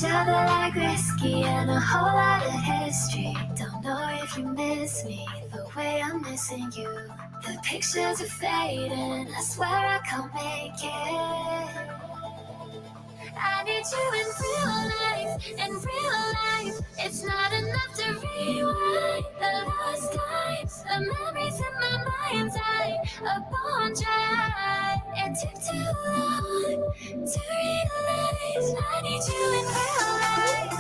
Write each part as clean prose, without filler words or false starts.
each other like whiskey and a whole lot of history. Don't know if you miss me the way I'm missing you. The pictures are fading, I swear I can't make it. I need you in real life. It's not enough to rewind the lost times. The memories in my mind's eye, a bone dry. It took too long to realize I need you in real life.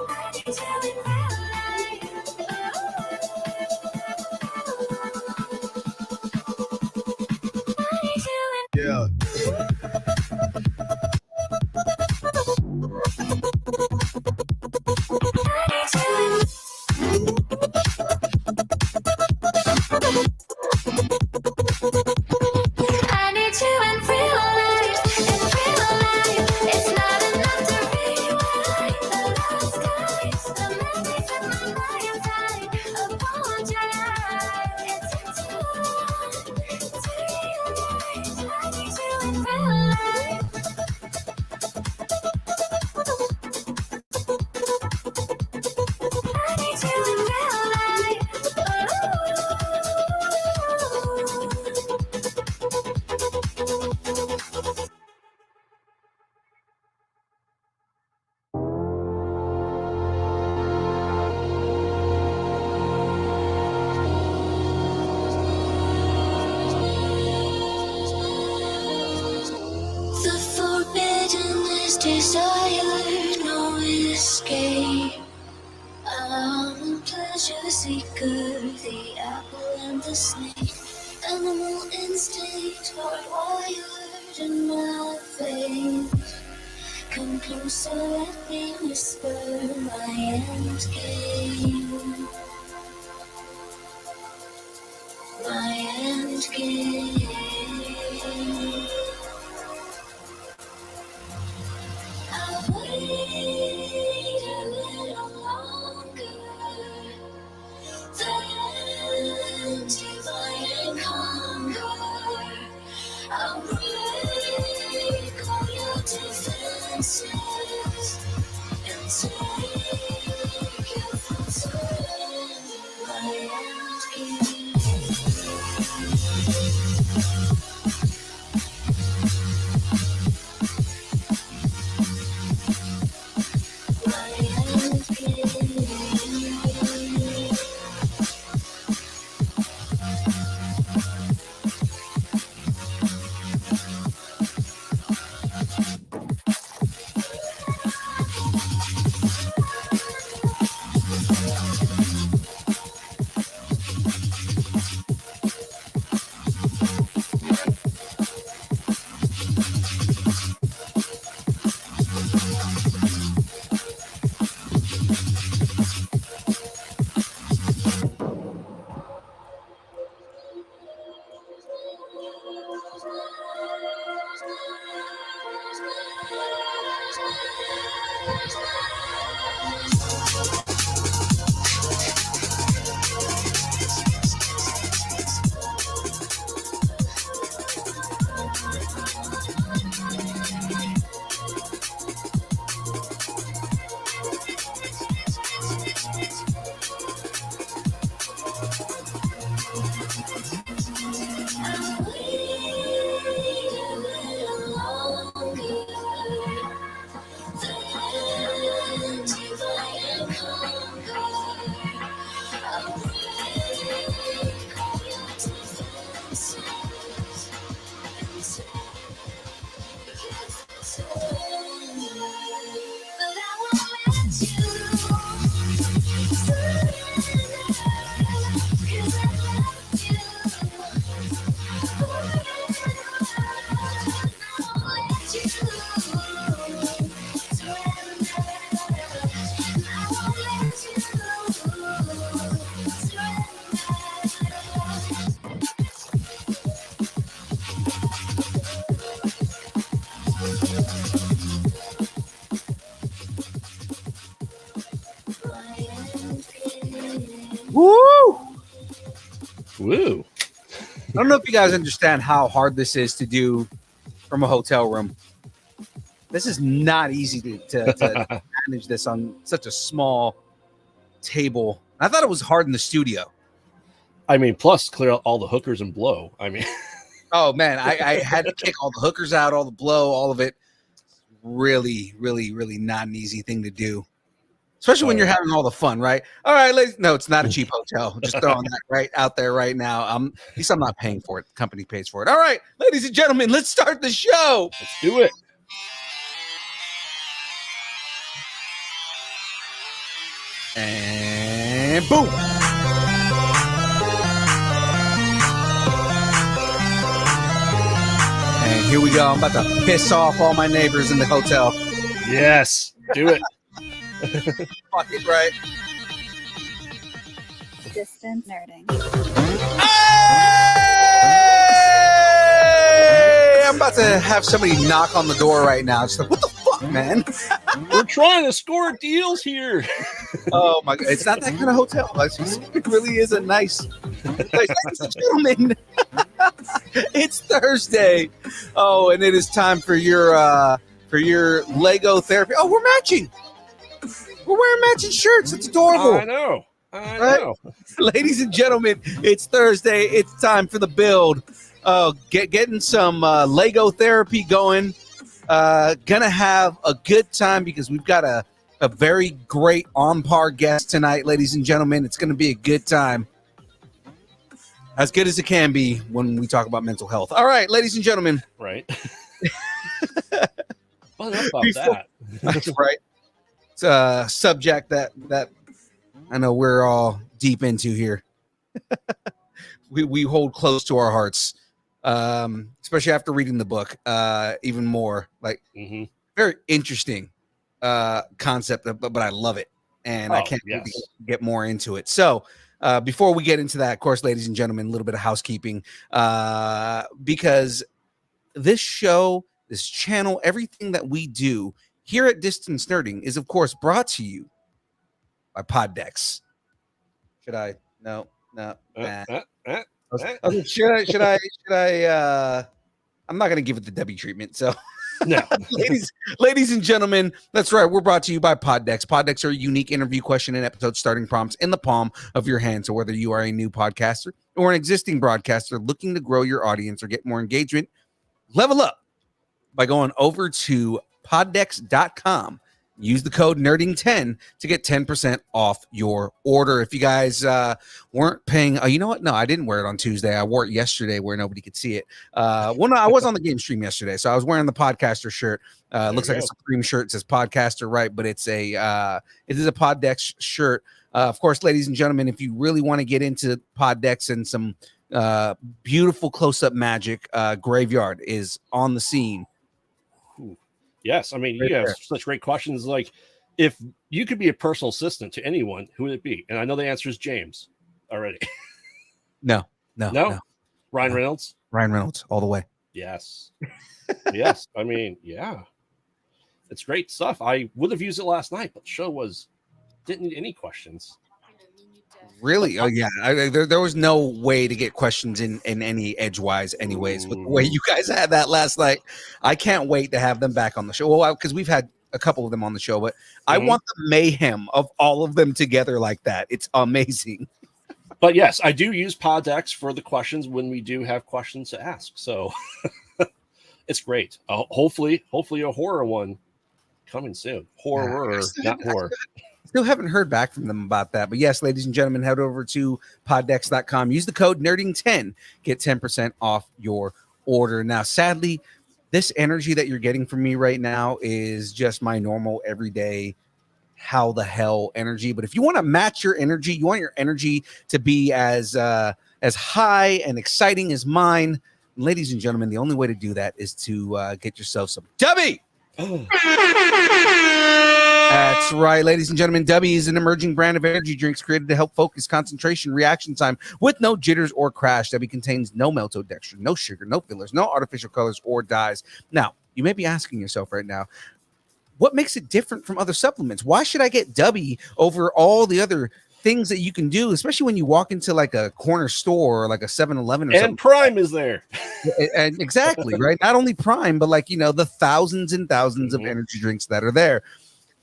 I need you in real life. Yeah. I need you in real life. It's not enough to rewind the lost times. The memories in my mind's eye, a bone dry. It took too long to realize I need you in real life. I need you in real life. The forbidden is desire, no escape. I'm a pleasure seeker, the apple and the snake. Animal instinct hardwired in my veins. Come closer, let me whisper my end game. My end game. I'll wait a little longer. Then divide and conquer. I'll break all your defenses and take you from surrender. My end game. My end game. I'll wait a little longer. Then divide and conquer. I'll break all your defenses and take you from surrender. But I won't let you surrender, 'cause I love you. I won't let you surrender. I won't let you surrender. My end game. Woo! Woo. don't know if you guys understand how hard this is to do from a hotel room. This is not easy to manage this on such a small table. I thought it was hard in the studio. I mean, plus clear out all the hookers and blow. I mean, oh man, I had to kick all the hookers out, all the blow, all of it. Really, really, really not an easy thing to do, especially when you're having all the fun, right? All right, ladies. No, it's not a cheap hotel. Just throwing that right out there right now. At least I'm not paying for it. The company pays for it. All right, ladies and gentlemen, let's start the show. Let's do it. And boom. And here we go. I'm about to piss off all my neighbors in the hotel. Yes, do it. Fuck it, right? Distant nerding. Hey! I'm about to have somebody knock on the door right now. Just like, what the fuck, man? We're trying to score deals here. Oh my god, it's not that kind of hotel. It really is a nice place. Ladies and gentlemen, it's Thursday. Oh, and it is time for your Lego therapy. Oh, we're matching. We're wearing matching shirts. It's adorable. I know. Right? Ladies and gentlemen, it's Thursday. It's time for the build. Getting some Lego therapy going. Gonna have a good time because we've got a very great on-par guest tonight, ladies and gentlemen. It's gonna be a good time. As good as it can be when we talk about mental health. All right, ladies and gentlemen. Right. Well, enough about that. That's right. It's a subject that I know we're all deep into here. we hold close to our hearts, especially after reading the book. Even more like very interesting concept, but I love it, and I can't wait to get more into it. So before we get into that, of course, ladies and gentlemen, a little bit of housekeeping, because this show, this channel, everything that we do here at Distance Nerding is, of course, brought to you by Poddex. Should I? No. Okay, should I? I'm not going to give it the Debbie treatment. So, no, ladies and gentlemen, that's right. We're brought to you by Poddex. Poddex are a unique interview question and episode starting prompts in the palm of your hand. So, whether you are a new podcaster or an existing broadcaster looking to grow your audience or get more engagement, level up by going over to poddex.com. Use the code nerding10 to get 10% off your order. If you guys weren't paying, you know what? No, I didn't wear it on Tuesday. I wore it yesterday where nobody could see it. Well, no, I was on the game stream yesterday, so I was wearing the podcaster shirt. Looks like a Supreme shirt. It says podcaster, right? But it is a Poddex shirt. Of course, ladies and gentlemen, if you really want to get into Poddex and some beautiful close-up magic, Graveyard is on the scene. Yes, I mean, you have such great questions. Like, if you could be a personal assistant to anyone, who would it be? And I know the answer is James already. No. Ryan Reynolds? Ryan Reynolds, all the way. Yes. Yes. I mean, yeah. It's great stuff. I would have used it last night, but the show didn't need any questions. Really? Oh, yeah. There was no way to get questions in any edgewise anyways. But the way you guys had that last night, I can't wait to have them back on the show. Well, because we've had a couple of them on the show, but I want the mayhem of all of them together like that. It's amazing. But yes, I do use Poddex for the questions when we do have questions to ask. So it's great. Hopefully a horror one coming soon. Horror, not horror. Still haven't heard back from them about that. But yes, ladies and gentlemen, head over to poddex.com. Use the code nerding10. Get 10% off your order. Now, sadly, this energy that you're getting from me right now is just my normal everyday how the hell energy. But if you want to match your energy, you want your energy to be as high and exciting as mine, ladies and gentlemen, the only way to do that is to get yourself some Debbie. That's right, ladies and gentlemen. Debbie is an emerging brand of energy drinks created to help focus, concentration, reaction time with no jitters or crash. Debbie contains no maltodextrin, no sugar, no fillers, no artificial colors or dyes. Now, you may be asking yourself right now, what makes it different from other supplements? Why should I get Debbie over all the other things that you can do, especially when you walk into like a corner store or like a 7-Eleven or something. And Prime is there. And exactly, right? Not only Prime, but like, the thousands and thousands of energy drinks that are there.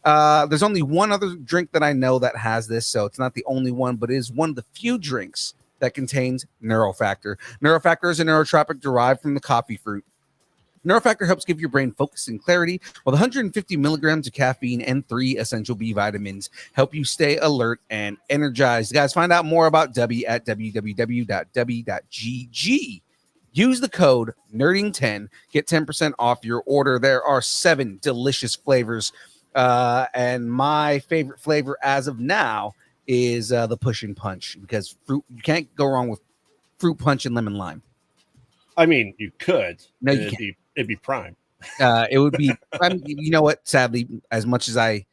There's only one other drink that I know that has this, so it's not the only one, but it is one of the few drinks that contains Neurofactor. Neurofactor is a neurotropic derived from the coffee fruit. Neurofactor helps give your brain focus and clarity, while 150 milligrams of caffeine and 3 essential B vitamins help you stay alert and energized. Guys, find out more about W at www.w.gg. Use the code NERDING10, get 10% off your order. There are 7 delicious flavors, and my favorite flavor as of now is the Push and Punch, because fruit, you can't go wrong with fruit punch and lemon lime. I mean, you could. No, you can't. It'd be Prime. It would be. I mean, you know what? Sadly, as much as I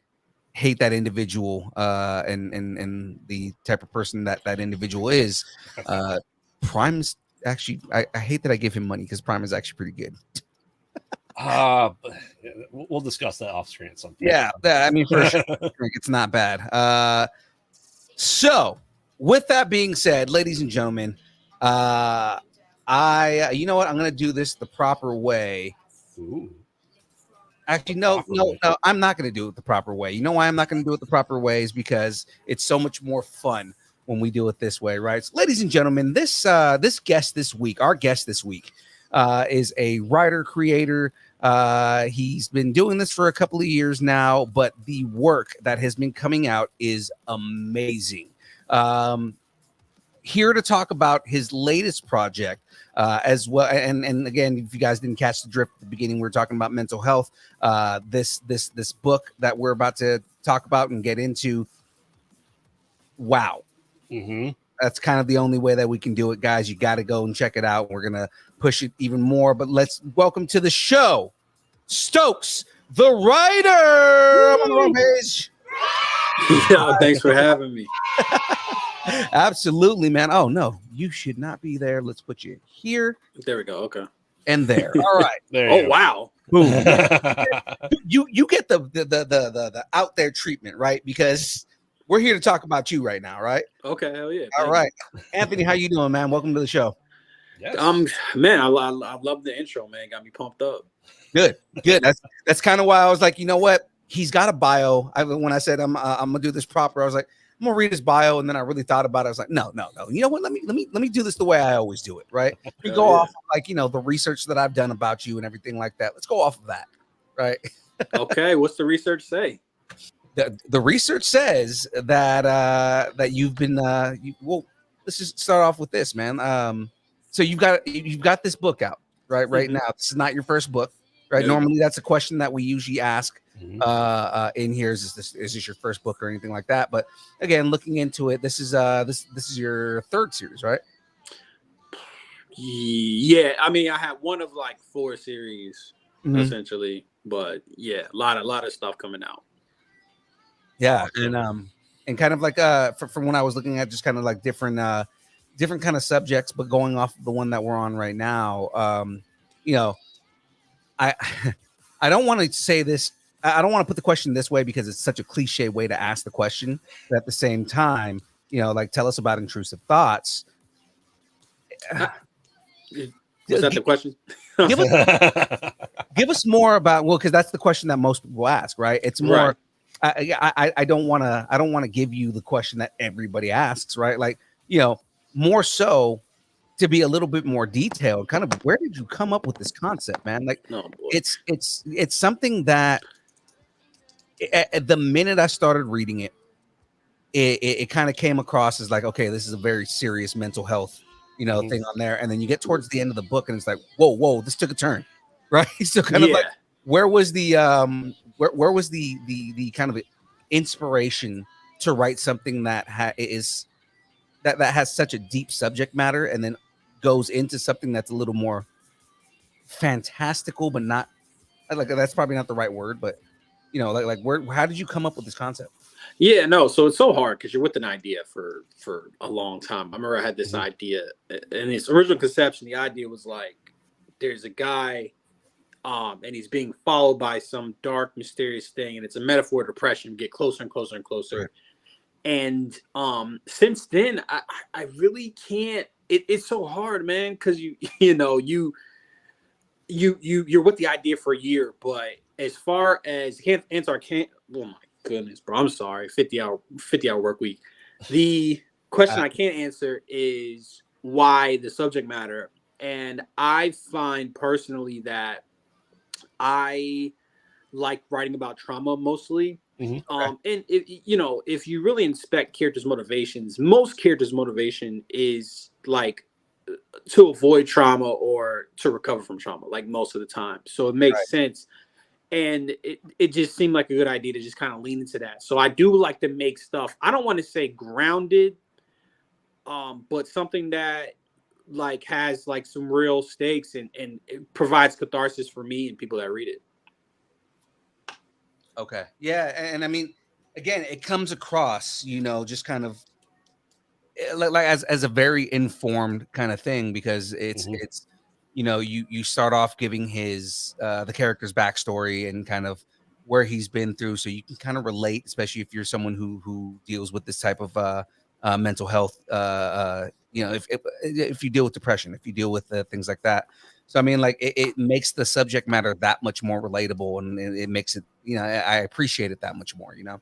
hate that individual, and the type of person that individual is, Prime's actually. I hate that I give him money, because Prime is actually pretty good. We'll discuss that off screen at some point. Yeah, I mean, for sure, it's not bad. So, with that being said, ladies and gentlemen, you know what? I'm going to do this the proper way. Ooh. Actually, no, I'm not going to do it the proper way. You know why I'm not going to do it the proper way? Is because it's so much more fun when we do it this way, right? So, ladies and gentlemen, our guest this week, is a writer, creator. He's been doing this for a couple of years now, but the work that has been coming out is amazing. Here to talk about his latest project, as well, and again, if you guys didn't catch the drift at the beginning, we were talking about mental health. This book that we're about to talk about and get into. Wow, that's kind of the only way that we can do it, guys. You got to go and check it out. We're gonna push it even more, but let's welcome to the show, Stokes, the writer. I'm on the wrong page. Yeah, thanks for having me. Absolutely, man. Oh no, you should not be there. Let's put you here. There we go. Okay. And there. All right. There Oh you go. wow. Boom. You get the out there treatment, right? Because we're here to talk about you right now, right? Okay. Hell yeah. All right, Anthony, how you doing, man? Welcome to the show. Yes. Man, I love the intro, man. Got me pumped up. Good. That's kind of why I was like, you know what? He's got a bio. When I said I'm gonna do this proper, I was like, I'm gonna read his bio, and then I really thought about it. I was like, no. You know what? Let me do this the way I always do it, right? We go off of, like, the research that I've done about you and everything like that. Let's go off of that, right? Okay. What's the research say? The research says that you've been well. Let's just start off with this, man. So you've got this book out, right? Right now, this is not your first book, right? Yeah. Normally, that's a question that we usually ask in here. Is this your first book or anything like that? But again, looking into it, this is your third series, right? Yeah. I mean, I have one of like 4 series essentially, but yeah, a lot of stuff coming out. Yeah, and kind of like from when I was looking at just kind of like different kind of subjects, but going off of the one that we're on right now, I don't want to say this. I don't want to put the question this way because it's such a cliche way to ask the question. But at the same time, like, tell us about intrusive thoughts. Was that the question? Give us more about, well, because that's the question that most people ask, right? It's more. Right. I don't want to give you the question that everybody asks, right? Like, more so to be a little bit more detailed. Kind of, where did you come up with this concept, man? Like, it's something that at the minute I started reading it, it kind of came across as like, okay, this is a very serious mental health, thing on there. And then you get towards the end of the book, and it's like, whoa, this took a turn, right? So kind of like, where was the where was the kind of inspiration to write something that has such a deep subject matter, and then goes into something that's a little more fantastical, but not like, that's probably not the right word, but how did you come up with this concept? Yeah, no. So it's so hard because you're with an idea for a long time. I remember I had this idea, and its original conception, the idea was like, there's a guy, and he's being followed by some dark, mysterious thing, and it's a metaphor of depression. Get closer and closer and closer. Right. And since then, I really can't. It's so hard, man, because you're with the idea for a year, but as far as can't answer, can't. Oh my goodness, bro! I'm sorry. 50-hour work week. The question I can't answer is why the subject matter, and I find personally that I like writing about trauma mostly. And if you really inspect characters' motivations, most characters' motivation is like to avoid trauma or to recover from trauma, like most of the time. So it makes sense. And it just seemed like a good idea to just kind of lean into that. So I do like to make stuff, I don't want to say grounded, but something that like has like some real stakes and it provides catharsis for me and people that read it. Okay. Yeah. And I mean, again, it comes across, just kind of like as a very informed kind of thing, because it's you start off giving his the character's backstory and kind of where he's been through, so you can kind of relate, especially if you're someone who deals with this type of mental health. If you deal with depression, if you deal with things like that. So I mean, like it makes the subject matter that much more relatable, and it makes it. I appreciate it that much more. Yeah,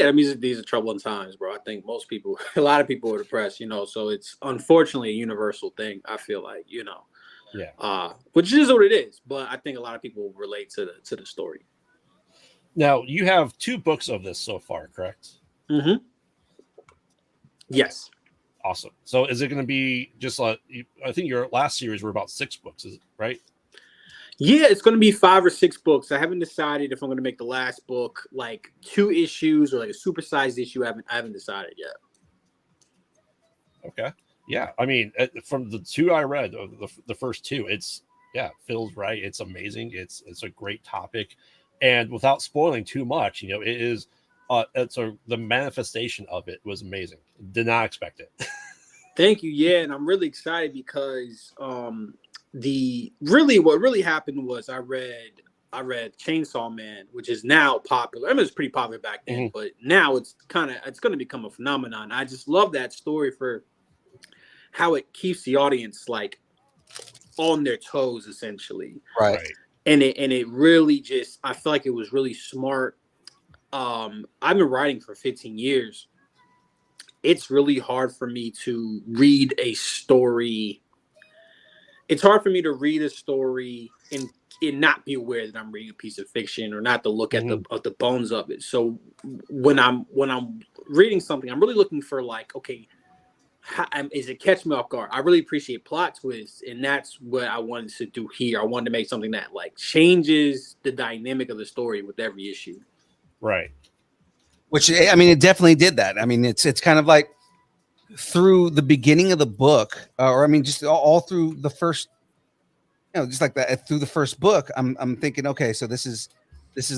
I mean, these are troubling times, bro. I think most people, a lot of people are depressed, so it's unfortunately a universal thing. I feel like, which is what it is. But I think a lot of people relate to the story. Now, you have 2 books of this so far, correct? Mm-hmm. Yes. Awesome. So is it going to be just like, I think your last series were about 6 books, is it right? Yeah, it's going to be 5 or 6 books. I haven't decided if I'm going to make the last book like 2 issues or like a supersized issue. I haven't decided yet. Okay. Yeah. I mean, from the 2 I read, the first 2, Phil's right. It's amazing. It's a great topic, and without spoiling too much, it is. The manifestation of it was amazing. Did not expect it. Thank you. Yeah, and I'm really excited because what really happened was I read Chainsaw Man, which is now popular. I mean, it's pretty popular back then, but now it's going to become a phenomenon. I just love that story for how it keeps the audience like on their toes, essentially. Right. And it really just, I feel like it was really smart. I've been writing for 15 years. It's really hard for me to read a story. It's hard for me to read a story and not be aware that I'm reading a piece of fiction, or not to look at the bones of it. So when I'm reading something, I'm really looking for like, okay, is it catch me off guard? I really appreciate plot twists, and that's what I wanted to do here. I wanted to make something that like changes the dynamic of the story with every issue. Right. Which, I mean, it definitely did that. I mean, it's kind of like through the beginning of the book, or I mean, just all through the first, just like that through the first book. I'm thinking, okay, so this is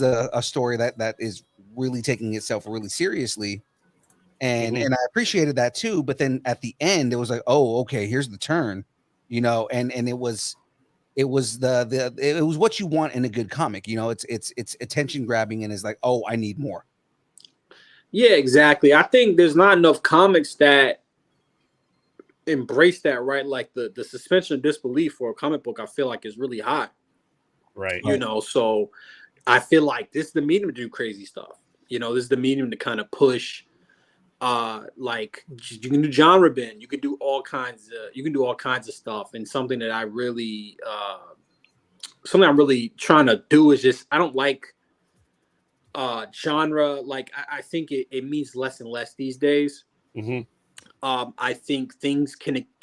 a story that is really taking itself really seriously, and I appreciated that too. But then at the end, it was like, oh, okay, here's the turn, and it was it was what you want in a good comic. It's attention grabbing, and is like, oh, I need more. Yeah, exactly. I think there's not enough comics that embrace that, right? Like the suspension of disbelief for a comic book, I feel like is really high. Right. So I feel like this is the medium to do crazy stuff. This is the medium to kind of push, like you can do genre bend, you can do all kinds of stuff. And something that I'm really trying to do is just, I don't like genre. Like I think it means less and less these days. I think things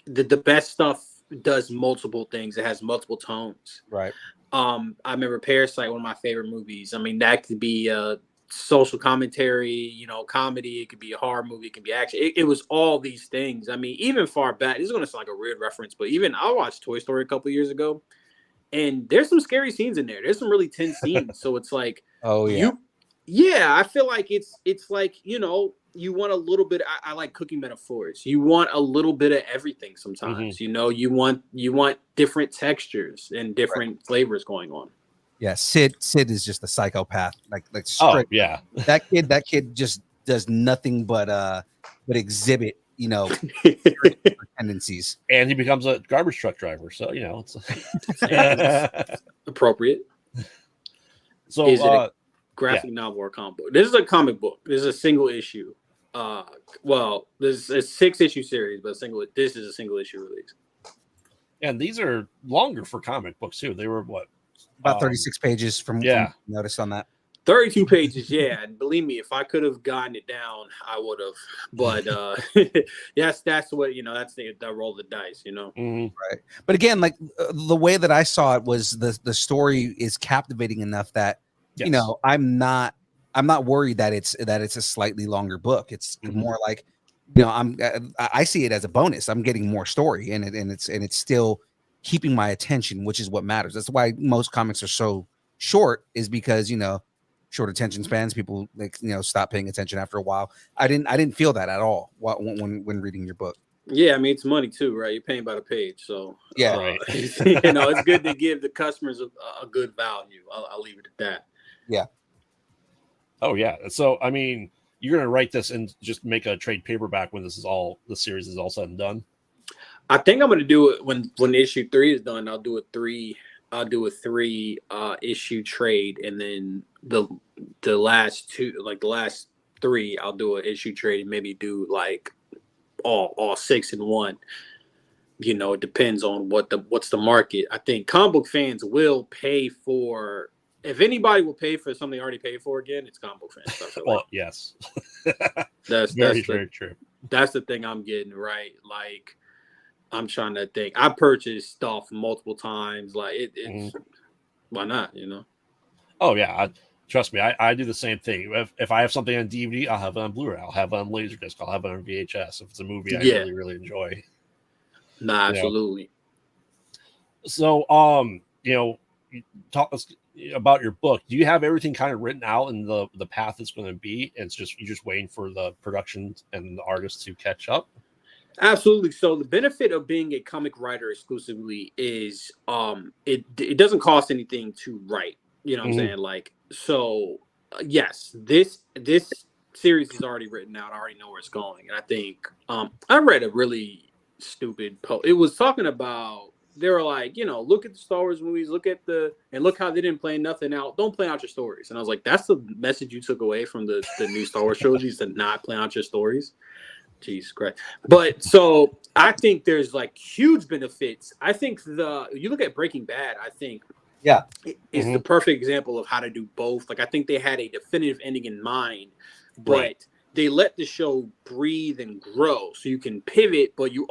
the best stuff does multiple things. It has multiple tones. Right. I remember Parasite, one of my favorite movies. I mean, that could be a social commentary, comedy. It could be a horror movie. It could be action. It was all these things. I mean, even far back, this is going to sound like a weird reference, but even I watched Toy Story a couple of years ago, and there's some scary scenes in there. There's some really tense scenes. So it's like, oh yeah. I feel like it's like, you want a little bit. I like cooking metaphors. You want a little bit of everything sometimes. You want different textures and different flavors going on. Yeah, Sid is just a psychopath. Like oh yeah, that kid just does nothing but exhibit, you know, tendencies. And he becomes a garbage truck driver. So, you know, It's appropriate. so Is it a graphic novel or comic book? This is a comic book. This is a single issue. Well, this is a 6-issue series, but this is a single issue release. and these are longer for comic books too. They were what, About 36 pages from notice on that. 32 pages, yeah. And believe me, if I could have gotten it down, I would have. But yes, that's what, you know, that's the roll of the dice, you know. Mm-hmm. Right. But again, like the way that I saw it was the story is captivating enough that you know, I'm not worried that it's a slightly longer book. It's more like, you know, I see it as a bonus. I'm getting more story in it, and it's still keeping my attention, which is what matters. That's why most comics are so short, is because, you know, short attention spans, people, like, you know, stop paying attention after a while. I didn't feel that at all when reading your book. Yeah, I mean, it's money too, right? You're paying by the page, so yeah, right. You know, it's good to give the customers a good value. I'll leave it at that. Yeah. Oh yeah. So I mean, you're gonna write this and just make a trade paperback when the series is all said and done. I think I'm gonna do it when issue 3 is done. I'll do a 3 issue trade, and then the last 2, like the last 3, I'll do an issue trade and maybe do like all 6 in one. You know, it depends on what's the market. I think comic book fans will pay for. If anybody will pay for something they already paid for again, it's comic book fans. Well, yes. That's very true. That's the thing I'm getting right. Like, I'm trying to think. I purchased stuff multiple times. Like, it's why not? You know? Oh yeah, trust me. I do the same thing. If I have something on DVD, I'll have it on Blu-ray. I'll have it on Laserdisc. I'll have it on VHS. If it's a movie I really, really enjoy. Nah, absolutely. So, you know, talk about your book. Do you have everything kind of written out in the path it's going to be, and you're just waiting for the production and the artists to catch up? Absolutely. So the benefit of being a comic writer exclusively is it doesn't cost anything to write. You know what I'm saying? Like, so yes, this series is already written out. I already know where it's going. And I think I read a really stupid post. It was talking about, they were like, you know, look at the Star Wars movies, look how they didn't play nothing out. Don't play out your stories. And I was like, that's the message you took away from the new Star Wars trilogies, to not play out your stories. Jesus Christ. But so I think there's like huge benefits. I think you look at Breaking Bad, I think it's the perfect example of how to do both. Like, I think they had a definitive ending in mind, but they let the show breathe and grow, so you can pivot, but you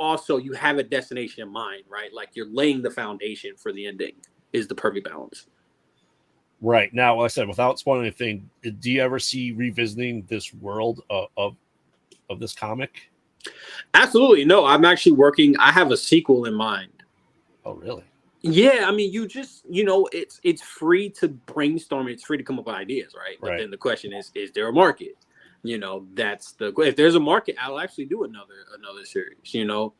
have a destination in mind, right? Like, you're laying the foundation for the ending is the perfect balance. Right. Now, like I said, without spoiling anything, do you ever see revisiting this world of this comic? Absolutely. No, I'm actually working. I have a sequel in mind. Oh, really? Yeah. I mean, you just, you know, it's free to brainstorm. It's free to come up with ideas, right? But then the question is there a market? You know, if there's a market, I'll actually do another series, you know.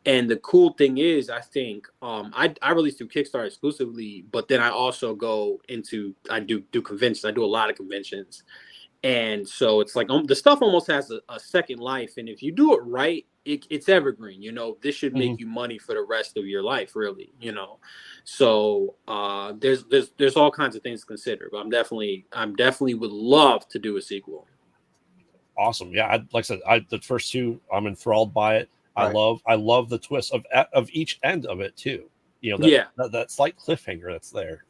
And the cool thing is, I think I release through Kickstarter exclusively, but then I also I do conventions. I do a lot of conventions. And so it's like the stuff almost has a second life. And if you do it right, it's evergreen. You know, this should make you money for the rest of your life, really, you know. So there's all kinds of things to consider. But I'm definitely would love to do a sequel. Awesome. Yeah, like I said, the first 2, I'm enthralled by it. Right. I love the twist of each end of it too. You know, that slight cliffhanger that's there.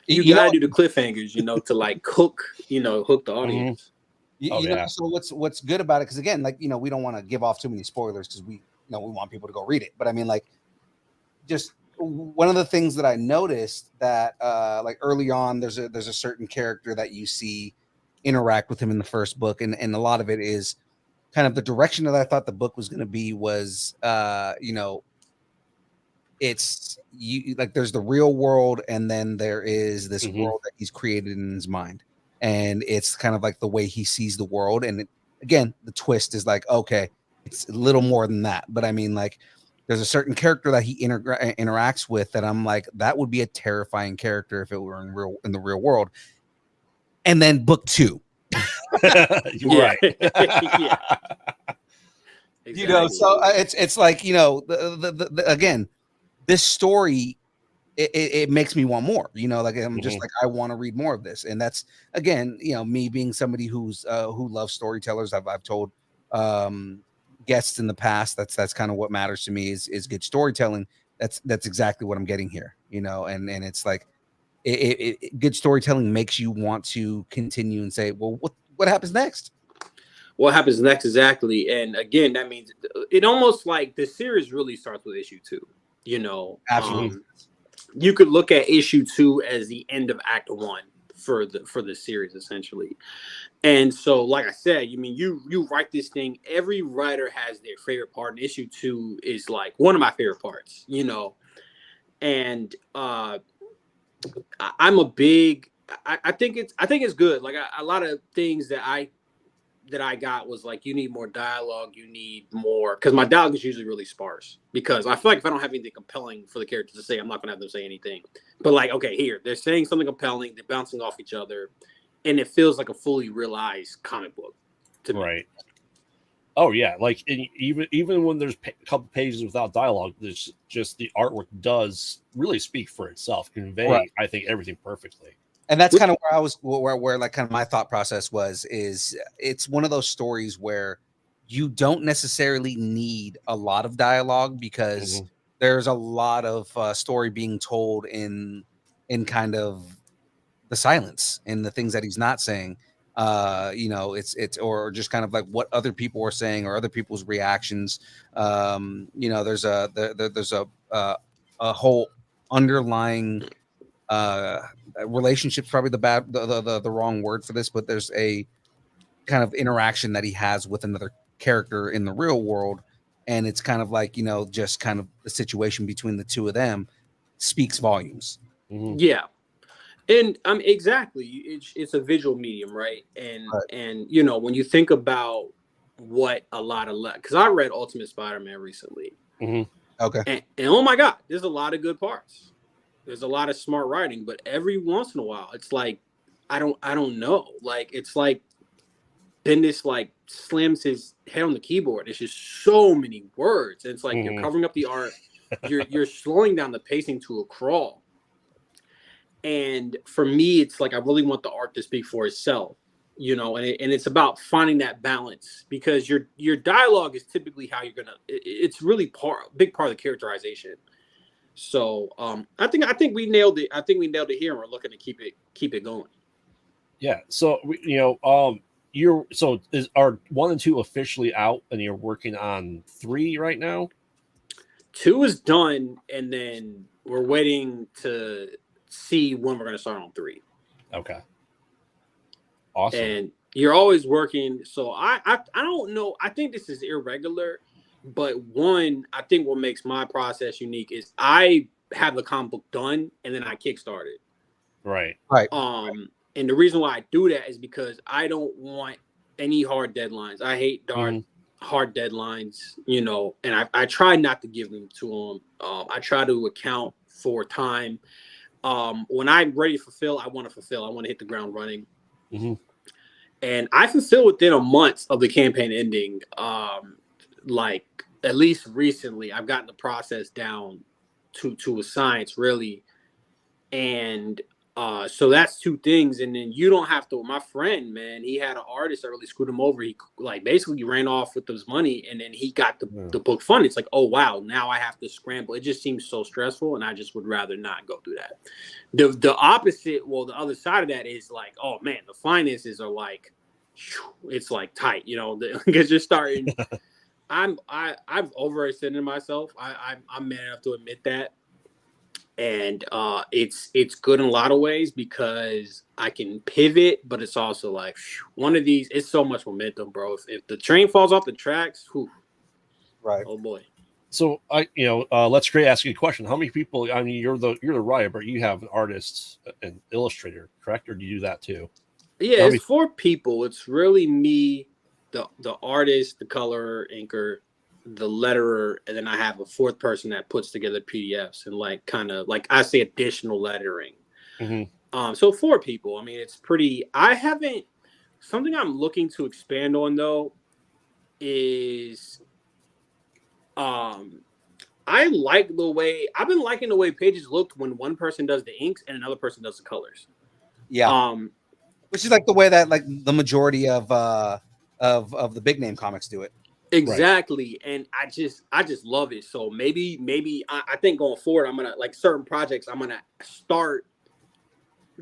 You gotta do the cliffhangers, you know, to like hook the audience. You know, so what's good about it, because again, like, you know, we don't want to give off too many spoilers because we want people to go read it. But I mean, like, just one of the things that I noticed that like early on, there's a certain character that you see interact with him in the first book, and a lot of it is kind of the direction that I thought the book was going to be was you know, it's like there's the real world, and then there is this world that he's created in his mind, and it's kind of like the way he sees the world. And again, the twist is like, okay, it's a little more than that, but I mean, like, there's a certain character that he interacts with that I'm like, that would be a terrifying character if it were in the real world. And then book 2 Right. Yeah. You know, Exactly. so it's like, you know, again, this story, it makes me want more, you know, like I'm just like, I want to read more of this. And that's, again, you know, me being somebody who's who loves storytellers. I've told guests in the past, that's kind of what matters to me is good storytelling. That's exactly what I'm getting here, you know. And it's like good storytelling makes you want to continue and say, well, what happens next? What happens next exactly? And again, that means it almost like the series really starts with issue 2, you know. Absolutely. You could look at issue 2 as the end of act 1 for the series, essentially. And so, like I said, you mean you write this thing, every writer has their favorite part, and issue 2 is like one of my favorite parts, you know. And I'm a big I think it's good. Like a lot of things that I got was like, you need more dialogue, you need more, because my dialogue is usually really sparse, because I feel like if I don't have anything compelling for the characters to say, I'm not gonna have them say anything. But like, okay, here they're saying something compelling, they're bouncing off each other, and it feels like a fully realized comic book to me. Right. Oh yeah, like even when there's a couple pages without dialogue, there's just the artwork does really speak for itself, convey, Right. I think, everything perfectly. And that's kind of where I was, where like kind of my thought process is it's one of those stories where you don't necessarily need a lot of dialogue, because there's a lot of story being told in kind of the silence and the things that he's not saying. You know, it's or just kind of like what other people are saying or other people's reactions. You know, there's a whole underlying relationship's probably the wrong word for this, but there's a kind of interaction that he has with another character in the real world, and it's kind of like, you know, just kind of the situation between the two of them speaks volumes. Yeah. And exactly, it's a visual medium, right? And you know, when you think about what a lot of, because I read Ultimate Spider-Man recently, Okay. and oh my god, there's a lot of good parts. There's a lot of smart writing, but every once in a while, it's like I don't know. Like it's like Bendis like slams his head on the keyboard. It's just so many words. And it's like you're covering up the art. You're slowing down the pacing to a crawl. And for me, it's like I really want the art to speak for itself, you know. And it's about finding that balance, because your dialogue is typically how you're gonna. It's really big part of the characterization. So I think we nailed it. I think we nailed it here, and we're looking to keep it going. Yeah. So are 1 and 2 officially out, and you're working on 3 right now? 2 is done, and then we're waiting to see when we're going to start on 3. Okay. Awesome. And you're always working. So I don't know. I think this is irregular, but one, I think what makes my process unique is I have the comic book done and then I kickstart it. Right. And the reason why I do that is because I don't want any hard deadlines. I hate hard deadlines, you know, and I try not to give them to them. I try to account for time. When I'm ready to fulfill, I want to fulfill. I want to hit the ground running. And I fulfill within a month of the campaign ending. Like at least recently, I've gotten the process down to a science, really. And so that's 2 things. And then you don't have to. My friend, man, he had an artist that really screwed him over. He like basically ran off with his money, and then he got the book funded. It's like, oh wow, now I have to scramble. It just seems so stressful, and I just would rather not go through that. The opposite, well, the other side of that is like, oh man, the finances are like, it's like tight, you know, because you're starting. I've overextended myself. I'm man enough to admit that. And it's good in a lot of ways because I can pivot, but it's also like one of these. It's so much momentum, bro. If the train falls off the tracks, right? Oh boy. So Let's Great ask you a question. How many people? I mean, you're the writer, but you have an artist and illustrator, correct? Or do you do that too? Yeah, it's 4 people. It's really me, the artist, the colorer, inker, the letterer, and then I have a 4th person that puts together PDFs and like kind of like I say additional lettering. So 4 people. I mean, it's pretty. I haven't. something I'm looking to expand on though is I like the way I've been liking the way pages looked when one person does the inks and another person does the colors. Yeah. Which is like the way that like the majority of the big name comics do it. Exactly. Right. And I just love it. So maybe I think going forward, I'm gonna like certain projects, I'm gonna start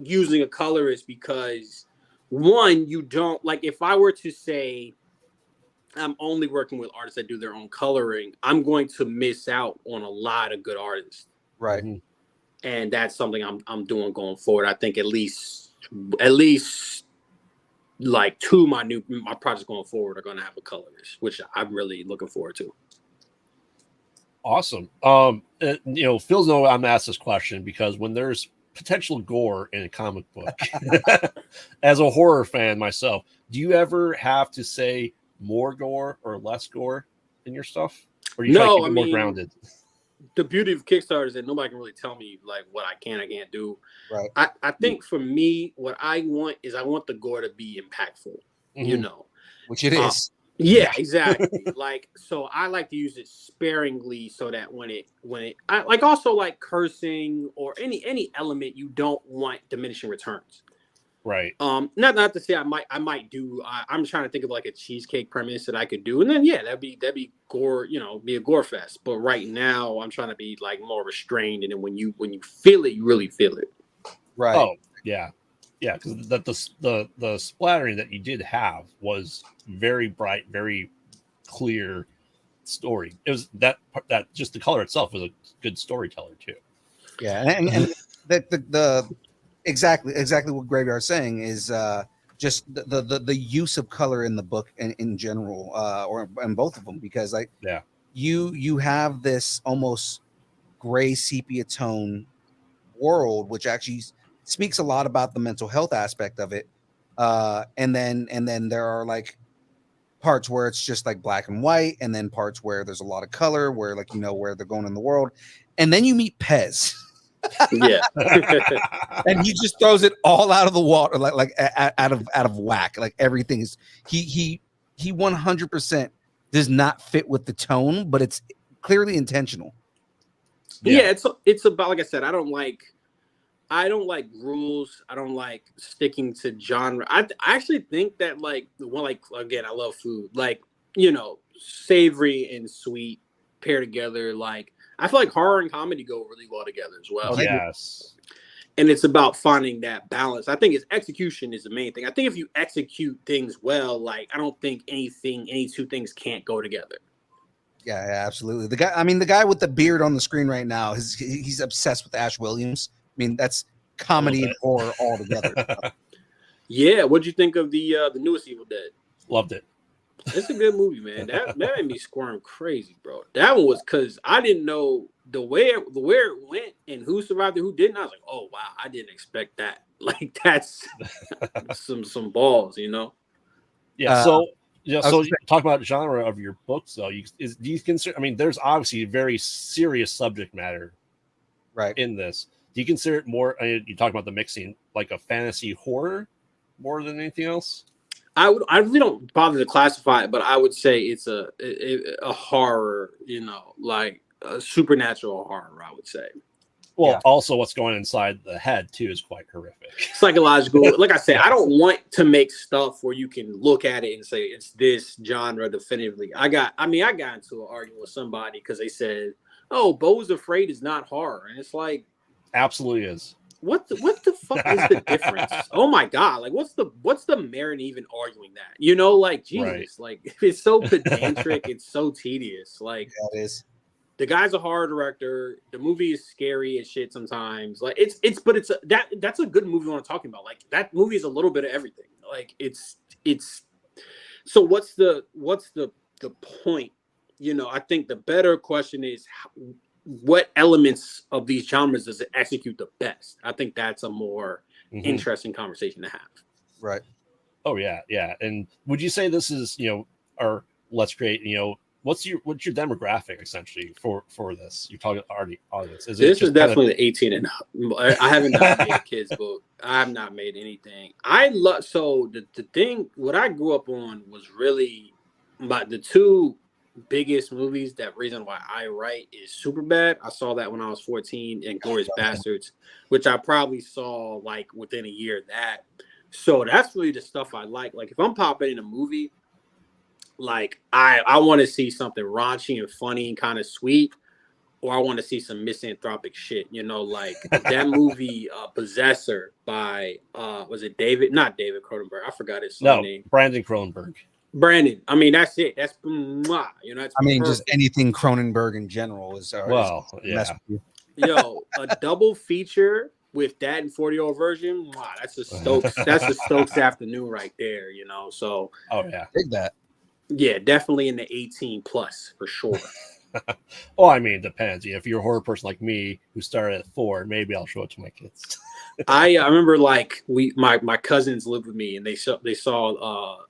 using a colorist because one, you don't like if I were to say I'm only working with artists that do their own coloring, I'm going to miss out on a lot of good artists. Right. And that's something I'm doing going forward. I think at least like two of my projects going forward are going to have a colorist, which I'm really looking forward to. Awesome. Phil's know I'm asked this question because when there's potential gore in a comic book, as a horror fan myself, do you ever have to say more gore or less gore in your stuff? Or do you try to keep it more grounded? The beauty of Kickstarter is that nobody can really tell me like what I can, I can't do. Right. I think for me, what I want the gore to be impactful, which it is. Yeah, exactly. Like, so I like to use it sparingly so that when I like also like cursing or any element you don't want diminishing returns. Right. Not to say I might do. I'm trying to think of like a cheesecake premise that I could do, and then that'd be gore. Be a gore fest. But right now, I'm trying to be like more restrained, and then when you feel it, you really feel it. Right. Oh yeah, because the splattering that you did have was very bright, very clear story. It was that just the color itself was a good storyteller too. Yeah, and the exactly what Graveyard's saying is just the use of color in the book and in general, or in both of them, because like you have this almost gray sepia tone world, which actually speaks a lot about the mental health aspect of it, and then there are like parts where it's just like black and white, and then parts where there's a lot of color, where like where they're going in the world, and then you meet Pez. Yeah. And he just throws it all out of the water, like out of whack. Like everything is he 100% does not fit with the tone, but it's clearly intentional. Yeah, it's about, like I said, I don't like rules. I don't like sticking to genre. I actually think that again, I love food. Like, savory and sweet pair together. Like, I feel like horror and comedy go really well together as well. Oh, yes. And it's about finding that balance. I think execution is the main thing. I think if you execute things well, like I don't think any two things can't go together. Yeah, absolutely. The guy with the beard on the screen right now, he's obsessed with Ash Williams. I mean, that's comedy and horror all together. Yeah, what'd you think of the newest Evil Dead? Loved it. It's a good movie, man. That made me squirm crazy, bro. That one was because I didn't know where it went and who survived and who didn't. I was like, oh wow, I didn't expect that. Like that's some balls, Yeah. So talk about genre of your books, though. Do you consider? I mean, there's obviously a very serious subject matter, right, in this. Do you consider it more? You talk about the mixing, like a fantasy horror, more than anything else. I really don't bother to classify it, but I would say it's a horror, like a supernatural horror, I would say. Well, also what's going inside the head too is quite horrific. Psychological. Like I said, I don't want to make stuff where you can look at it and say it's this genre definitively. I got into an argument with somebody because they said, "Oh, Beau's Afraid is not horror," and it's like, absolutely is. What the fuck is the difference? Oh my god! Like, what's the merit in even arguing that? Like Jesus, right. Like it's so pedantic, it's so tedious. Like it is. The guy's a horror director. The movie is scary as shit sometimes. Like that's a good movie. What I'm talking about, like that movie is a little bit of everything. Like it's. So what's the point? I think the better question is what elements of these genres does it execute the best? I think that's a more interesting conversation to have. Right. Oh yeah. And would you say this is, or let's create, what's your demographic essentially for this? You're talking audience. This is definitely the 18 and up. I haven't made a kids book. I have not made anything. I love the thing. What I grew up on was really the two biggest movies. That reason why I write is Superbad. I saw that when I was 14, and Glorious Bastards, which I probably saw like within a year of that. So that's really the stuff I like. Like if I'm popping in a movie, like I want to see something raunchy and funny and kind of sweet, or I want to see some misanthropic shit. You know, like that movie Possessor by was it David? Not David Cronenberg. I forgot his name. Brandon Cronenberg. Brandon. I mean, that's it. That's mwah, you know. That's perfect. Just anything Cronenberg in general is yeah. Yo, a double feature with that and 40-year-old version. Wow, that's a Stokes. That's a Stokes afternoon right there. You know, so dig that. Yeah, definitely in the 18 plus for sure. Well, I mean, it depends. If you're a horror person like me who started at 4, maybe I'll show it to my kids. I remember like my cousins lived with me and they saw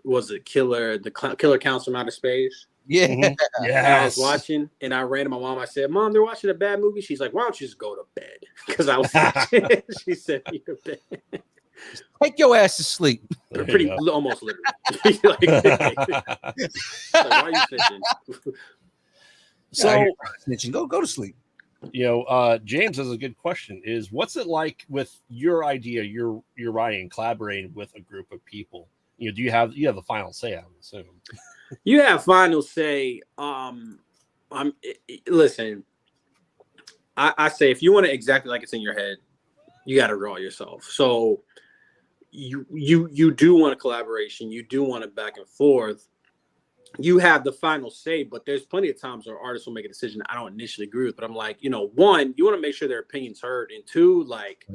was it Killer Counts from Outer Space? Yeah. Mm-hmm. Yeah. I was watching and I ran to my mom. I said, "Mom, they're watching a bad movie." She's like, "Why don't you just go to bed?" Because I was watching. She said, "You to bed." Take your ass to sleep. Pretty almost literally. Like, why are you snitching? So snitching. Go to sleep. You know, James has a good question. Is what's it like with your idea? You're writing, collaborating with a group of people. You know, do you have the final say? I would assume. You have final say. Listen. I say if you want it exactly like it's in your head, you got to draw yourself. So you do want a collaboration. You do want it back and forth. You have the final say, but there's plenty of times where artists will make a decision I don't initially agree with. But I'm like, one, you want to make sure their opinion's heard, and two, like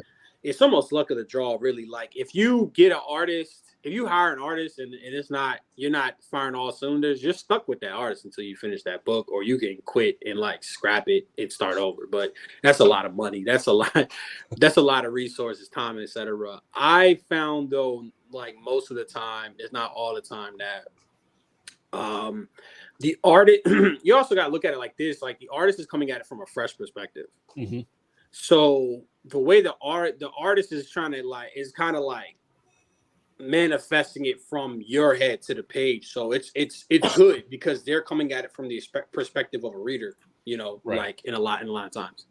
it's almost luck of the draw, really. Like if you get an artist, if you hire an artist and it's not, you're not firing all cylinders, you're stuck with that artist until you finish that book, or you can quit and like scrap it and start over. But that's a lot of money. That's a lot of resources, time, etc. I found though, like most of the time, it's not all the time that the artist, you also got to look at it like this, like the artist is coming at it from a fresh perspective. Mm-hmm. So the way the artist is trying to is kind of like manifesting it from your head to the page. So it's good because they're coming at it from the perspective of a reader, right. Like in a lot of times.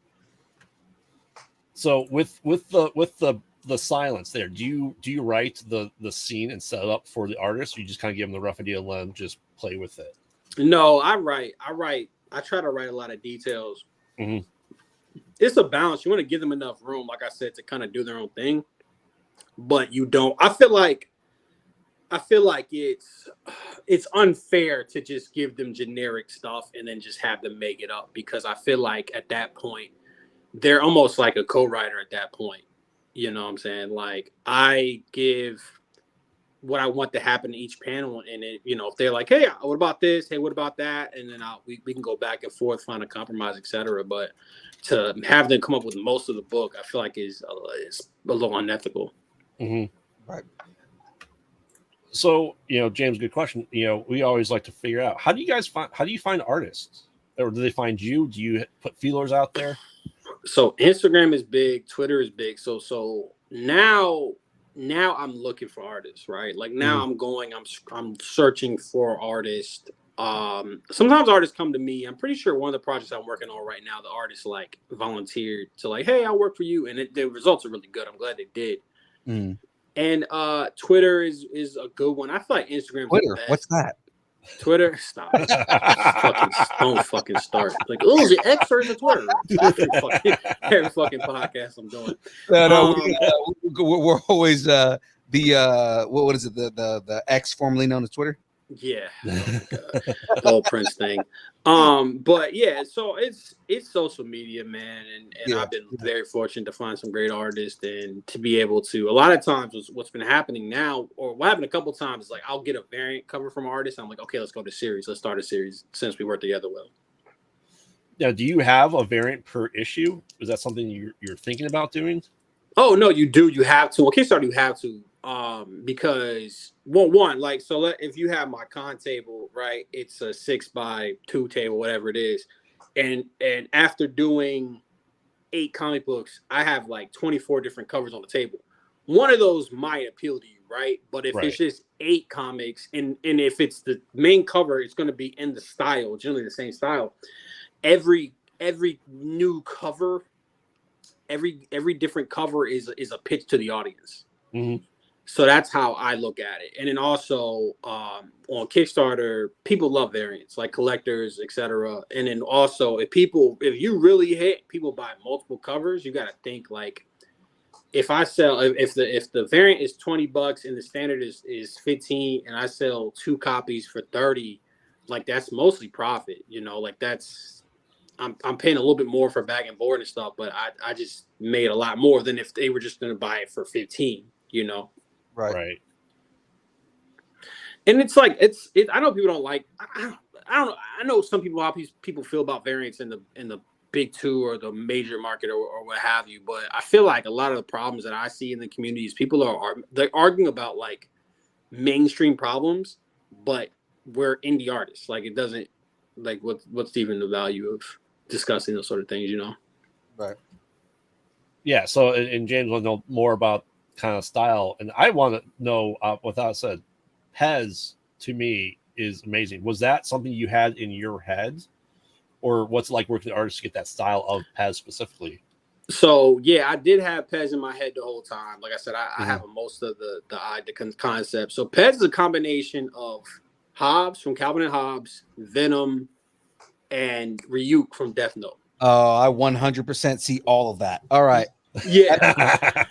So with the silence there, do you write the scene and set it up for the artist, or you just kind of give them the rough idea and let them just play with it? No, I try to write a lot of details. Mm-hmm. It's a balance. You want to give them enough room, like I said, to kind of do their own thing, but you don't. I feel like it's unfair to just give them generic stuff and then just have them make it up, because I feel like at that point they're almost like a co-writer at that point. You know what I'm saying? Like I give what I want to happen in each panel, and it, if they're like, "Hey, what about this? Hey, what about that?" And then we can go back and forth, find a compromise, etc. But to have them come up with most of the book, I feel like is a little unethical. Mm-hmm. Right. So, James, good question. We always like to figure out how do you find artists, or do they find you? Do you put feelers out there? So Instagram is big, Twitter is big. So now I'm looking for artists, right? Like now I'm searching for artists. Sometimes artists come to me. I'm pretty sure one of the projects I'm working on right now, the artist like volunteered to like, "Hey, I'll work for you," and the results are really good. I'm glad they did. And Twitter is a good one. I feel like Instagram. Twitter, what's that? Twitter, stop. Don't fucking start. Like, oh, the X or the Twitter? Every fucking podcast I'm doing. We're always what is it? The X formerly known as Twitter. Yeah, the whole Prince thing. But yeah, so it's social media, man, and I've been very fortunate to find some great artists and to be able to. A lot of times, what's been happening now, or what happened a couple of times, is like I'll get a variant cover from an artist. I'm like, okay, let's go to series. Let's start a series since we work together well. Now, do you have a variant per issue? Is that something you're thinking about doing? Oh no, you do. You have to. On Kickstarter, you have to. Because one, like, so if you have my con table, right, it's a 6x2 table, whatever it is, and after doing 8 comic books, I have like 24 different covers on the table. One of those might appeal to you, right? But if it's just 8 comics, and if it's the main cover, it's going to be in the style, generally the same style. Every new cover, every different cover is a pitch to the audience. Mm-hmm. So that's how I look at it. And then also on Kickstarter, people love variants, like collectors, etc. And then also if you really hit, people buy multiple covers, you got to think like, if I sell, if the variant is $20 and the standard is 15, and I sell 2 copies for 30, like that's mostly profit, like that's, I'm paying a little bit more for bag and board and stuff, but I just made a lot more than if they were just going to buy it for 15, Right. And it's like I know people don't like. I don't know. I know some people how people feel about variants in the big 2 or the major market or what have you. But I feel like a lot of the problems that I see in the communities, people they're arguing about like mainstream problems, but we're indie artists. Like it doesn't like what's even the value of discussing those sort of things, Right. Yeah. So and James will know more about kind of style, and I want to know without said, Pez to me is amazing. Was that something you had in your head, or what's it like working with artists to get that style of Pez specifically? So yeah, I did have Pez in my head the whole time. Like I said, I have most of the concept. So Pez is a combination of Hobbs from Calvin and Hobbes, Venom, and Ryuk from Death Note. Oh, I 100% see all of that. All right. Yeah.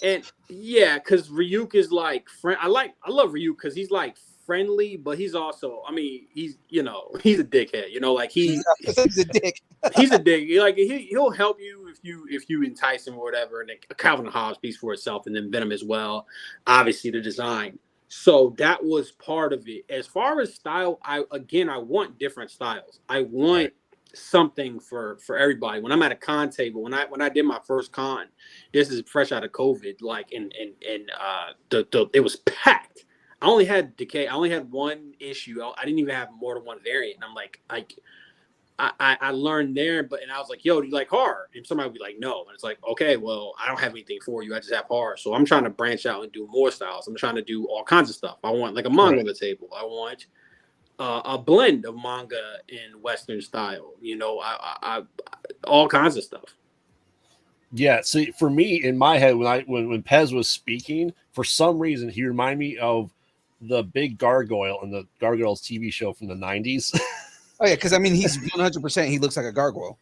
And yeah, because Ryuk is like I love Ryuk because he's like friendly, but he's also, I mean, he's a dickhead, like he's a dick. He's a dick. Like he'll help you if you entice him or whatever. And Calvin and Hobbes speaks for itself, and then Venom as well. Obviously the design. So that was part of it. As far as style, I want different styles. I want something for everybody. When I'm at a con table, when I did my first con, this is fresh out of COVID, like and it was packed. I only had Decay. I only had one issue. I didn't even have more than one variant. And I'm like, I learned there, and I was like, yo, do you like horror? And somebody would be like, no. And it's like, okay, well, I don't have anything for you. I just have horror. So I'm trying to branch out and do more styles. I'm trying to do all kinds of stuff. I want like a manga on the table. I want a blend of manga and Western style. I all kinds of stuff. Yeah, see, for me in my head, when Pez was speaking, for some reason he reminded me of the big gargoyle in the Gargoyles TV show from the 90s. Oh yeah, because I mean he's 100%. He looks like a gargoyle.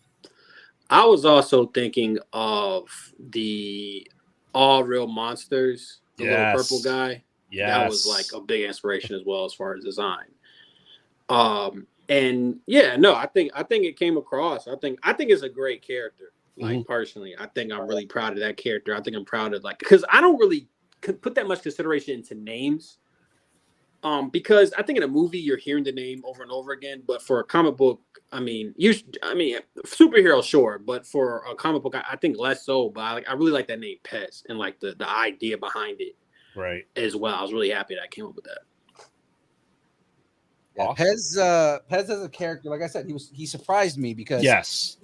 I was also thinking of the All Real Monsters, the little purple guy. Yeah, that was like a big inspiration as well as far as design. And yeah, no, I think it came across. I think it's a great character. Like personally, I think I'm really proud of that character. I think I'm proud of because I don't really put that much consideration into names. Because I think in a movie you're hearing the name over and over again, but for a comic book, I mean, superhero, sure, but for a comic book, I think less so. But I really like that name Pez and like the idea behind it, right? As well, I was really happy that I came up with that. Yeah, awesome. Pez as a character, like I said, he surprised me because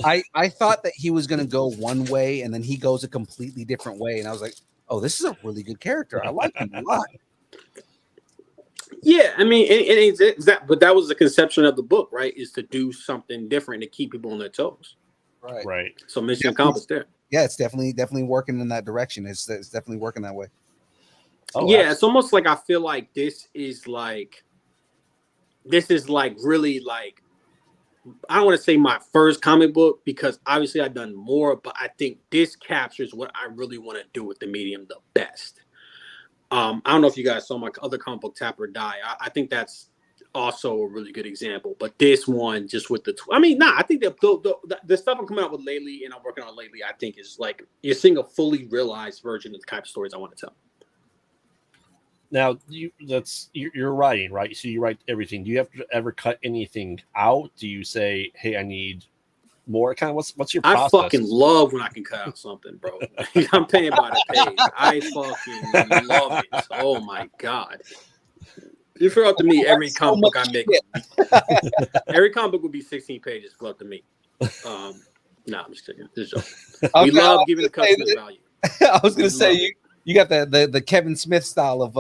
I thought that he was going to go one way and then he goes a completely different way, and I was like, oh, this is a really good character. I like him a lot. Yeah, I mean, but that was the conception of the book, right? Is to do something different to keep people on their toes. Right. So mission accomplished there. Yeah, it's definitely working in that direction. It's definitely working that way. Oh, yeah, it's almost like I feel like this is like really like, I don't want to say my first comic book because obviously I've done more, but I think this captures what I really want to do with the medium the best. I don't know if you guys saw my other comic book, Tap or Die. I think that's also a really good example. But this one, just with I think the stuff I'm coming out with lately and I'm working on lately, I think is like you're seeing a fully realized version of the type of stories I want to tell. Now, you're writing, right? So you write everything. Do you have to ever cut anything out? Do you say, hey, I need more? Kind of what's your I process? fucking love when I can cut out something, bro. I'm paying by the page. I fucking love it. Oh my god. You feel up to me, every comic book I make, every comic book would be 16 pages. Feel up to me. Nah, I'm just kidding. Just joking. We love giving the customers value. I was gonna say you got the Kevin Smith style of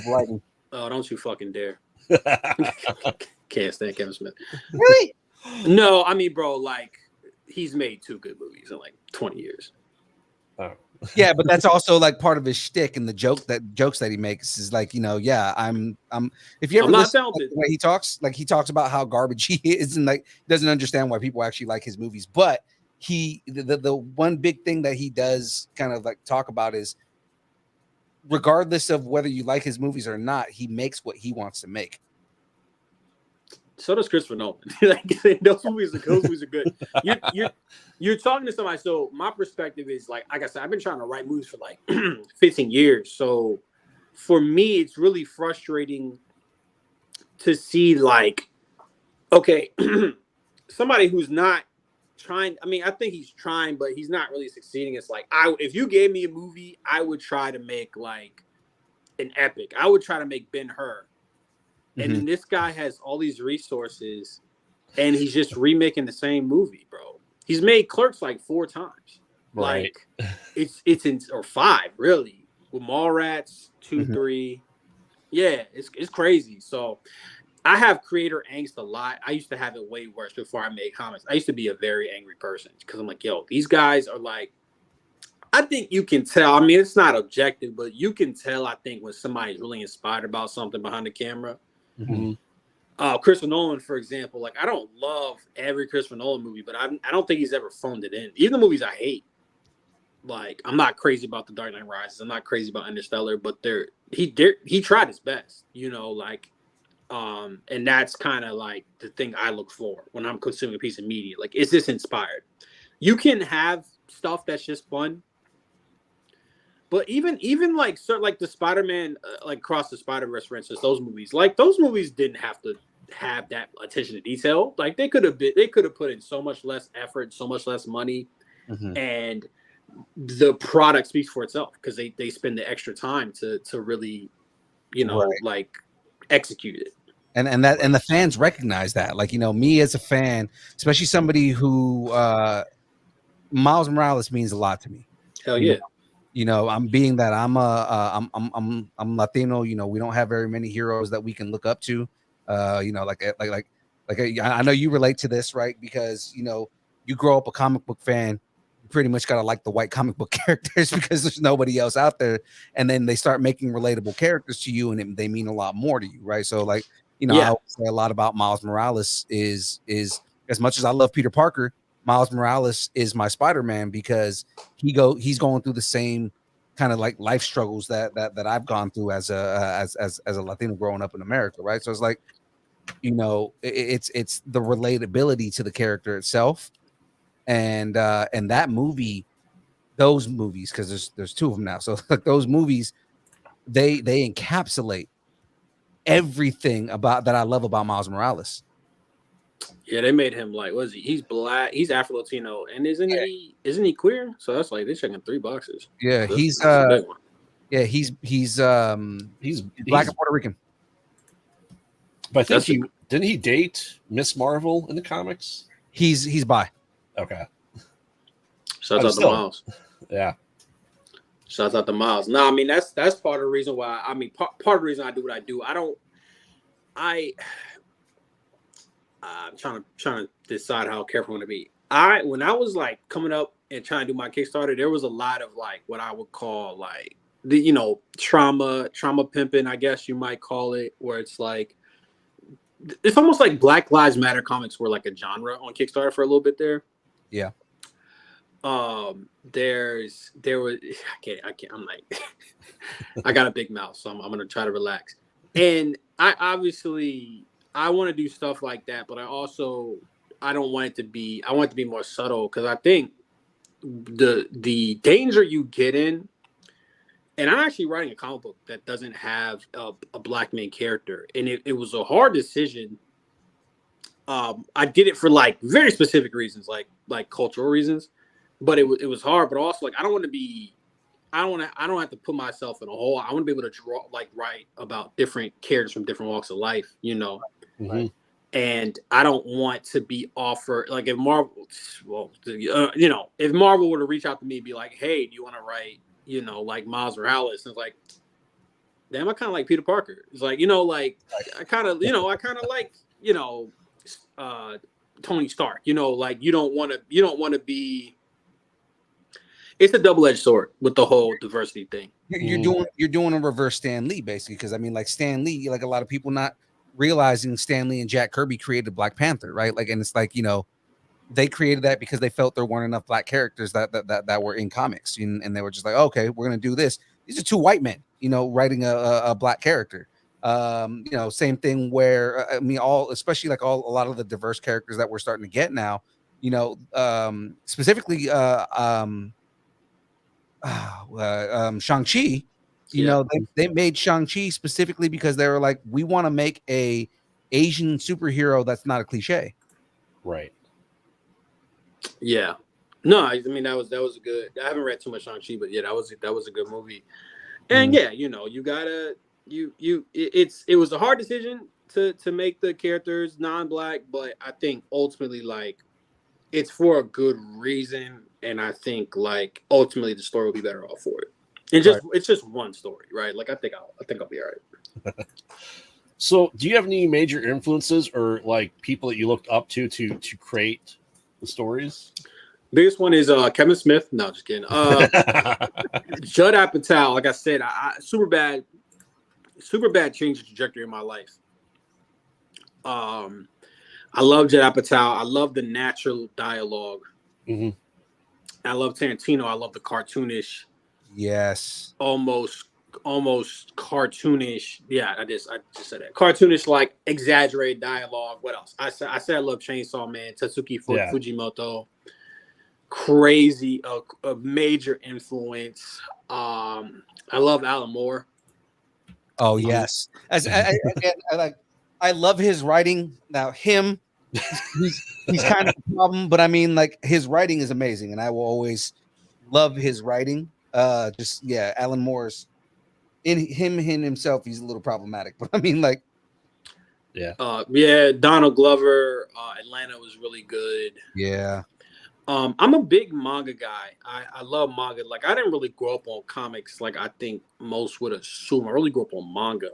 writing. Oh, don't you fucking dare! Can't stand Kevin Smith. Really? No, I mean, bro, like he's made 2 good movies in like 20 years. Oh. Yeah, but that's also like part of his shtick, and the jokes that he makes is like, yeah, I'm if you ever listen to the way he talks, like he talks about how garbage he is and like doesn't understand why people actually like his movies. But the one big thing that he does kind of like talk about is regardless of whether you like his movies or not, he makes what he wants to make. So does Christopher Nolan. Like, those movies are good. You're talking to somebody. So my perspective is like I said, I've been trying to write movies for like 15 years. So for me, it's really frustrating to see like, okay, somebody who's not trying. I mean, I think he's trying, but he's not really succeeding. It's like if you gave me a movie, I would try to make like an epic. I would try to make Ben-Hur. And then this guy has all these resources, and he's just remaking the same movie, bro. He's made Clerks like 4 times. Right. Like it's in or 5 really with Mallrats 2, 3. Yeah, it's crazy. So I have creator angst a lot. I used to have it way worse before I made comics. I used to be a very angry person because I'm like, yo, these guys are like. I think you can tell. I mean, it's not objective, but you can tell. I think when somebody's really inspired about something behind the camera. Christopher Nolan, for example, like I don't love every Christopher Nolan movie, but I don't think he's ever phoned it in. Even the movies I hate, like I'm not crazy about The Dark Knight Rises. I'm not crazy about Interstellar, but he tried his best, like, and that's kind of like the thing I look for when I'm consuming a piece of media. Like, is this inspired? You can have stuff that's just fun. But even like certain like the Spider-Man, like Across the Spider-Verse, for instance, those movies didn't have to have that attention to detail. Like they could have put in so much less effort, so much less money, and the product speaks for itself because they spend the extra time to really, like execute it. And the fans recognize that. Like, me as a fan, especially somebody who Miles Morales means a lot to me. Hell yeah. I'm being that I'm Latino. We don't have very many heroes that we can look up to. I know you relate to this, right? Because you grow up a comic book fan, you pretty much gotta like the white comic book characters because there's nobody else out there. And then they start making relatable characters to you, and they mean a lot more to you, right? So I always say a lot about Miles Morales is as much as I love Peter Parker, Miles Morales is my Spider-Man because he's going through the same kind of like life struggles that I've gone through as a Latino growing up in America, right? So it's like, it's the relatability to the character itself, and that movie, those movies, because there's 2 of them now. So like those movies, they encapsulate everything about that I love about Miles Morales. Yeah, they made him like, what is he? He's black. He's Afro Latino, and isn't he queer? So that's like they're checking 3 boxes. Yeah, so he's black and Puerto Rican. But I think didn't he date Miss Marvel in the comics? He's bi. Okay. Shouts out to Miles. Yeah. Shouts out to Miles. No, I mean that's part of the reason why. I mean, part of the reason I do what I do. I'm trying to decide how careful I'm going to be. When I was like coming up and trying to do my Kickstarter, there was a lot of like what I would call like the trauma pimping, I guess you might call it, where it's like it's almost like Black Lives Matter comics were like a genre on Kickstarter for a little bit there. Yeah. There was I can't I'm like I got a big mouth, so I'm gonna try to relax. And I want to do stuff like that, but I don't want it to be. I want it to be more subtle because I think the danger you get in, and I'm actually writing a comic book that doesn't have a black main character, and it was a hard decision I did it for like very specific reasons, like cultural reasons, but it was hard. But also like I don't have to put myself in a hole. I want to be able to write about different characters from different walks of life, you know. Mm-hmm. And I don't want to be offered like if Marvel, you know, if Marvel were to reach out to me and be like, hey, do you want to write, you know, like Miles Morales? And it's like, damn, I kind of like Peter Parker. It's like, you know, like I kind of like, you know, Tony Stark. You know, like you don't want to be. It's a double-edged sword with the whole diversity thing. You're doing a reverse Stan Lee basically, because I mean, like Stan Lee, like a lot of people not realizing Stan Lee and Jack Kirby created Black Panther, right? Like, and it's like, you know, they created that because they felt there weren't enough black characters that were in comics, and they were just like, okay, we're gonna do this. These are two white men, you know, writing a black character. You know, same thing where I mean, especially like a lot of the diverse characters that we're starting to get now, you know, specifically Shang-Chi. You know, they made Shang-Chi specifically because they were like, we want to make a Asian superhero that's not a cliche. Right. Yeah. No, I mean that was a good. I haven't read too much Shang-Chi, but yeah, that was a good movie. And yeah, you know, you gotta it was a hard decision to make the characters non-black, but I think ultimately like it's for a good reason, and I think like ultimately the story will be better off for it. And it's just one story, right? Like I think I'll be all right. So, do you have any major influences or like people that you looked up to create the stories? Biggest one is Kevin Smith. No, just kidding. Judd Apatow. Like I said, I super bad changed the trajectory of my life. I love Judd Apatow. I love the natural dialogue. Mm-hmm. I love Tarantino. I love the cartoonish. Yes. Almost cartoonish. Yeah, I just said that. Cartoonish, like exaggerated dialogue. What else? I said I love Chainsaw Man, Tatsuki Fujimoto. Crazy, a major influence. I love Alan Moore. Oh yes, I love his writing. Now he's kind of a problem, but I mean, like his writing is amazing, and I will always love his writing. Alan Moore's in himself, he's a little problematic, but I mean, like, Donald Glover, Atlanta was really good. Yeah. I'm a big manga guy. I love manga. Like I didn't really grow up on comics like I think most would assume. I really grew up on manga.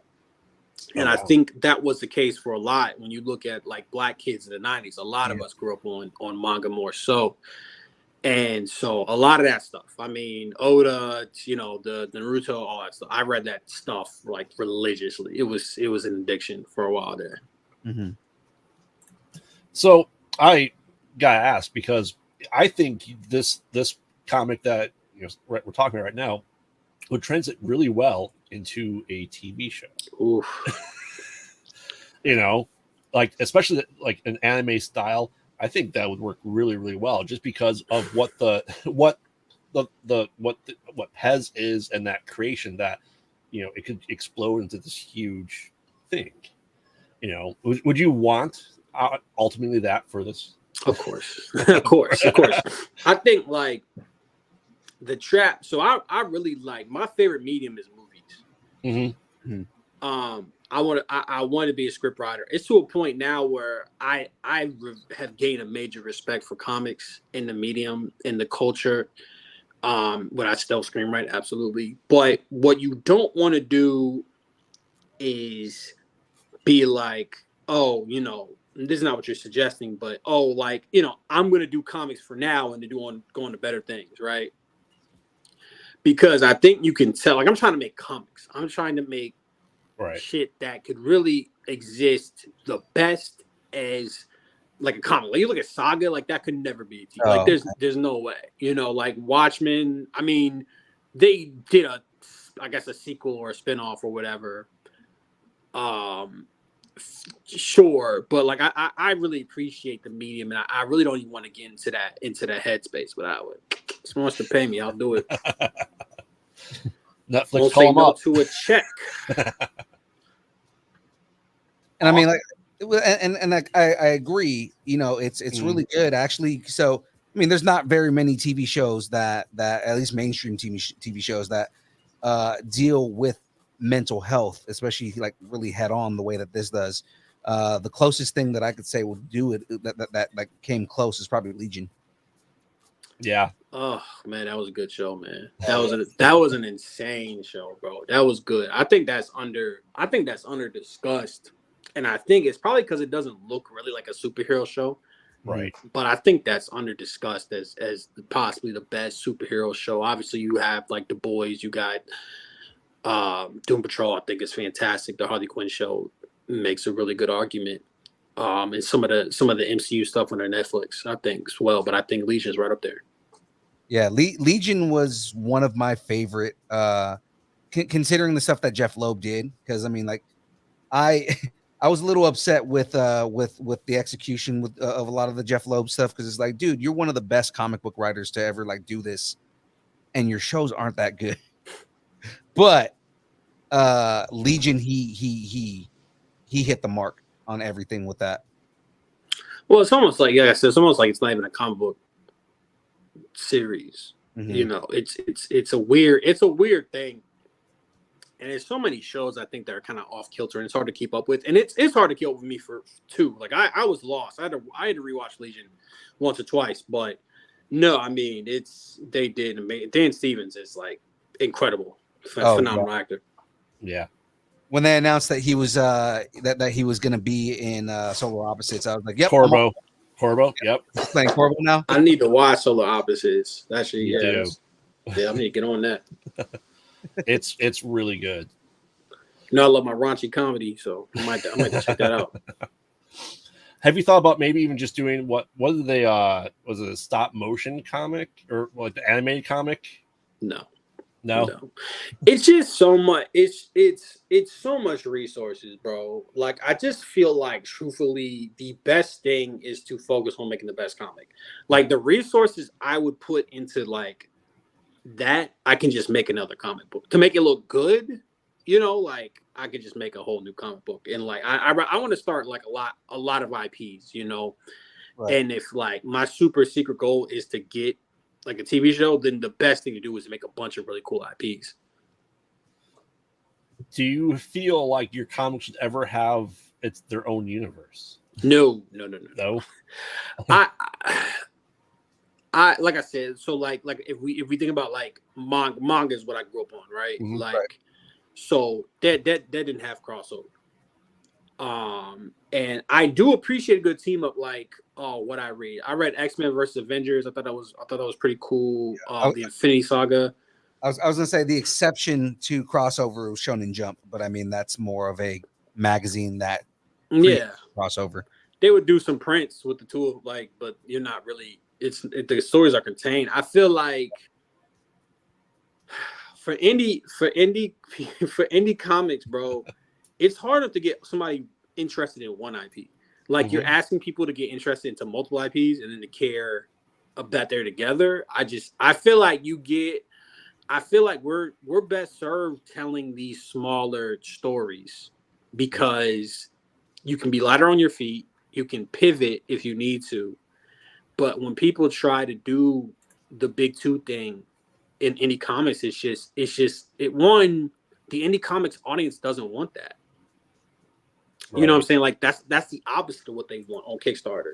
And I think that was the case for a lot. When you look at like black kids in the 90s, a lot of us grew up on manga more so. And so a lot of that stuff. I mean, Oda, you know, the Naruto, all that stuff. I read that stuff like religiously. It was an addiction for a while there. Mm-hmm. So I gotta ask, because I think this comic that we're talking about right now would translate really well into a TV show. You know, like especially like an anime style. I think that would work really, really well, just because of what Pez is and that creation that it could explode into this huge thing. Would you want ultimately that for this? Of course. of course. I think like the trap. So I really like, my favorite medium is movies. Mm-hmm. I want to be a script writer. It's to a point now where I have gained a major respect for comics in the medium, in the culture. Would I still screenwrite? Absolutely. But what you don't want to do is be like, oh, this is not what you're suggesting, but I'm going to do comics for now and to go on to better things, right? Because I think you can tell, like, I'm trying to make comics. I'm trying to make shit that could really exist the best as like a comic. Like you look at Saga, like that could never be a TV. Like there's no way. Like Watchmen, I mean, they did a sequel or a spinoff or whatever. Sure, but like I really appreciate the medium, and I really don't even want to get into that headspace without it. If someone wants to pay me, I'll do it. Netflix, call them up to a check. And I mean, like, I agree. You know, it's really good actually. So I mean, there's not very many TV shows that at least mainstream TV shows that deal with mental health, especially like really head on the way that this does. The closest thing that I could say would do it that like came close is probably Legion. Yeah. Oh man, that was a good show, man. That was an insane show, bro. That was good. I think that's under discussed, and I think it's probably because it doesn't look really like a superhero show, Right. but I think that's under discussed as possibly the best superhero show. Obviously, you have like The Boys, you got Doom Patrol. I think is fantastic. The Harley Quinn show makes a really good argument. And some of the MCU stuff on their Netflix, I think as well. But I think Legion's right up there. Yeah, Legion was one of my favorite, considering the stuff that Jeff Loeb did. Because I mean, like, I I was a little upset with the execution of a lot of the Jeff Loeb stuff because it's like, dude, you're one of the best comic book writers to ever like do this, and your shows aren't that good. But Legion, he hit the mark on everything with that. Well, it's almost like it's almost like it's not even a comic book series. You know, it's a weird thing, and there's so many shows I think that are kind of off kilter, and it's hard to keep up with, and it's hard to keep up with me for too. Like I was lost. I had to rewatch Legion once or twice, but no, I mean they did amazing. Dan Stevens is like incredible, phenomenal actor. Yeah. When they announced that he was that he was going to be in Solar Opposites, I was like, "Yep, Corbo, yep. Playing Corbo now." I need to watch Solar Opposites. Actually, Yeah, I need to get on that. It's really good. You know, I love my raunchy comedy, so I might check that out. Have you thought about maybe even just doing what did they was it a stop motion comic or like the animated comic? No. It's just so much. It's so much resources, bro. Like I just feel like, truthfully, the best thing is to focus on making the best comic. Like the resources I would put into like that, I can just make another comic book to make it look good. You know, like I could just make a whole new comic book, and like I want to start like a lot of IPs. You know, right. And if like my super secret goal is to get like a TV show, then the best thing to do is make a bunch of really cool IPs. Do you feel like your comics should ever have their own universe? No. I like I said, so like if we think about like manga is what I grew up on, right? Mm-hmm. Like, right. So that didn't have crossover. And I do appreciate a good team up. Like, what I read X-Men versus Avengers. I thought that was pretty cool. The Infinity Saga. I was gonna say the exception to crossover was Shonen Jump, but I mean that's more of a magazine that crossover. They would do some prints with the two of like, but you're not really. The stories are contained. I feel like for indie comics, bro, it's hard enough to get somebody interested in one IP. Like you're asking people to get interested into multiple IPs and then to care about they're together. I feel like we're best served telling these smaller stories because you can be lighter on your feet, you can pivot if you need to. But when people try to do the big two thing in indie comics, the indie comics audience doesn't want that. Right. You know what I'm saying? Like that's the opposite of what they want on Kickstarter.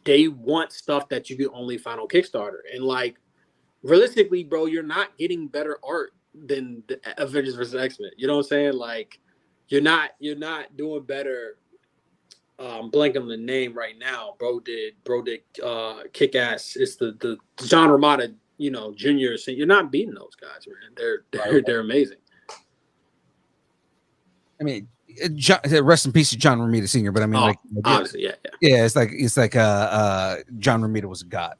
They want stuff that you can only find on Kickstarter. And like realistically, bro, you're not getting better art than the Avengers vs. X-Men. You know what I'm saying? Like you're not doing better. Blank on the name right now. Bro did Kick Ass. It's the John Romita, Jr. So you're not beating those guys, man. They're amazing. I mean, rest in peace to John Romita Sr. But I mean, obviously, yeah. It's like John Romita was a god,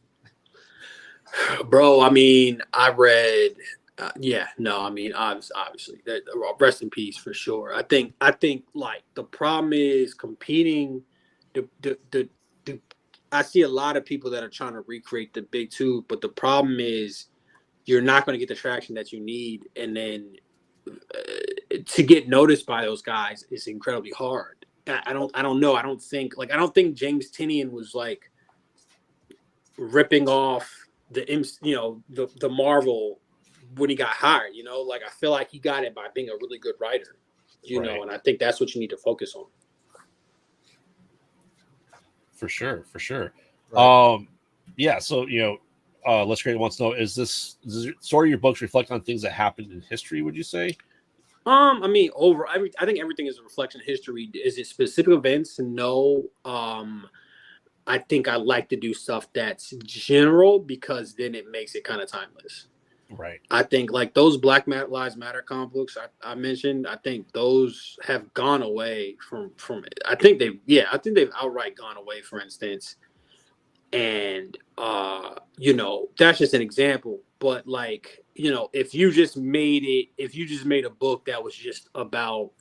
bro. I mean, I read. Obviously, rest in peace for sure. I think like the problem is competing. I see a lot of people that are trying to recreate the big two, but the problem is you're not going to get the traction that you need, and then to get noticed by those guys is incredibly hard. I don't know. I don't think James Tinian was like ripping off the Marvel when he got hired. Like I feel like he got it by being a really good writer. And I think that's what you need to focus on. For sure. Right. Yeah. So Let's Create wants to know: does the story of your books reflect on things that happened in history? Would you say? I mean, I think everything is a reflection of history. Is it specific events? No. I think I like to do stuff that's general because then it makes it kind of timeless. Right. I think like those Black Lives Matter comic books I mentioned, I think those have gone away from it. I think they've outright gone away, for instance. And that's just an example. But like, if you just made a book that was just about,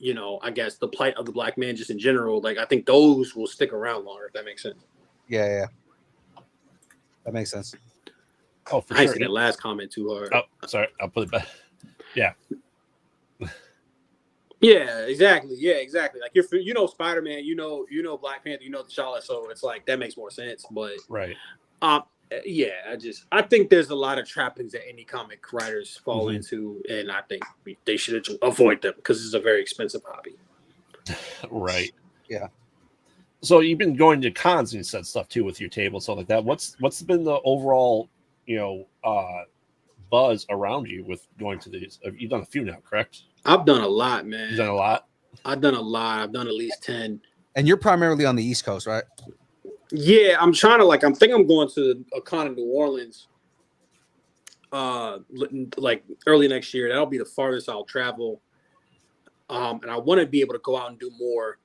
I guess the plight of the black man just in general, like I think those will stick around longer, if that makes sense. Yeah. That makes sense. Oh, for I sure. didn't say that last comment too hard. Oh, sorry. I'll put it back. Yeah. Yeah, exactly. Like you're, Spider-Man, Black Panther, T'Challa, so it's like that makes more sense. But right. I think there's a lot of trappings that any comic writers fall into, and I think they should avoid them because it's a very expensive hobby. Right. Yeah. So you've been going to cons and you said stuff too with your table, stuff like that. What's been the overall, buzz around you with going to these? You've done a few now, correct? I've done a lot, man. You've done a lot? I've done a lot. I've done at least 10. And you're primarily on the East Coast, right? Yeah, I'm trying to I'm going to a con in New Orleans like early next year. That'll be the farthest I'll travel. And I want to be able to go out and do more.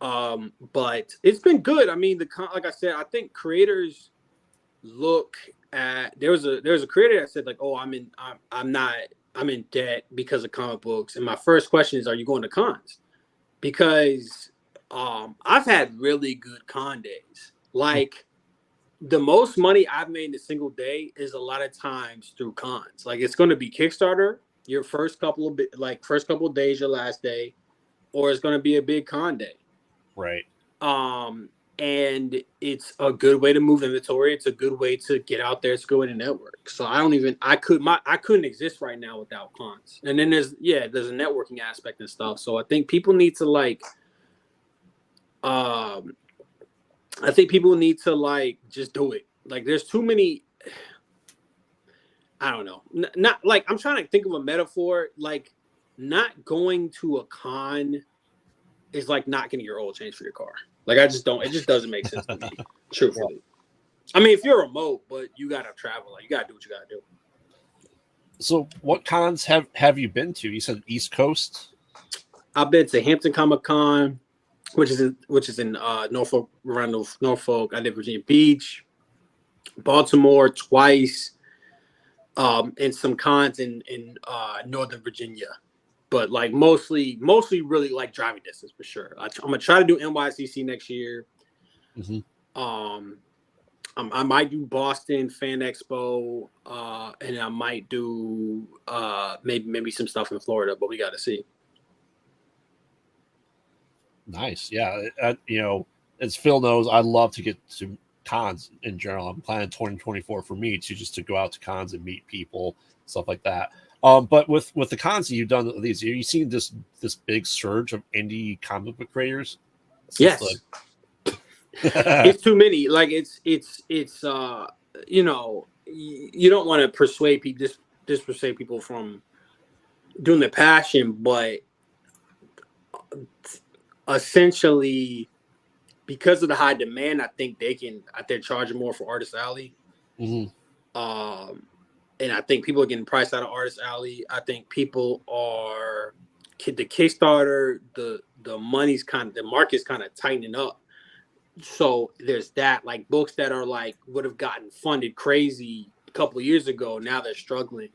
But it's been good. I mean, like I said, I think creators look at there was a creator that said like, oh, I'm in debt because of comic books. And my first question is, are you going to cons? Because I've had really good con days. Like the most money I've made in a single day is a lot of times through cons. Like it's going to be Kickstarter, your first couple of days, your last day, or it's going to be a big con day. Right. And it's a good way to move inventory. It's a good way to get out there. It's a good way to network. So I couldn't exist right now without cons. And then there's a networking aspect and stuff. So I think people need to just do it. Like there's too many, I don't know. Not like I'm trying to think of a metaphor. Like not going to a con is like not getting your oil changed for your car. Like it just doesn't make sense to me, truthfully. I mean, if you're remote, but you gotta travel, like you gotta do what you gotta do. So what cons have you been to? You said East Coast? I've been to Hampton Comic Con, which is in Norfolk, around Norfolk. I did Virginia Beach, Baltimore twice, and some cons in Northern Virginia. But like mostly really like driving distance for sure. I'm gonna try to do NYCC next year. Mm-hmm. I might do Boston Fan Expo, and I might do maybe some stuff in Florida, but we got to see. Nice, yeah. As Phil knows, I love to get to cons in general. I'm planning 2024 for me to go out to cons and meet people, stuff like that. But with the cons that you've done these, have you seen this big surge of indie comic book creators? Yes. It's too many. Like it's you don't want to persuade people, dispersuade people from doing their passion, but essentially because of the high demand, I think they're charging more for Artist Alley. Mm-hmm. And I think people are getting priced out of Artist Alley. I think people are the Kickstarter, the market's kind of tightening up. So there's that, like books that are like would have gotten funded crazy a couple of years ago. Now they're struggling.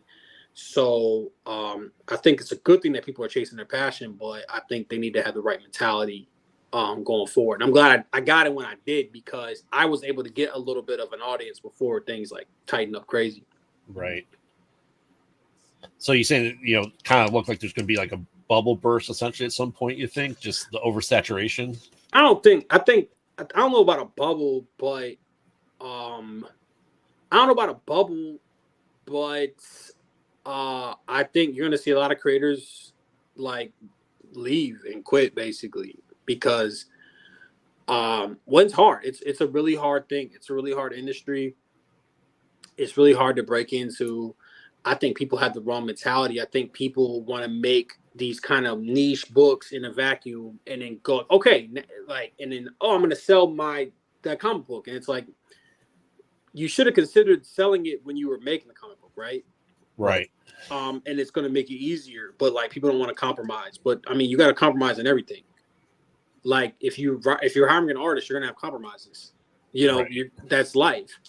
So I think it's a good thing that people are chasing their passion, but I think they need to have the right mentality going forward. And I'm glad I got it when I did because I was able to get a little bit of an audience before things like tighten up crazy. Right. So you're saying kind of look like there's going to be like bubble burst essentially at some point? You think just the oversaturation? I don't know about a bubble, but I don't know about a bubble, but I think you're gonna see a lot of creators like leave and quit basically because it's hard. It's a really hard thing. It's a really hard industry. It's really hard to break into. I think people have the wrong mentality. I think people want to make these kind of niche books in a vacuum and then go, okay, like, and then, oh, I'm going to sell that comic book. And it's like, you should have considered selling it when you were making the comic book, right? Right. And it's going to make it easier, but like people don't want to compromise. But I mean, you got to compromise in everything. Like if you're hiring an artist, you're going to have compromises. You know, Right. that's life.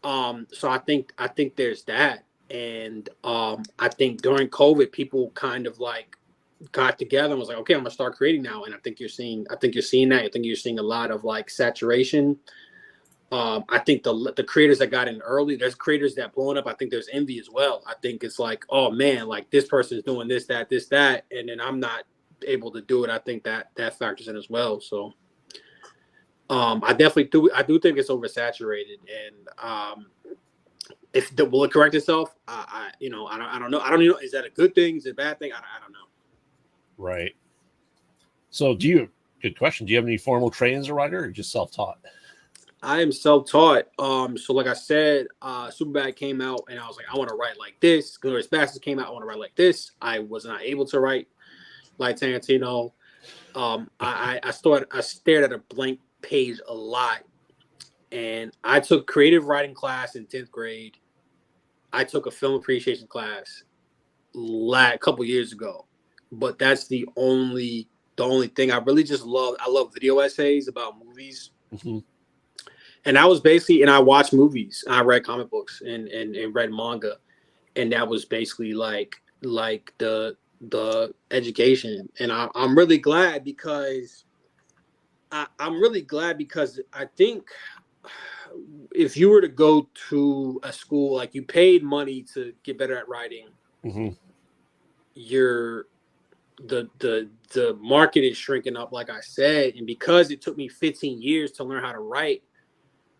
So I think there's that. And I think during COVID, people kind of like got together and was like, okay, I'm gonna start creating now. And I think you're seeing that. I think you're seeing a lot of like saturation. I think the creators that got in early, there's creators that blowing up. I think there's envy as well. I think it's like, oh man, like this person's doing this, that, and then I'm not able to do it. I think that factors in as well. So I definitely do. I do think it's oversaturated, and will it correct itself? I don't know. I don't know. Is that a good thing? Is it a bad thing? I don't know. Right. So good question. Do you have any formal training as a writer or just self-taught? I am self-taught. So like I said, Superbad came out and I was like, I want to write like this. Glorious Bastards came out, I want to write like this. I was not able to write like Tarantino. I stared at a blank page a lot. And I took creative writing class in 10th grade. I took a film appreciation class a couple years ago. But that's the only thing I really just love. I love video essays about movies. Mm-hmm. And I was basically, and I watched movies, and I read comic books and read manga. And that was basically like the education. And I'm really glad because I think if you were to go to a school, like you paid money to get better at writing, mm-hmm. The market is shrinking up, like I said. And because it took me 15 years to learn how to write,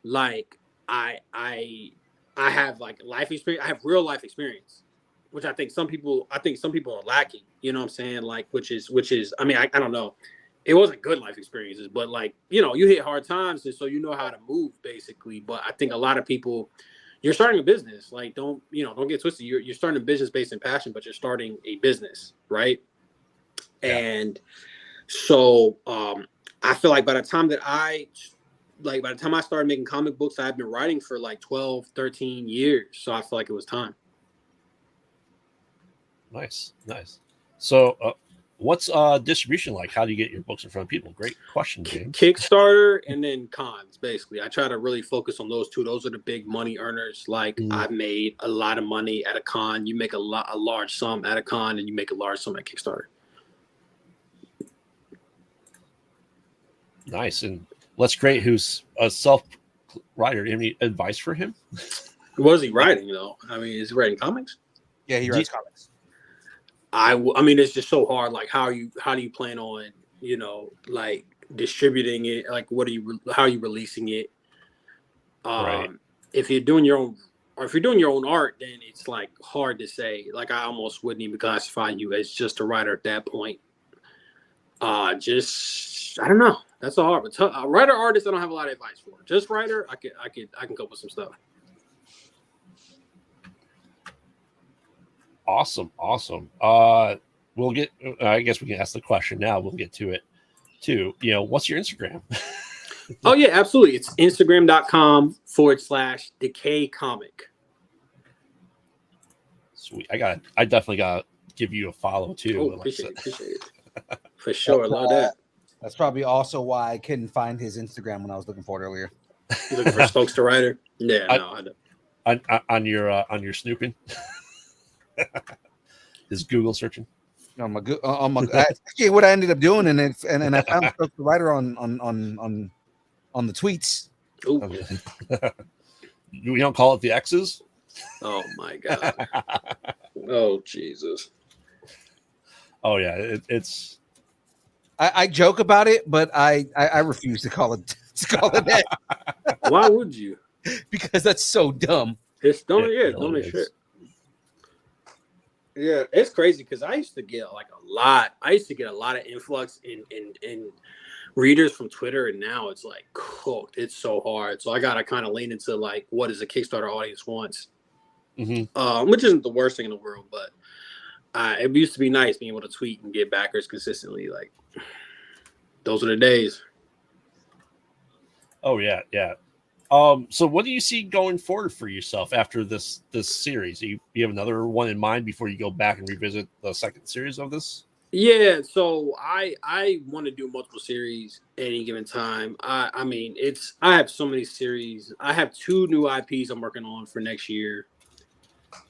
like I have like life experience. I have real life experience, which I think some people are lacking. You know what I'm saying? Like, which is, I mean, I don't know. It wasn't good life experiences, but like, you know, you hit hard times, and so you know how to move basically. But I think a lot of people, you're starting a business. Like, don't get twisted. You're starting a business based in passion, but you're starting a business, right? Yeah. And so I feel like by the time I started making comic books, I've been writing for like 12, 13 years. So I feel like it was time. Nice. So what's distribution like? How do you get your books in front of people? Great question, James. Kickstarter and then cons, basically. I try to really focus on those two. Those are the big money earners. Like I've made a lot of money at a con. You make a large sum at a con, and you make a large sum at Kickstarter. Nice. And Les Great, who's a self-writer, any advice for him? What is he writing, though? I mean, is he writing comics? Yeah, he writes comics. I mean, it's just so hard. Like, how do you plan on, you know, like distributing it? Like, how are you releasing it? Right. If you're doing your own art, then it's like hard to say. Like, I almost wouldn't even classify you as just a writer at that point. I don't know. That's a hard. A writer artist, I don't have a lot of advice for. Just writer, I can go with some stuff. Awesome. We'll get. I guess we can ask the question now. We'll get to it too. You know, what's your Instagram? Oh yeah, absolutely. It's Instagram.com/decaycomic. Sweet. I definitely gotta give you a follow too. Oh, appreciate it. For sure, love that. That's probably also why I couldn't find his Instagram when I was looking for it earlier. You looking for Stokes the writer? Yeah, I don't. On your snooping. Is Google searching? On my actually what I ended up doing, and I found Stokes the writer on the tweets. We don't call it the X's. Oh my god. Oh Jesus. Oh yeah, it's. I joke about it, but I refuse to call it that Why would you? because that's so dumb. It's dumb. It Yeah, really dumb as is. shit. Yeah, it's crazy because I used to get like a lot. I used to get a lot of influx in readers from Twitter, and now it's like cooked. It's so hard. So I gotta kind of lean into like what is a Kickstarter audience wants, which isn't the worst thing in the world, but it used to be nice being able to tweet and get backers consistently. Like those are the days. Oh yeah, yeah. So what do you see going forward for yourself after this series? You have another one in mind before you go back and revisit the second series of this? Yeah, so I want to do multiple series at any given time. I mean, I have so many series. I have 2 new IPs I'm working on for next year.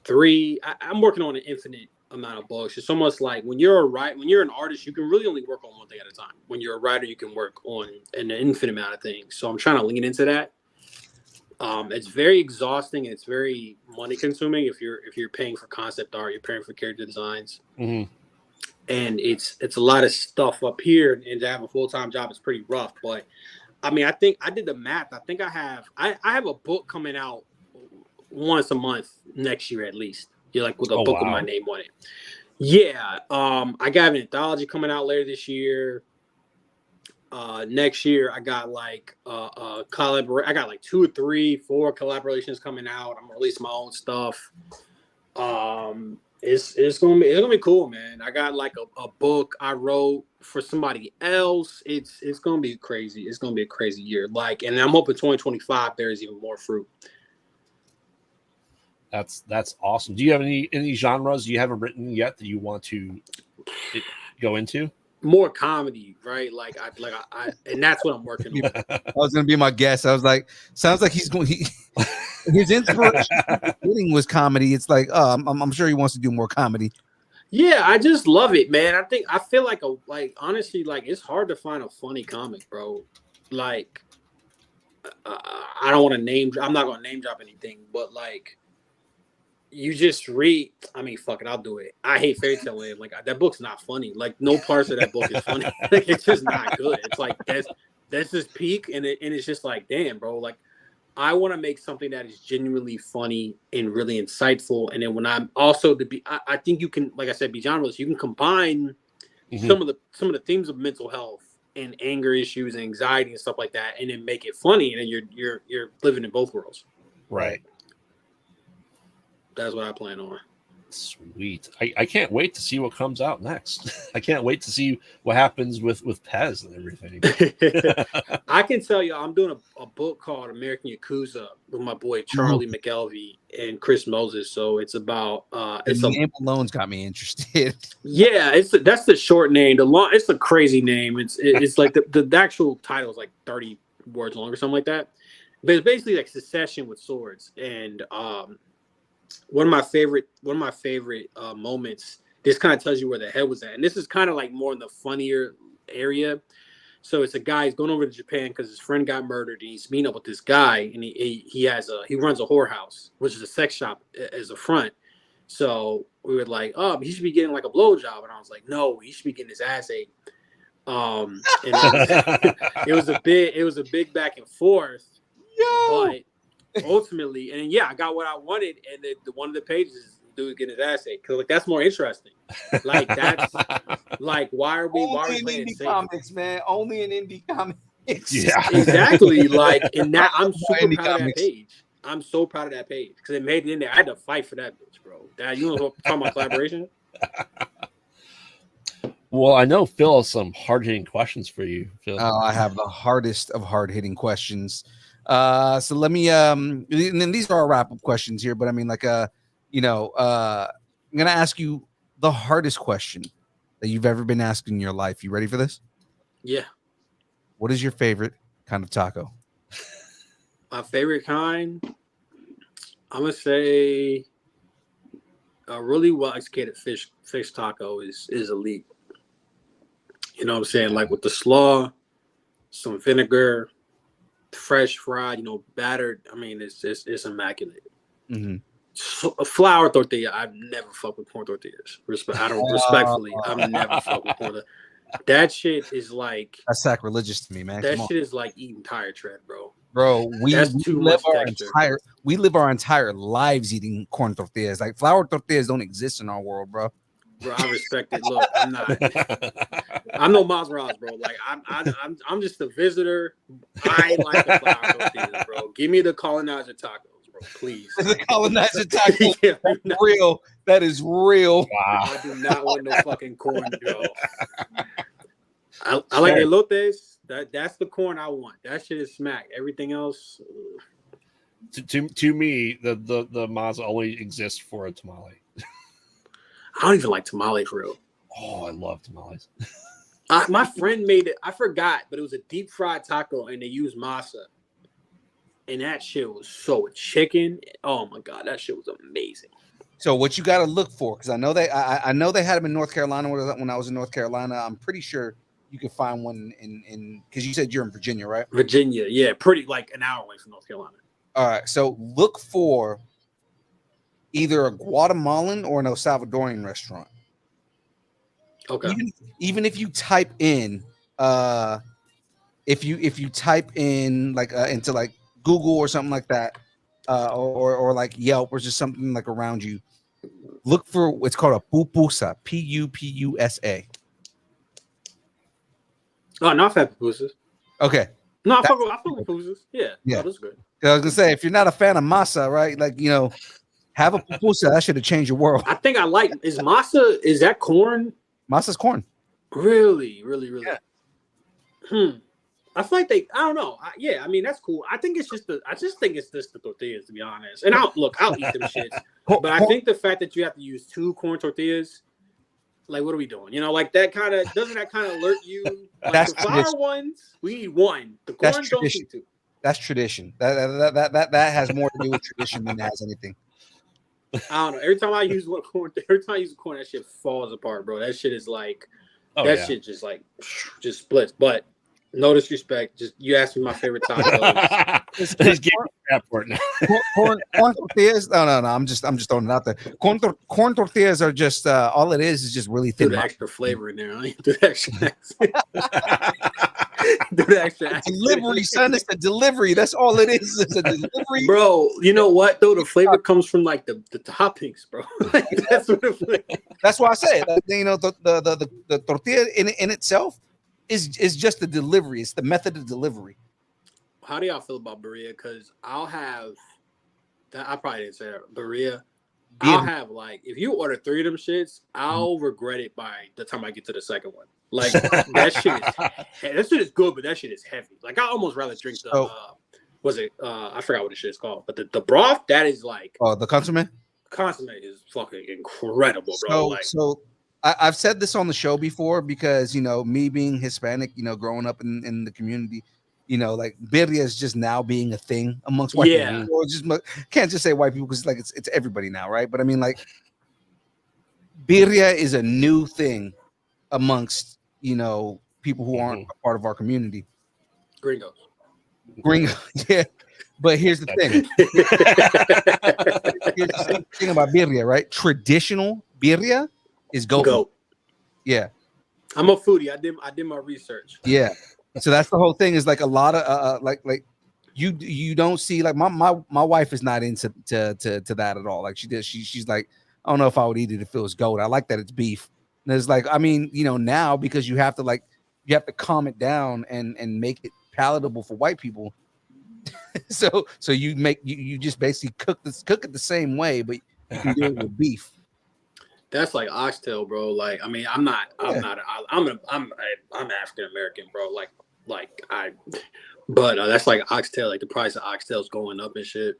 3, I'm working on an infinite amount of books. It's almost like when you're an artist, you can really only work on one thing at a time. When you're a writer, you can work on an infinite amount of things. So I'm trying to lean into that. It's very exhausting. It's very money consuming if you're paying for concept art, you're paying for character designs. Mm-hmm. And it's a lot of stuff up here, and to have a full-time job is pretty rough. But I mean, I think I did the math. I think I have a book coming out once a month next year at least. You're like with a book with my name on it. Yeah. I got an anthology coming out later this year. Next year I got like I got like 2 or 3, 4 collaborations coming out. I'm gonna release my own stuff. It's gonna be cool, man. I got like a book I wrote for somebody else. It's gonna be crazy. It's gonna be a crazy year. Like, and I'm hoping 2025 there is even more fruit. That's awesome. Do you have any genres you haven't written yet that you want to go into? More comedy, right? Like I and that's what I'm working on. That was gonna be my guess. I was like, sounds like he's going. His inspiration was comedy. It's like, I'm sure he wants to do more comedy. Yeah, I just love it, man. I feel like honestly, like it's hard to find a funny comic, bro. Like, I don't want to I'm not gonna name drop anything, but like, you just read. I mean, fuck it, I'll do it. I hate Fairy Tail Land. Like that book's not funny. Like no parts of that book is funny. Like it's just not good. It's like that's just peak, and it's just like, damn, bro. Like I want to make something that is genuinely funny and really insightful. And then when I'm also I think you can, like I said, be genreless. You can combine some of the themes of mental health and anger issues and anxiety and stuff like that, and then make it funny. And then you're living in both worlds. Right. That's what I plan on. Sweet. I can't wait to see what comes out next. I can't wait to see what happens with Pez and everything. I can tell you, I'm doing a book called American Yakuza with my boy Charlie McElvey and Chris Moses. So it's about The name alone's got me interested. Yeah, that's the short name. It's a crazy name. It's like the actual title is like 30 words long or something like that. But it's basically like secession with swords. And one of my favorite moments. This kind of tells you where the head was at, and this is kind of like more in the funnier area. So it's a guy who's going over to Japan because his friend got murdered, and he's meeting up with this guy, and he runs a whorehouse, which is a sex shop as a front. So we were like, oh, he should be getting like a blowjob, and I was like, no, he should be getting his ass ate. And it was a big back and forth. But ultimately, and yeah, I got what I wanted, and one of the pages is dude getting his ass ate, because like that's more interesting. Like that's like why are we playing indie comics, man? Only in indie comics. Yeah, exactly. Like, and that I'm super proud of that page. I'm so proud of that page because it made it in there. I had to fight for that bitch, bro. You know what I'm talking about collaboration? Well, I know Phil has some hard-hitting questions for you, Phil. Oh, I have the hardest of hard-hitting questions. So let me and then these are our wrap-up questions here, but I mean, like I'm gonna ask you the hardest question that you've ever been asked in your life. You ready for this? Yeah. What is your favorite kind of taco? My favorite kind, I'm gonna say a really well executed fish taco is elite. You know what I'm saying? Like with the slaw, some vinegar, fresh fried, battered. I mean, it's immaculate. Mm-hmm. Flour tortilla. I've never fucked with corn tortillas. Respectfully. I've never fucked with corn. That shit is like That's sacrilegious to me, man. that Come on. shit is like eating tire tread, bro. Bro, That's too much texture. We live our entire lives eating corn tortillas. Like flour tortillas don't exist in our world, bro. Bro, I respect it. Look, I'm no Miles Morales, bro. Like I'm just a visitor. I like the flour tortillas, bro. Give me the colonizer tacos, bro, please. The colonizer taco. Yeah, That's real. That is real. Wow. I do not want no fucking corn, bro. I like elotes. That's the corn I want. That shit is smack. Everything else. To me, the maza only exists for a tamale. I don't even like tamale for real. Oh, I love tamales. My friend made it. I forgot, but it was a deep fried taco, and they used masa. And that shit was so chicken. Oh my god, that shit was amazing. So what you got to look for? Because I know they had them in North Carolina when I was in North Carolina. I'm pretty sure you could find one in because you said you're in Virginia, right? Virginia, yeah, pretty like an hour away from North Carolina. All right, so look for either a Guatemalan or an El Salvadorian restaurant. Okay. Even if you type in, if you type in like into like Google or something like that, or like Yelp or just something like around you, look for what's called a pupusa, Pupusa. Oh, no, I've had pupusas. Okay. No, I fuck with pupusas. Yeah, yeah, that's good. I was gonna say if you're not a fan of masa, right? Like have a pupusa. That should have changed your world. I think I like. Is masa? Is that corn? Masa's corn. Really. Yeah. I feel like I don't know. I mean, that's cool. I think it's just the tortillas, to be honest. And I'll eat them shits. But I think the fact that you have to use 2 corn tortillas, like, what are we doing? Like that doesn't that kind of alert you? Like That's the flour ones, we need 1. The corn don't need 2. That's tradition. That has more to do with tradition than it has anything. I don't know. Every time I use corn, that shit falls apart, bro. That shit is like shit just splits. But no disrespect, just you asked me my favorite tacos. Just give me crap for it now. Corn tortillas. No. I'm just throwing it out there. Corn tortillas are just all it is just really thin. Do the extra flavor in there. Huh? Do the extra. Do the extra delivery, son. It's a delivery. That's all it is. It's a delivery, bro. You know what though? The flavor comes from like the toppings, bro. Like, that's what the flavor. That's why I say it. The tortilla in itself is just the delivery. It's the method of delivery. How do y'all feel about birria? Because I'll have that. I probably didn't say that. Birria. I'll have like if you order 3 of them shits, I'll regret it by the time I get to the second one. Like that shit is good, but that shit is heavy. Like I almost rather drink the I forgot what the shit is called, but the broth that is like the consomme. Consomme is fucking incredible, bro. So I've said this on the show before because me being Hispanic, growing up in the community. Like birria is just now being a thing amongst white people. Just can't just say white people because like it's everybody now, right? But I mean, like birria is a new thing amongst people who aren't a part of our community. Gringos, yeah. But here's the thing. Here's the thing about birria, right? Traditional birria is goat. Yeah, I'm a foodie. I did my research. Yeah. So that's the whole thing is like a lot of like you don't see like my wife is not into to that at all. Like she's like, I don't know if I would eat it if it was goat. I like that it's beef. And it's like, I mean, now because you have to calm it down and make it palatable for white people. so you just basically cook it the same way, but you can do it with beef. That's like oxtail, bro. Like, I mean, I'm African American, bro. But that's like oxtail. Like the price of oxtail is going up and shit.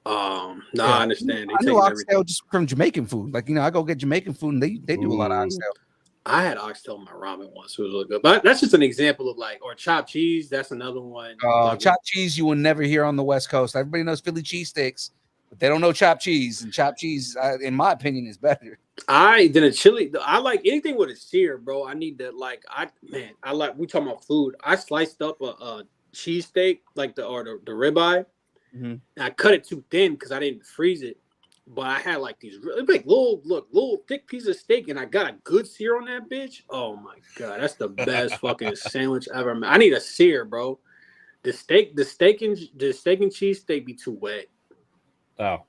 I understand. I know oxtail just from Jamaican food. Like I go get Jamaican food and they do a lot of oxtail. I had oxtail in my ramen once. It was really good. But that's just an example of or chopped cheese. That's another one. Chopped cheese you will never hear on the West Coast. Everybody knows Philly cheesesteaks. But they don't know chopped cheese, and chopped cheese, in my opinion, is better. I like anything with a sear, bro. I need that. We talking about food. I sliced up a cheesesteak, like the ribeye, Mhm. And I cut it too thin because I didn't freeze it. But I had like these really big, little thick piece of steak, and I got a good sear on that bitch. Oh my god, that's the best fucking sandwich ever made. I need a sear, bro. The steak and cheese steak be too wet. Oh,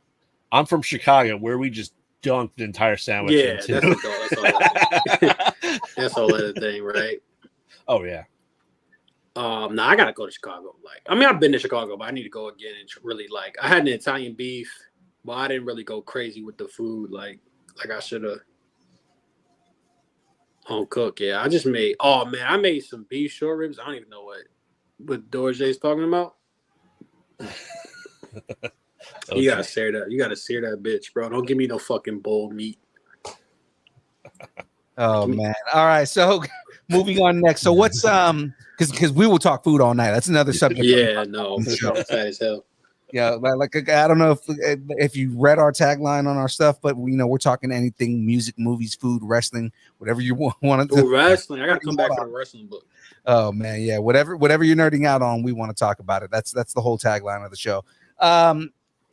I'm from Chicago, where we just dunk the entire sandwich Yeah, into. that's that's all other thing, right? Oh yeah. No, I gotta go to Chicago. Like, I mean, I've been to Chicago, but I need to go again and really like. I had an Italian beef, but I didn't really go crazy with the food like I should have. Home cook, yeah. I just made. Oh man, I made some beef short ribs. I don't even know what Dorjay's talking about. Okay. You gotta sear that. You gotta sear that bitch, bro. Don't give me no fucking boiled meat. Oh man. All right. So moving on next. So what's because we will talk food all night. That's another subject. Yeah, no, for sure. I'm fat as hell. Yeah, like I don't know if you read our tagline on our stuff, but we're talking anything: music, movies, food, wrestling, whatever you want to Ooh, do. wrestling. I gotta come back for the wrestling book. Oh man, yeah. Whatever you're nerding out on, we want to talk about it. That's the whole tagline of the show.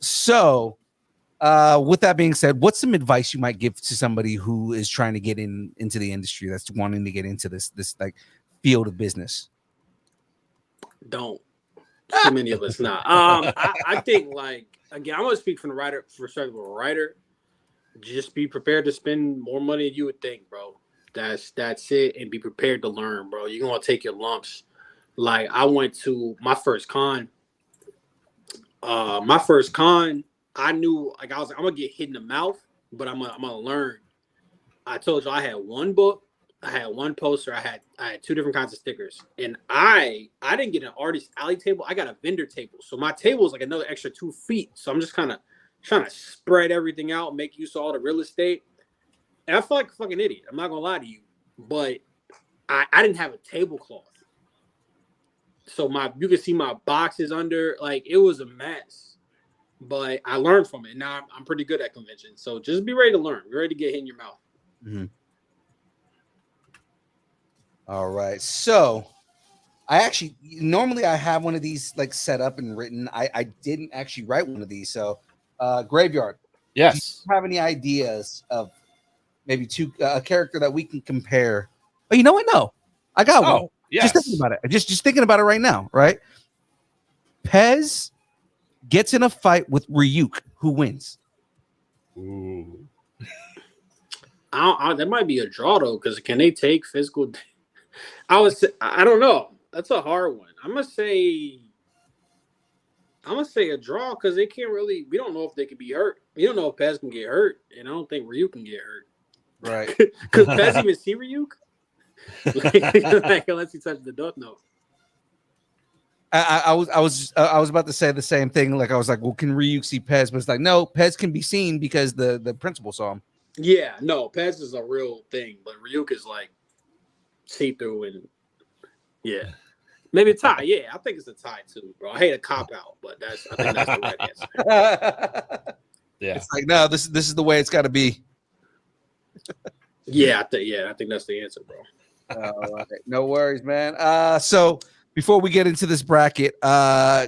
So with that being said, what's some advice you might give to somebody who is trying to get into the industry, that's wanting to get into this like field of business? Don't. Too many of us not. I think like again, I'm gonna speak from the perspective of a writer. Just be prepared to spend more money than you would think, bro. That's it, and be prepared to learn, bro. You're gonna take your lumps. Like I went to my first con. I knew like I was like, I'm gonna get hit in the mouth, but I'm gonna learn. I told you I had one book, I had one poster, I had two different kinds of stickers, and I didn't get an artist alley table. I got a vendor table, so my table is like another extra 2 feet. So I'm just kind of trying to spread everything out, make use of all the real estate. And I feel like a fucking idiot. I'm not gonna lie to you, but I didn't have a tablecloth, so you can see my boxes under. Like it was a mess. But I learned from it. Now I'm pretty good at conventions. So just be ready to learn. Be ready to get hit in your mouth. Mm-hmm. All right. So I actually normally I have one of these like set up and written. I didn't actually write one of these. So Graveyard. Yes. Do you have any ideas of maybe a character that we can compare? Oh, you know what? No. I got one. Yes. Just thinking about it. Just thinking about it right now, right? Pez gets in a fight with Ryuk. Who wins? Ooh. That might be a draw though, because can they take physical? I don't know. That's a hard one. I'm gonna say a draw because they can't really. We don't know if they can be hurt. We don't know if Pez can get hurt, and I don't think Ryuk can get hurt. Right? Because Pez even see Ryuk, like unless he touches the Death Note. I was about to say the same thing. Like I was like, well, can Ryuk see Pez? But it's like, no, Pez can be seen because the principal saw him. Yeah, no, Pez is a real thing, but Ryuk is like see through and yeah, maybe a tie. Yeah, I think it's a tie too, bro. I hate a cop out, but I think that's the right answer. Yeah, it's like no, this is the way it's got to be. Yeah, I think that's the answer, bro. All right. No worries, man. So before we get into this bracket, any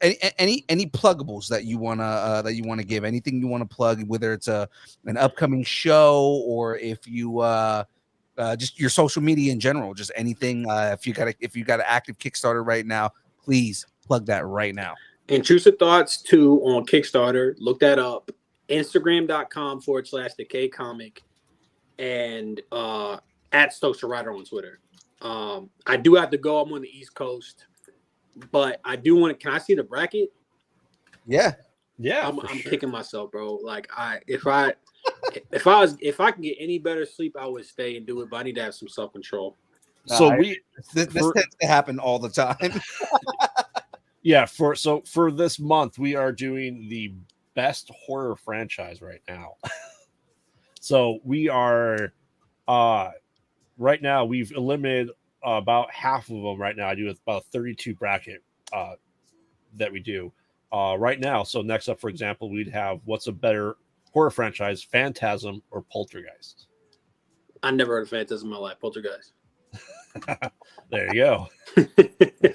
pluggables that you wanna give? Anything you want to plug? Whether it's an upcoming show or if you just your social media in general, just anything. If you got an active Kickstarter right now, please plug that right now. Intrusive Thoughts 2 on Kickstarter. Look that up. Instagram.com/the K comic and at Stokes the Writer on Twitter. I do have to go. I'm on the East Coast, but I do want to. Can I see the bracket? Yeah. I'm kicking myself, bro. Like if I can get any better sleep, I would stay and do it. But I need to have some self control. So this tends to happen all the time. Yeah. For this month, we are doing the best horror franchise right now. So we are right now we've eliminated about half of them right now. I do about 32 bracket that we do right now. So next up, for example, we'd have what's a better horror franchise, Phantasm or Poltergeist? I never heard of Phantasm in my life. Poltergeist. There you go. I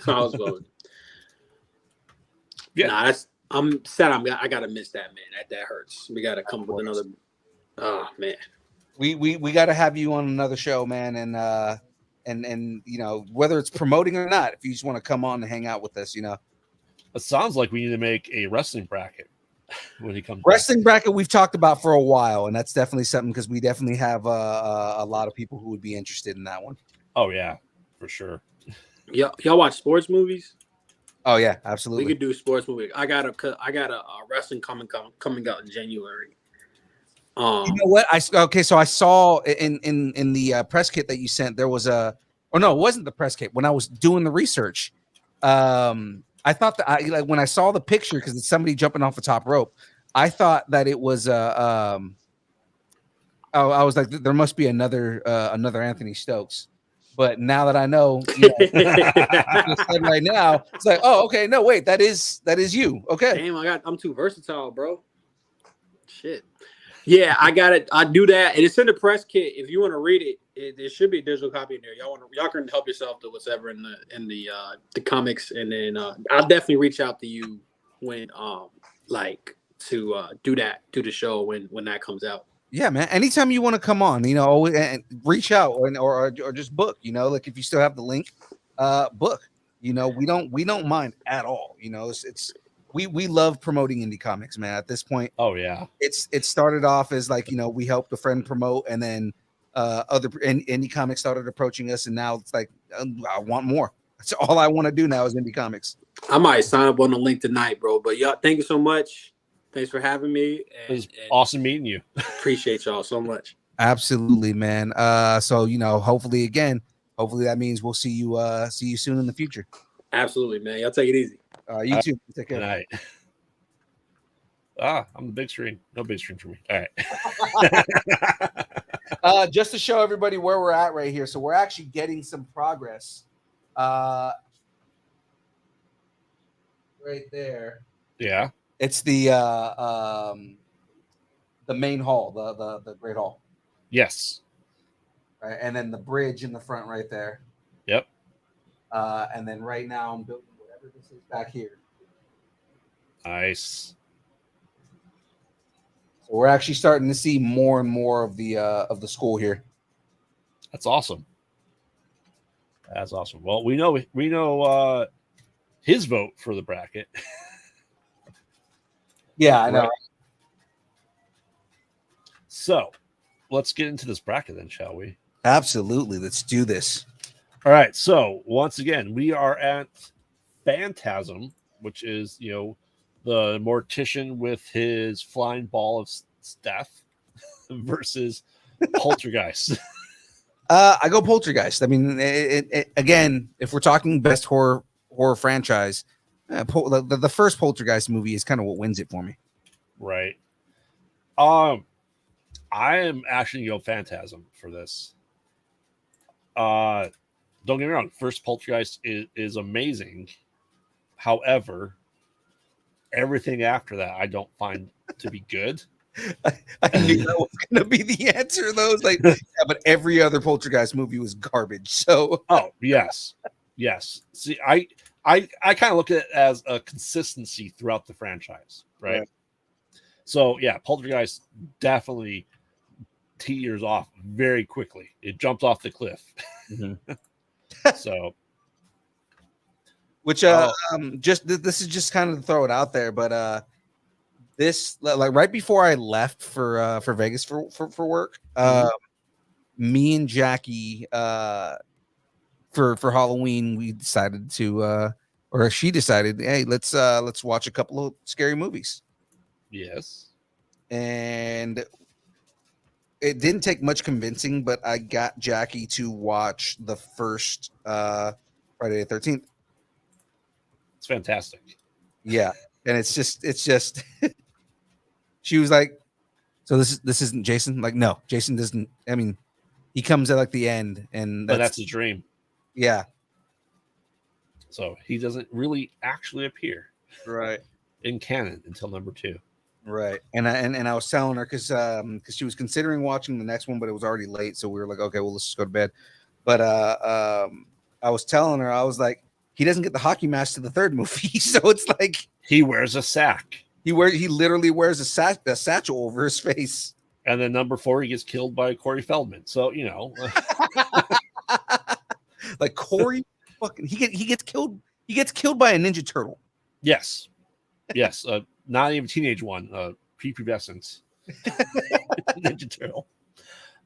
was voting. Yeah. Nah, I'm sad. I gotta miss that, man. That hurts. We gotta come up with another. Oh man. We got to have you on another show, man, and you know, whether it's promoting or not, if you just want to come on and hang out with us, you know. It sounds like we need to make a wrestling bracket when he comes. Wrestling bracket we've talked about for a while, and that's definitely something because we definitely have a lot of people who would be interested in that one. Oh yeah, for sure. Y'all watch sports movies? Oh yeah, absolutely. We could do sports movie. I got a wrestling coming out in January. You know what? So I saw in the press kit that you sent, there was it wasn't the press kit. When I was doing the research, I thought that when I saw the picture, because it's somebody jumping off a top rope, I thought that it was I was like, there must be another Anthony Stokes. But now that I know, right now, it's like, oh, okay, no, wait, that is you. Okay. Damn, I'm too versatile, bro. Shit. Yeah, I got it. I do that, and it's in the press kit. If you want to read it, there should be a digital copy in there. Y'all can help yourself to whatever in the comics, and then I'll definitely reach out to you when do the show when that comes out. Yeah, man. Anytime you want to come on, you know, always, and reach out or just book. You know, like if you still have the link, book. You know, we don't mind at all. You know, we love promoting indie comics, man. At this point, oh yeah, it started off as like, you know, we helped a friend promote, and then other indie comics started approaching us, and now it's like I want more. That's all I want to do now is indie comics. I might sign up on the link tonight, bro. But y'all, thank you so much. Thanks for having me. It was awesome meeting you. Appreciate y'all so much. Absolutely, man. So you know, hopefully that means we'll see you soon in the future. Absolutely, man. Y'all take it easy. You too. Take care. Good night. I'm the big screen. No big screen for me. All right. Just to show everybody where we're at right here. So we're actually getting some progress. Right there. Yeah. It's the main hall, the Great Hall. Yes. Right, and then the bridge in the front right there. Yep. And then right now I'm building whatever this is back here. Nice. So we're actually starting to see more and more of the school here. That's awesome. That's awesome. Well, we know his vote for the bracket. Yeah, I know. Right. So let's get into this bracket then, shall we? Absolutely. Let's do this. All right. So once again, we are at Phantasm, which is, you know, the mortician with his flying ball of death versus Poltergeist. I go Poltergeist. I mean, again, if we're talking best horror franchise, the first Poltergeist movie is kind of what wins it for me. Right. I am actually going to go Phantasm for this. Don't get me wrong. First Poltergeist is amazing. However, everything after that I don't find to be good. I knew that was going to be the answer. Though, like, yeah, but every other Poltergeist movie was garbage. So, oh yes. See, I kind of look at it as a consistency throughout the franchise, right? Yeah. So yeah, Poltergeist definitely teeters off very quickly. It jumped off the cliff. Mm-hmm. So, which just this is just kind of to throw it out there, but this, like, right before I left for Vegas for work, me and Jackie for Halloween, we decided to or she decided, hey, let's watch a couple of scary movies. Yes. And it didn't take much convincing, but I got Jackie to watch the first Friday the 13th. It's fantastic. Yeah. And it's just she was like, so this isn't Jason? Like, no, Jason doesn't. I mean, he comes at like the end, and that's a dream. Yeah. So he doesn't really actually appear right in canon until number 2. Right. And I was telling her because she was considering watching the next one, but it was already late, so we were like, okay, well, let's just go to bed. But I was telling her, I was like, he doesn't get the hockey mask to the third movie, so it's like, He wears a sack. He literally wears a satchel over his face. And then number 4, he gets killed by Corey Feldman. So, you know. Like Corey fucking he gets killed. He gets killed by a Ninja Turtle. Yes. Yes. Not even a teenage one. Prepubescent. Ninja Turtle.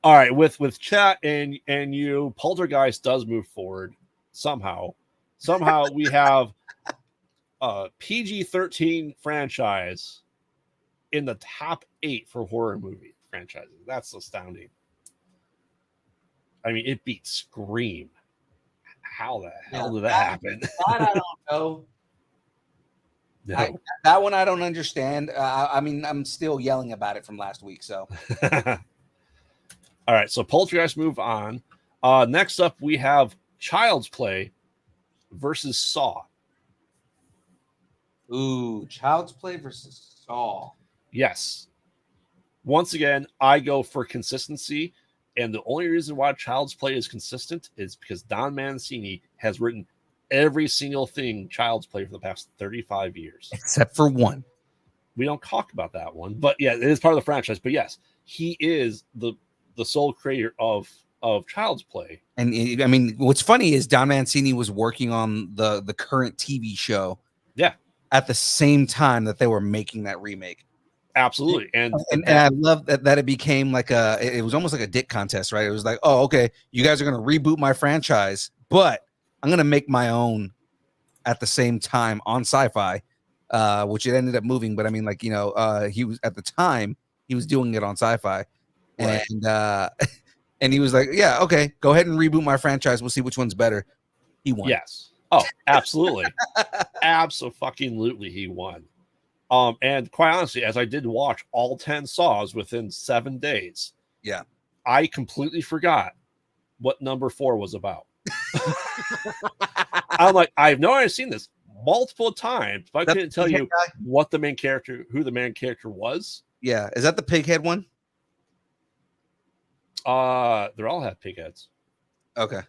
All right. With chat and you, Poltergeist does move forward somehow. Somehow we have a PG-13 franchise in the top 8 for horror movie franchises. That's astounding. I mean, it beats Scream. How the hell did that happen? I don't know. No. That one I don't understand. I mean, I'm still yelling about it from last week. So, all right. So Poltergeist move on. Next up, we have Child's Play versus Saw. Ooh, Child's Play versus Saw. Yes. Once again, I go for consistency. And the only reason why Child's Play is consistent is because Don Mancini has written every single thing Child's Play for the past 35 years. Except for one. We don't talk about that one. But yeah, it is part of the franchise. But yes, he is the sole creator of Child's Play. And I mean, what's funny is Don Mancini was working on the current TV show. Yeah. At the same time that they were making that remake. Absolutely. And I love that it became like it was almost like a dick contest, right? It was like, oh, okay, you guys are going to reboot my franchise, but I'm going to make my own at the same time on Sci-Fi, which it ended up moving. But I mean, like, you know, he was at the time he was doing it on Sci-Fi, right. and he was like, yeah, okay, go ahead and reboot my franchise. We'll see which one's better. He won. Yes. Oh, absolutely. Absolutely, he won. And quite honestly, as I did watch all 10 Saws within 7 days, yeah, I completely forgot what number 4 was about. I'm like, I've seen this multiple times, but I couldn't tell you what who the main character was. Yeah, is that the pig head one? They all have pig heads. Okay.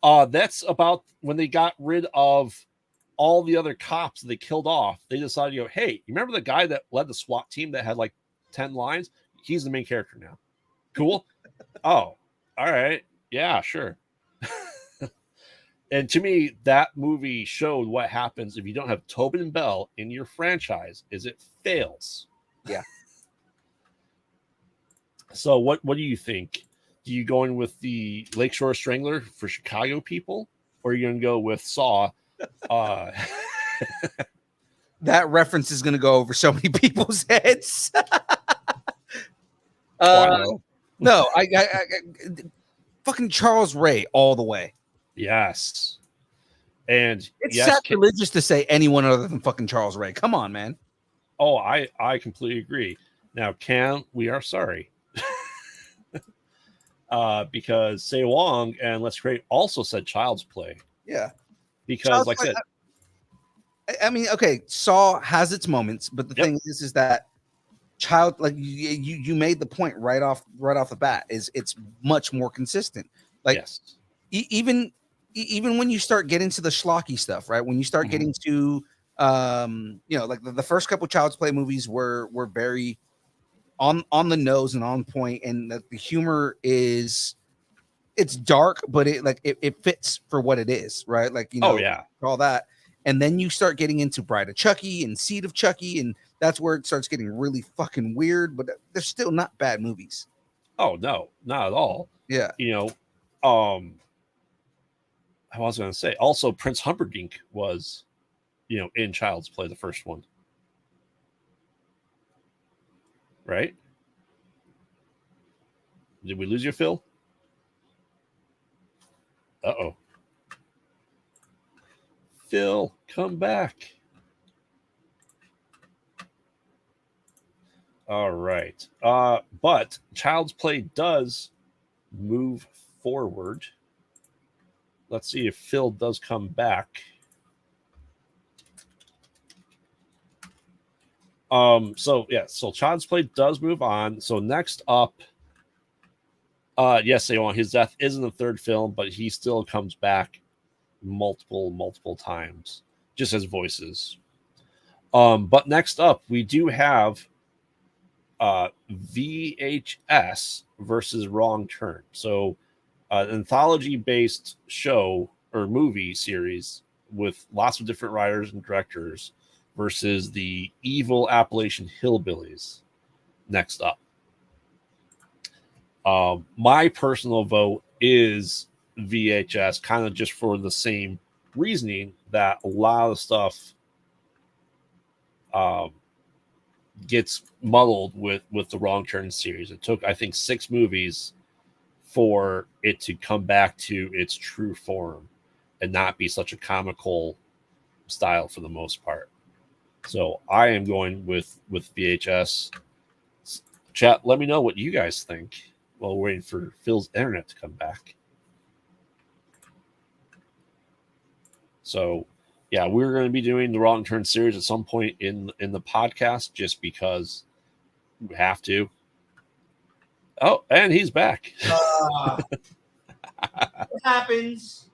That's about when they got rid of all the other cops they killed off. They decided to go, hey, you remember the guy that led the SWAT team that had like 10 lines? He's the main character now. Cool. Oh, all right. Yeah, sure. And to me, that movie showed what happens if you don't have Tobin and Bell in your franchise is it fails. Yeah. So what do you think? Do you go in with the Lakeshore Strangler for Chicago people? Or are you going to go with Saw? That reference is going to go over so many people's heads. No, I fucking Charles Ray all the way. Yes. And it's sacrilegious to say anyone other than fucking Charles Ray. Come on, man. Oh, I completely agree. Now, Cam, we are sorry. Because Say Wong and Let's Create also said Child's Play. Yeah. Because Child's like Play, I said, I mean, okay, Saw has its moments, but the thing is that like you made the point right off the bat is it's much more consistent. Like yes. Even when you start getting to the schlocky stuff, right? When you start getting to you know, like the first couple Child's Play movies were very on the nose and on point, and the humor it's dark, but it fits for what it is, right? Like, you know, all that. And then you start getting into Bride of Chucky and Seed of Chucky, and that's where it starts getting really fucking weird, but they're still not bad movies. Oh no, not at all. Yeah. You know, I was going to say also Prince Humperdinck was, you know, in Child's Play, the first one. Right? Did we lose you, Phil? Uh-oh. Phil, come back. All right. But Child's Play does move forward. Let's see if Phil does come back. So Child's Play does move on. So next up, yes, his death is in the third film, but he still comes back multiple times, just as voices. But next up, we do have VHS versus Wrong Turn. So, an anthology-based show or movie series with lots of different writers and directors versus the evil Appalachian Hillbillies. Next up, my personal vote is VHS, kind of just for the same reasoning that a lot of stuff gets muddled with the Wrong Turn series. It took, I think, 6 movies for it to come back to its true form and not be such a comical style for the most part. So I am going with VHS. Chat, let me know what you guys think while we're waiting for Phil's internet to come back. So, yeah, we're going to be doing the Wrong Turn series at some point in the podcast just because we have to. Oh, and he's back. What happens?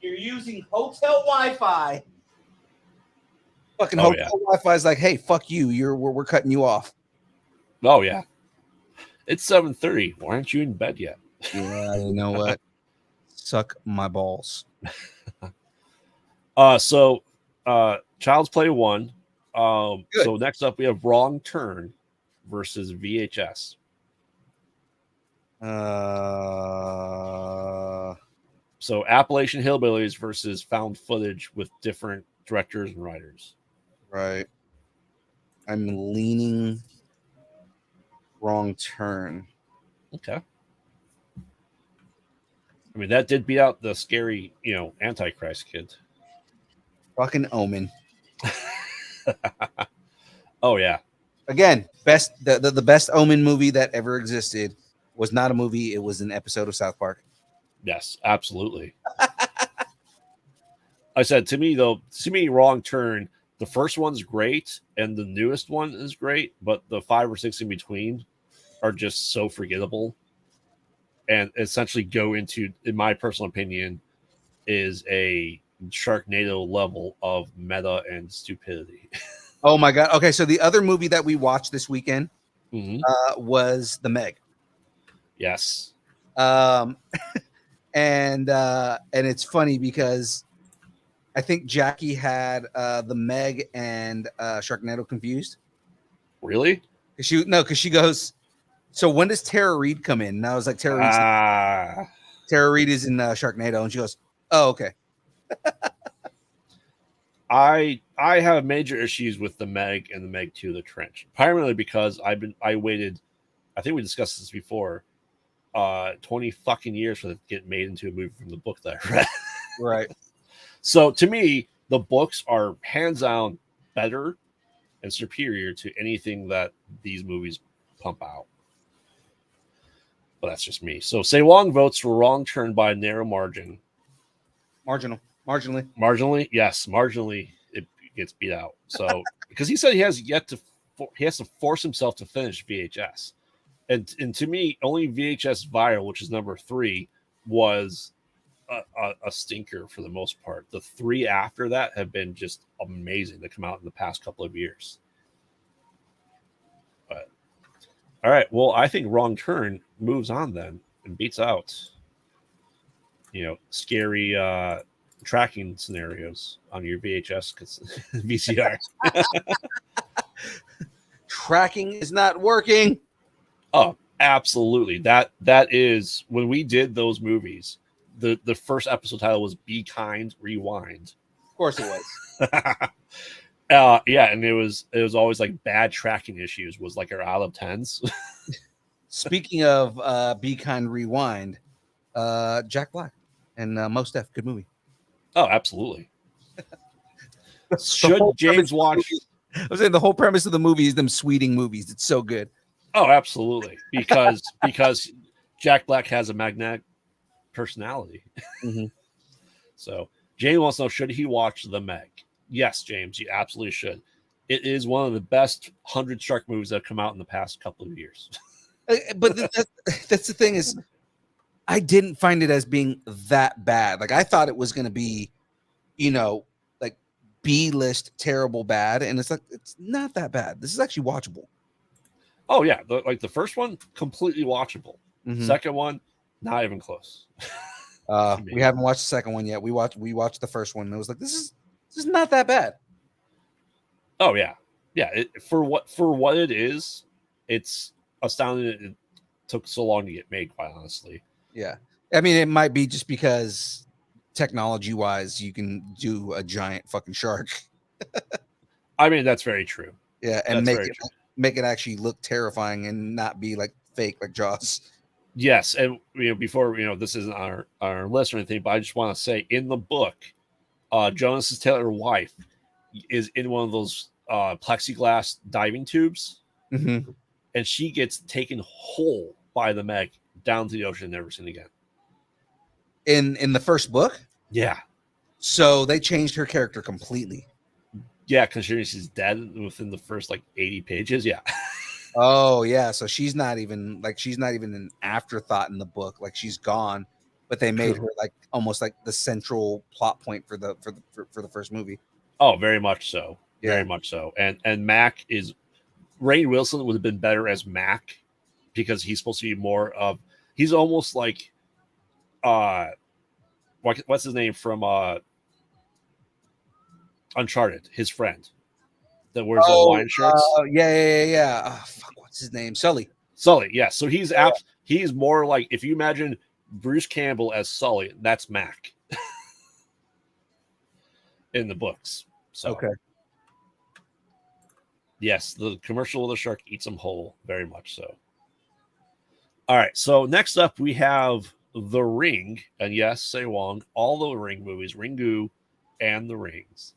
You're using hotel Wi-Fi. Fucking Oh, hotel yeah. Wi-Fi is like, hey, fuck you. We're cutting you off. Oh, yeah. It's 7:30. Why aren't you in bed yet? Yeah, you know what? Suck my balls. So Child's Play 1. Good. So next up we have Wrong Turn versus VHS. So Appalachian Hillbillies versus found footage with different directors and writers. Right. I'm leaning Wrong Turn. Okay. I mean, that did beat out the scary, Antichrist kid. Fucking Omen. Oh, yeah. Again, the best Omen movie that ever existed was not a movie. It was an episode of South Park. Yes, absolutely. I said, to me, Wrong Turn, the first one's great and the newest one is great, but the 5 or 6 in between are just so forgettable and essentially go into, in my personal opinion, is a Sharknado level of meta and stupidity. Oh my god. Okay, so the other movie that we watched this weekend Mm-hmm. was The Meg. Yes. And it's funny because I think Jackie had The Meg and Sharknado confused. Really? Because she goes, so when does Tara Reid come in? And I was like, Tara Reid is in Sharknado, and she goes, oh, okay. I have major issues with The Meg and The Meg 2: The Trench, primarily because I waited, I think we discussed this before, 20 fucking years for it to get made into a movie from the book that I read. Right. So to me, the books are hands down better and superior to anything that these movies pump out. But that's just me. So Say Long votes for Wrong Turn by a narrow margin. Marginally, yes, marginally it gets beat out. So because he said he has to force himself to finish VHS, and to me, only VHS Viral, which is number 3, was a stinker for the most part. The 3 after that have been just amazing to come out in the past couple of years. But all right, well, I think Wrong Turn moves on then and beats out, scary tracking scenarios on your VHS VCR. Tracking is not working. Oh, absolutely. That is, when we did those movies, the first episode title was Be Kind, Rewind. Of course it was. Yeah, and it was always like bad tracking issues was like our out of 10s. Speaking of Be Kind, Rewind, Jack Black and Mos Def, good movie. Oh, absolutely. Should James watch? I was saying the whole premise of the movie is them sweeting movies. It's so good. Oh, absolutely. Because Jack Black has a magnetic personality. Mm-hmm. So James wants to know, should he watch The Meg? Yes, James, you absolutely should. It is one of the best 100 shark movies that have come out in the past couple of years. But that's the thing is, I didn't find it as being that bad. Like I thought it was going to be, like B-list terrible bad, and it's like it's not that bad. This is actually watchable. Oh yeah, the first one completely watchable. Mhm. Second one, not even close. We haven't watched the second one yet. We watched the first one, and it was like this is not that bad. Oh yeah, yeah. For what it is, it's astounding that it took so long to get made. Quite honestly, Yeah, I mean, it might be just because technology-wise, you can do a giant fucking shark. I mean that's very true. Yeah, and That's very true. make it actually look terrifying and not be like fake like Jaws. Yes, and before this isn't our list or anything, but I just want to say in the book, Jonas's Taylor wife is in one of those plexiglass diving tubes, Mm-hmm. and she gets taken whole by the Meg down to the ocean, never seen again. In the first book, Yeah, so they changed her character completely. yeah, considering she's dead within the first like 80 pages. Yeah. Oh yeah, so she's not even an afterthought in the book. Like she's gone, but they made her like almost like the central plot point for the first movie. Oh, very much so. Yeah. Very much so. And Mac is Rainn Wilson would have been better as Mac because he's supposed to be more of he's almost like what's his name from Uncharted, his friend that wears the Hawaiian shirts. Yeah. Oh, fuck, what's his name? Sully. Yeah. So he's he's more like if you imagine Bruce Campbell as Sully, that's Mac in the books. So Okay. yes, the commercial of the shark eats them whole, very much so. All right, so next up we have The Ring, and yes, Say Wong, all the Ring movies, Ringu and The Rings,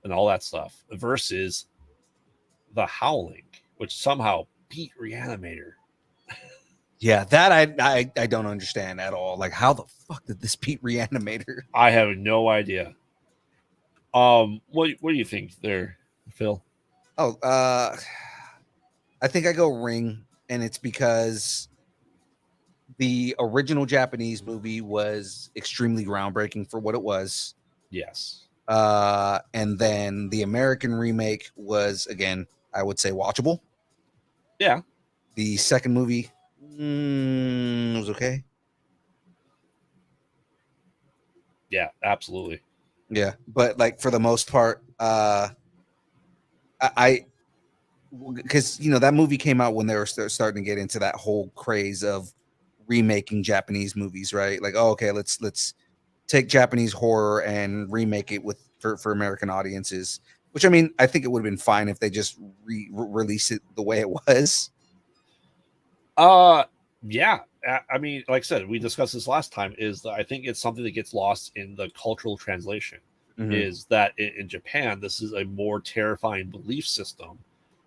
and all that stuff, versus The Howling, which somehow beat Reanimator. Yeah, that I don't understand at all. Like, how the fuck did this beat Reanimator? I have no idea. What do you think there, Phil? Oh, I think I go Ring, and it's because the original Japanese movie was extremely groundbreaking for what it was. Yes. And then the American remake was, again, I would say watchable. Yeah. The second movie was okay. Yeah, absolutely. Yeah, but like for the most part, because that movie came out when they were starting to get into that whole craze of remaking Japanese movies, right? Like, oh, okay, let's take Japanese horror and remake it for American audiences. Which I mean, I think it would have been fine if they just released it the way it was. Yeah. I mean, like I said, we discussed this last time. Is that I think it's something that gets lost in the cultural translation. Mhm. Is that in Japan, this is a more terrifying belief system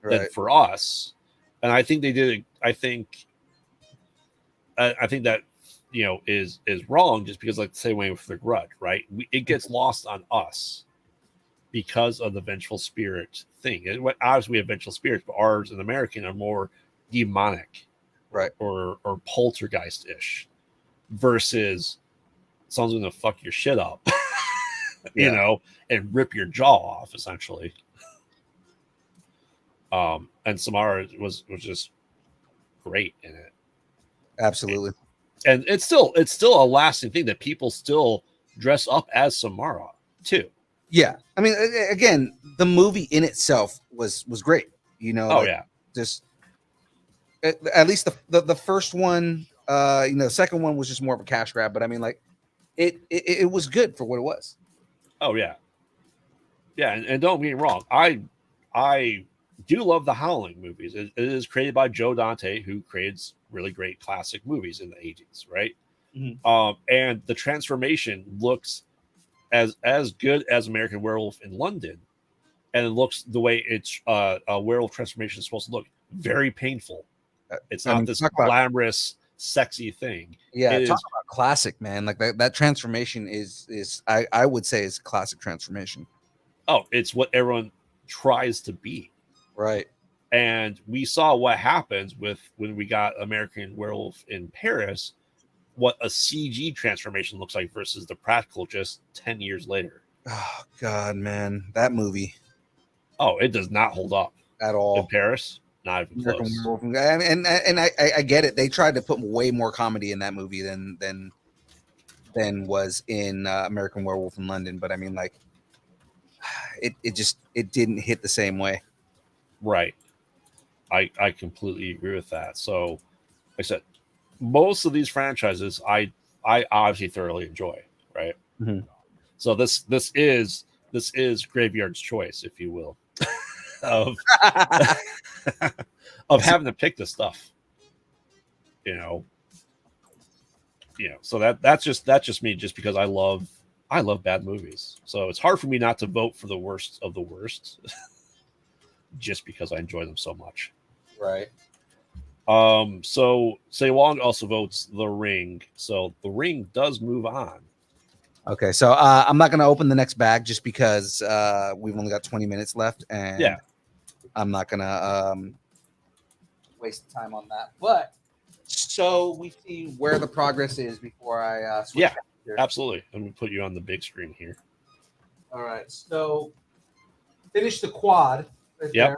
than Right. for us, and I think they did. I think that is wrong just because like the same way with the Grudge, right? It gets lost on us because of the vengeful spirit thing. Obviously, we have vengeful spirits, but ours in American are more demonic, Right. or poltergeist-ish, versus someone's going to fuck your shit up, Yeah. and rip your jaw off, essentially. And Samara was just great in it. Absolutely. And it's still a lasting thing that people still dress up as Samara too. Yeah, I mean, again, the movie in itself was great. Just at least the first one. The second one was just more of a cash grab, but I mean, like it was good for what it was. Oh yeah, yeah, and don't get me wrong, I do love the Howling movies. It is created by Joe Dante, who creates really great classic movies in the 80s, right? Mhm. And the transformation looks as good as American Werewolf in London, and it looks the way it's a werewolf transformation is supposed to look. Very painful. It's not this glamorous, sexy thing. Yeah, it talk is about classic, man. Like that transformation is I would say is a classic transformation. it's what everyone tries to be. Right. And we saw what happens when we got American Werewolf in Paris, what a CG transformation looks like versus the practical just 10 years later. Oh God, man, that movie Oh, it does not hold up at in all. Paris. Not even American close. Werewolf, and I get it. They tried to put way more comedy in that movie than was in American Werewolf in London. But I mean, like, it didn't hit the same way. Right. I completely agree with that. So, like I said, most of these franchises I obviously thoroughly enjoy. Right. Mhm. So this is Graveyard's choice, if you will, of of having to pick the stuff. You know. So that's just me, just because I love bad movies. So it's hard for me not to vote for the worst of the worst, just because I enjoy them so much. Right. So Say Wong also votes The Ring. So The Ring does move on. Okay, so I'm not gonna open the next bag just because we've only got 20 minutes left, and Yeah. I'm not gonna waste time on that. But so we see where the progress is before I switch. Yeah. back here. Absolutely. Let me put you on the big screen here. All right, so finish the quad. Right Yep. there.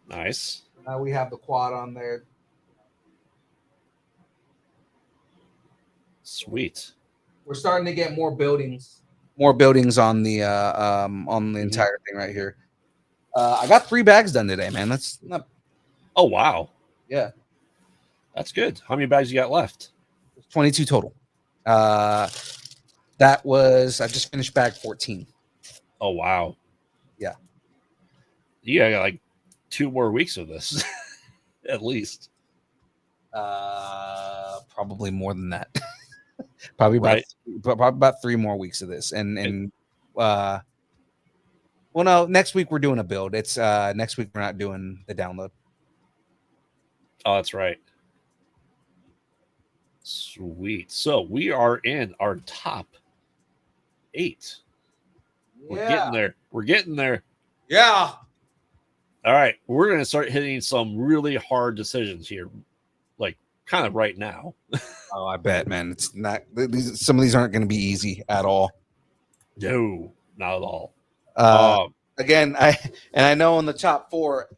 Nice. Now we have the quad on there. Sweet. We're starting to get more buildings. More buildings on the entire thing right here. I got 3 bags done today, man. That's not. Oh wow. Yeah. That's good. How many bags you got left? 22 total. That was I just finished bag 14. Oh wow. Yeah. You got like 2 more weeks of this, at least. Probably more than that. probably about 3 more weeks of this, and well, no, next week we're doing a build. It's next week we're not doing the download. Oh, that's right. Sweet. So we are in our top 8. We're getting there. We're getting there. Yeah. All right. We're going to start hitting some really hard decisions here, like kind of right now. Oh, I bet, man. It's not. Some of these aren't going to be easy at all. No, not at all. Again, I know in the top 4,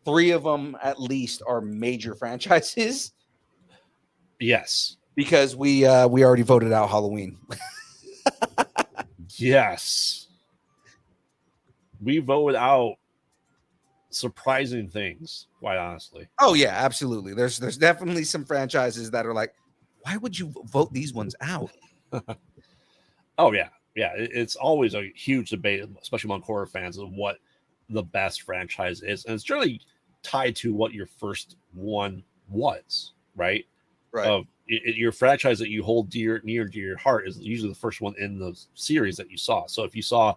3 of them at least are major franchises. Yes. Because we already voted out Halloween. Yes. We voted out surprising things, quite honestly. Oh yeah, absolutely. There's definitely some franchises that are like, why would you vote these ones out? Oh yeah. Yeah. It's always a huge debate, especially among horror fans, of what the best franchise is. And it's generally tied to what your first one was, right? Right. Your franchise that you hold near to your heart is usually the first one in the series that you saw. So if you saw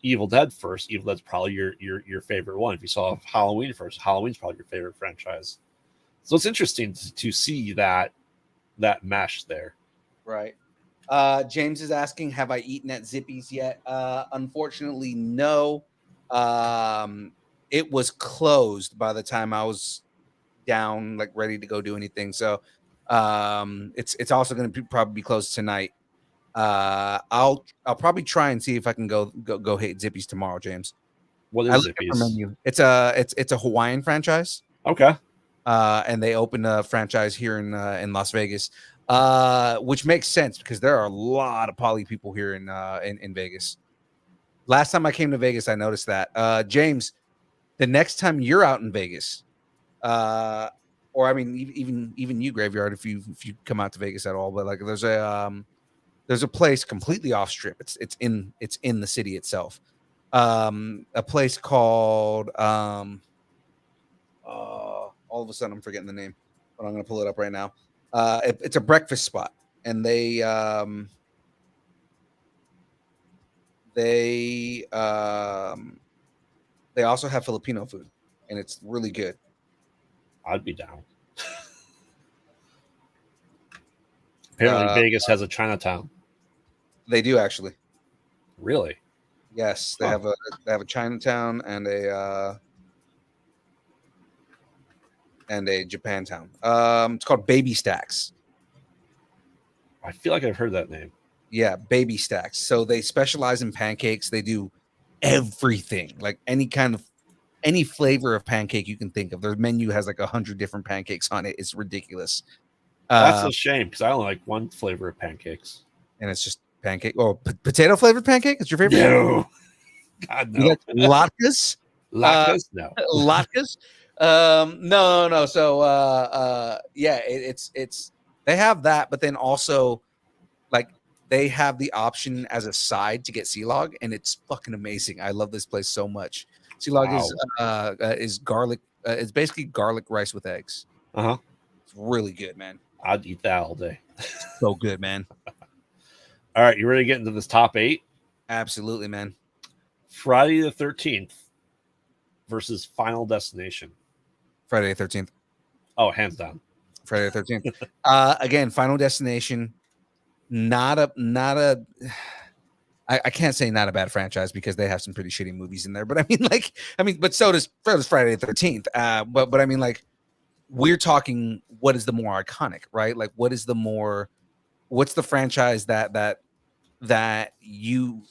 Evil Dead first, Evil Dead's probably your favorite one. If you saw Halloween first, Halloween's probably your favorite franchise. So it's interesting to see that mesh there. Right. James is asking, have I eaten at Zippy's yet? Unfortunately, no. It was closed by the time I was down, like ready to go do anything. So it's also going to probably be closed tonight. I'll probably try and see if I can go hit Zippy's tomorrow, James. What is Zippy's? Menu. It's a Hawaiian franchise. Okay. And they opened a franchise here in Las Vegas, which makes sense because there are a lot of poly people here in Vegas. Last time I came to Vegas, I noticed that. James, the next time you're out in Vegas, or I mean, even you, Graveyard, if you come out to Vegas at all, but like there's a place completely off strip. It's in the city itself. A place called all of a sudden I'm forgetting the name, but I'm gonna pull it up right now. It's a breakfast spot, and they also have Filipino food, and it's really good. I'd be down. Apparently, Vegas has a Chinatown. They do actually. Really? Yes, they have a Chinatown and a Japantown. It's called Baby Stacks. I feel like I've heard that name. Yeah, baby stacks. So they specialize in pancakes. They do everything, like any flavor of pancake you can think of. Their menu has like 100 different pancakes on it. It's ridiculous. That's Uh, a shame because I only like one flavor of pancakes. and it's just pancake. Oh, potato flavored pancake. It's your favorite? No, God You no. got latkes? Latkes? No. Latkes? No. So yeah, it's they have that, but then also like they have the option as a side to get sea log, and it's fucking amazing. I love this place so much. Sea log is garlic. It's basically garlic rice with eggs. Uh-huh. It's really good, man. I'd eat that all day. So good, man. All right, you ready to get into this top 8? Absolutely, man. Friday the 13th versus Final Destination. Friday the 13th. Oh, hands down. Friday the 13th. Again, Final Destination. Not a. I can't say not a bad franchise because they have some pretty shitty movies in there. But but so does Friday the 13th. But I mean, like, we're talking what is the more iconic, right? Like, what's the franchise that you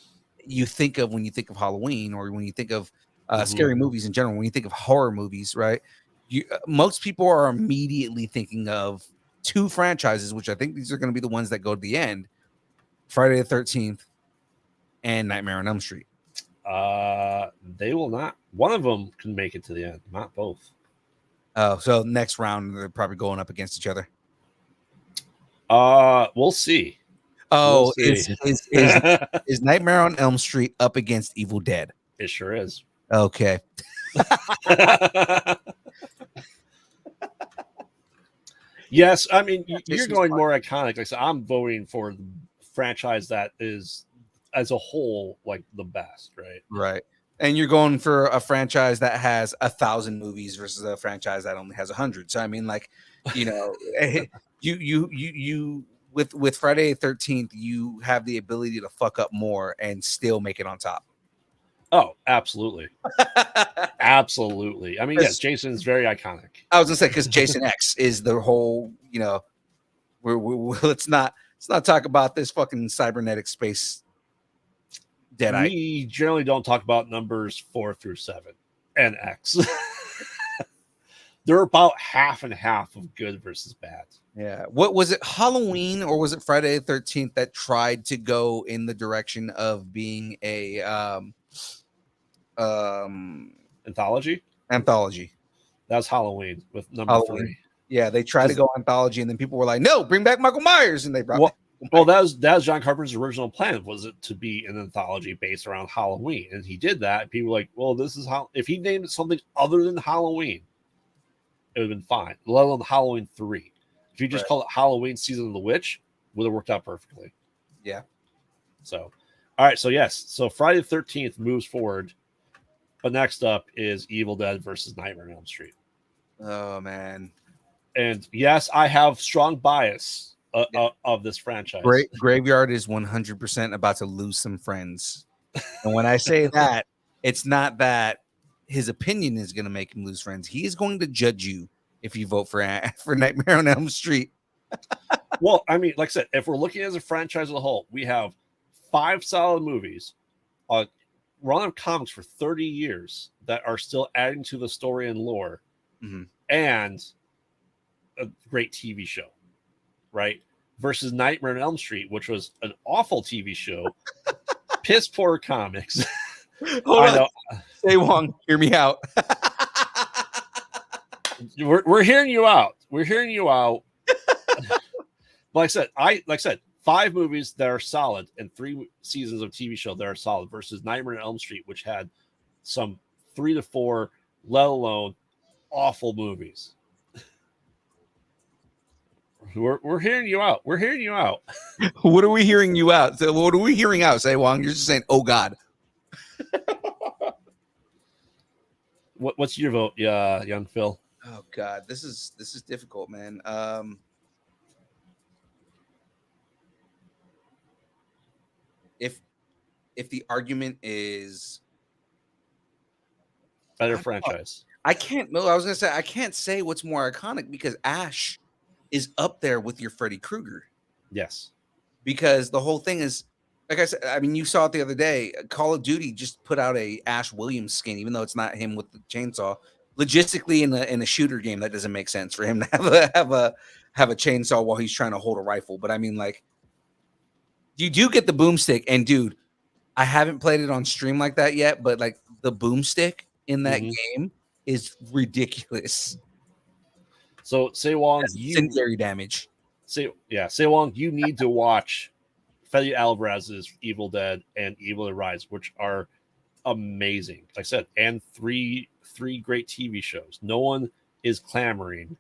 think of when you think of Halloween, or when you think of scary movies in general, when you think of horror movies, right? Most people are immediately thinking of two franchises, which I think these are going to be the ones that go to the end: Friday the 13th and Nightmare on Elm Street. They will not. One of them can make it to the end, not both. Oh, so next round they're probably going up against each other. We'll see. Oh, We'll see. Is Nightmare on Elm Street up against Evil Dead? It sure is. Okay. Yes, I mean you're Jason's going fine. more iconic. Like I said, I'm voting for the franchise that is, as a whole, like the best, right? Right. And you're going for a franchise that has 1,000 movies versus a franchise that only has 100. So I mean, like, you with Friday the 13th, you have the ability to fuck up more and still make it on top. Oh, absolutely. Absolutely. I mean, yes, Jason is very iconic. I was gonna say, because Jason X is the whole, we're let's not talk about this fucking cybernetic space deadite. We generally don't talk about numbers 4 through 7 and X. They're about half and half of good versus bad. Yeah. What was it, Halloween or was it Friday the 13th that tried to go in the direction of being a Anthology? anthology? That's Halloween with number Halloween. 3. Yeah, they tried to go anthology, and then people were like, "No, bring back Michael Myers," and they brought. Well, that was John Carpenter's original plan, was it to be an anthology based around Halloween, and he did that. And people were like, well, this is how. If he named it something other than Halloween, it would have been fine. Let alone Halloween 3. If you just call it Halloween Season of the Witch, would have worked out perfectly. Yeah. So, all right. So yes. So Friday the 13th moves forward, but next up is Evil Dead versus Nightmare on Elm Street. Oh man. And yes, I have strong bias of this franchise. Graveyard is 100% about to lose some friends, and when I say that, it's not that his opinion is going to make him lose friends. He is going to judge you if you vote for Nightmare on Elm Street. Well, I mean, like I said, if we're looking as a franchise as a whole, we have 5 solid movies, run of comics for 30 years that are still adding to the story and lore, and a great TV show, right? Versus Nightmare on Elm Street, which was an awful TV show, piss poor comics. Hold on. Say Wong, hear me out. We're hearing you out. We're hearing you out. Like I said, 5 movies that are solid and 3 seasons of TV show that are solid versus Nightmare on Elm Street, which had some 3 to 4, let alone awful movies. We're hearing you out. We're hearing you out. What are we hearing you out? So what are we hearing out? Say Wong, you're just saying, oh God. What's your vote, young Phil? Oh God, this is difficult, man. If the argument is Better franchise. I can't. No, I was gonna say I can't say what's more iconic because Ash is up there with your Freddy Krueger. Yes. because the whole thing is, like I said, I mean, you saw it the other day. Call of Duty just put out a Ash Williams skin, even though it's not him with the chainsaw. Logistically, in a shooter game, that doesn't make sense for him to have a chainsaw while he's trying to hold a rifle. But I mean, like, you do get the boomstick, and dude, I haven't played it on stream like that yet, but like the boomstick in that game is ridiculous. So Say Wong, Incendiary damage. Say Wong, you need to watch Fede Alvarez's Evil Dead and Evil Dead Rise, which are amazing. Like I said, and three great TV shows. No one is clamoring.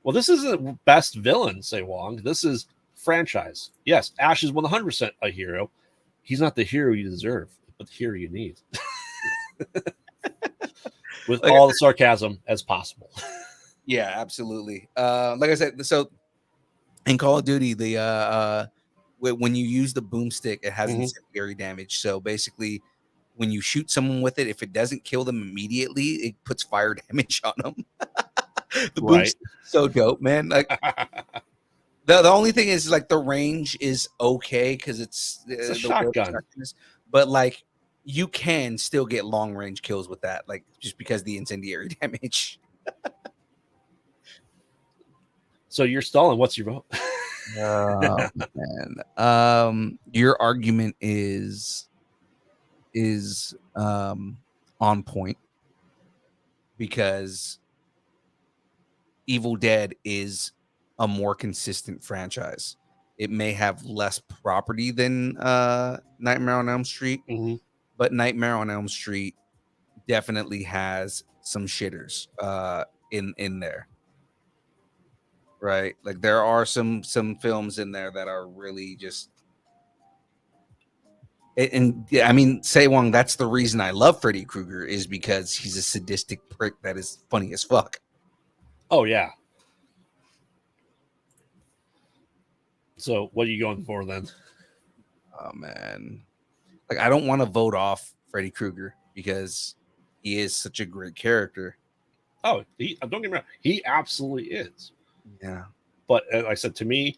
Well, this isn't best villain, Say Wong. This is franchise. Yes, Ash is 100% a hero. He's not the hero you deserve, but the hero you need. With like all the sarcasm as possible. Yeah, absolutely. Like I said, so in Call of Duty, the when you use the boomstick, it has incendiary damage. So basically, when you shoot someone with it, if it doesn't kill them immediately, it puts fire damage on them. The boomstick is so dope, man. Like the only thing is like the range is okay because it's a shotgun, but like you can still get long range kills with that, like just because the incendiary damage. So you're stalling. What's your vote? Oh, man. Your argument is on point because Evil Dead is a more consistent franchise. It may have less property than Nightmare on Elm Street, but Nightmare on Elm Street definitely has some shitters in there. Right, like there are some films in there that are really just, and I mean, Say Wong, that's the reason I love Freddy Krueger, is because he's a sadistic prick that is funny as fuck. Oh yeah. So what are you going for then? Oh man, like I don't want to vote off Freddy Krueger because he is such a great character. Oh, don't get me wrong, he absolutely is. Yeah, but like I said, to me,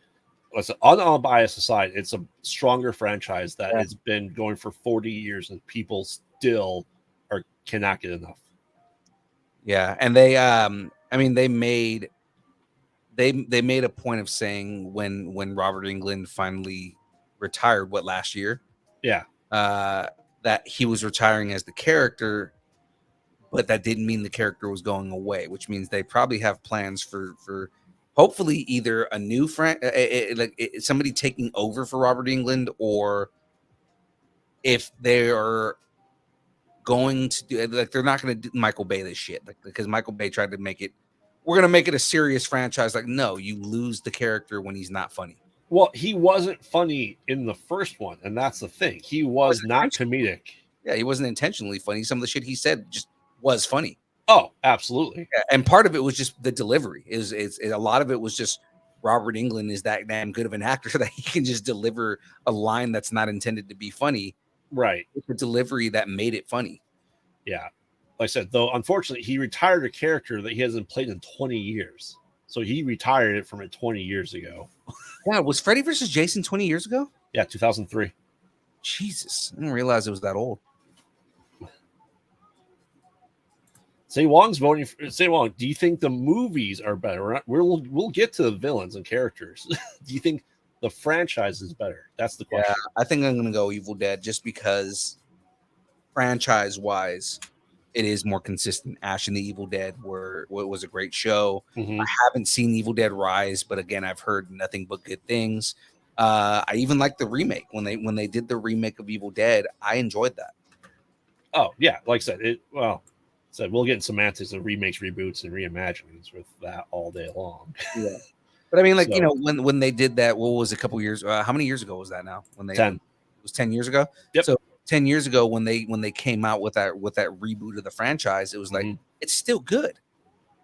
unbiased aside, it's a stronger franchise that has been going for 40 years, and people still cannot get enough. Yeah, and they, I mean, they made a point of saying when Robert Englund finally retired, last year? Yeah, that he was retiring as the character, but that didn't mean the character was going away, which means they probably have plans for hopefully either a new somebody taking over for Robert Englund, or if they are going to do, like, they're not going to do Michael Bay this shit, like, because Michael Bay tried to make it, we're going to make it a serious franchise. Like, no, you lose the character when he's not funny. Well, he wasn't funny in the first one, and that's the thing. He was not comedic. Yeah, he wasn't intentionally funny. Some of the shit he said just was funny. Oh, absolutely. Yeah, and part of it was just the delivery. A lot of it was just Robert Englund is that damn good of an actor that he can just deliver a line that's not intended to be funny. Right. With the delivery that made it funny. Yeah. Like I said, though, unfortunately, he retired a character that he hasn't played in 20 years. So he retired it from it 20 years ago. Yeah, was Freddy versus Jason 20 years ago? Yeah, 2003. Jesus, I didn't realize it was that old. Say Wong's voting for Say Wong. Do you think the movies are better? We'll get to the villains and characters. Do you think the franchise is better? That's the question. Yeah, I think I'm gonna go Evil Dead just because franchise-wise, it is more consistent. Ash and the Evil Dead was a great show. I haven't seen Evil Dead Rise, but again, I've heard nothing but good things. I even like the remake when they did the remake of Evil Dead. I enjoyed that. Oh yeah, like I said, we'll get in semantics of remakes, reboots, and reimaginings with that all day long. Yeah, but I mean, like, when they did that, what was a couple years? How many years ago was that now? 10. It was 10 years ago. Yep. So 10 years ago, when they came out with that reboot of the franchise, it was like it's still good.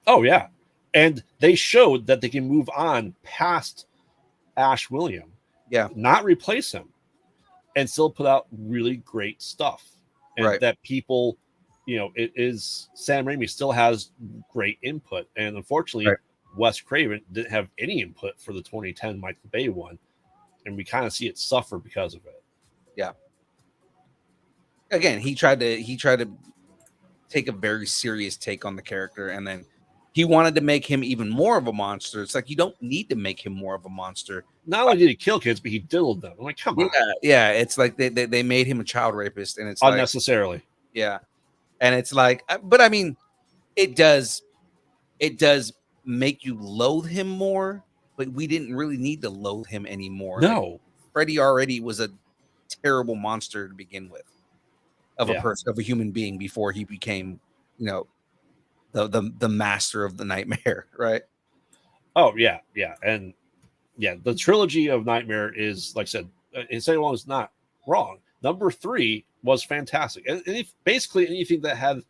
Oh yeah, and they showed that they can move on past Ash William. Yeah, not replace him, and still put out really great stuff, and that people. It is Sam Raimi still has great input, and unfortunately, Wes Craven didn't have any input for the 2010 Michael Bay one. and we kind of see it suffer because of it. Again, he tried to take a very serious take on the character, and then he wanted to make him even more of a monster. It's like, you don't need to make him more of a monster. Not only did he kill kids, but he diddled them. I'm like, come on, Yeah. It's like they made him a child rapist, and it's unnecessarily. yeah, and it's like, but I mean, it does make you loathe him more, but we didn't really need to loathe him anymore. No, like, Freddy already was a terrible monster to begin with, of a person, of a human being, before he became, the master of the nightmare, right? Oh yeah, and yeah, the trilogy of Nightmare is, like I said, Insane Alone is not wrong. Number 3 was fantastic, and basically anything that had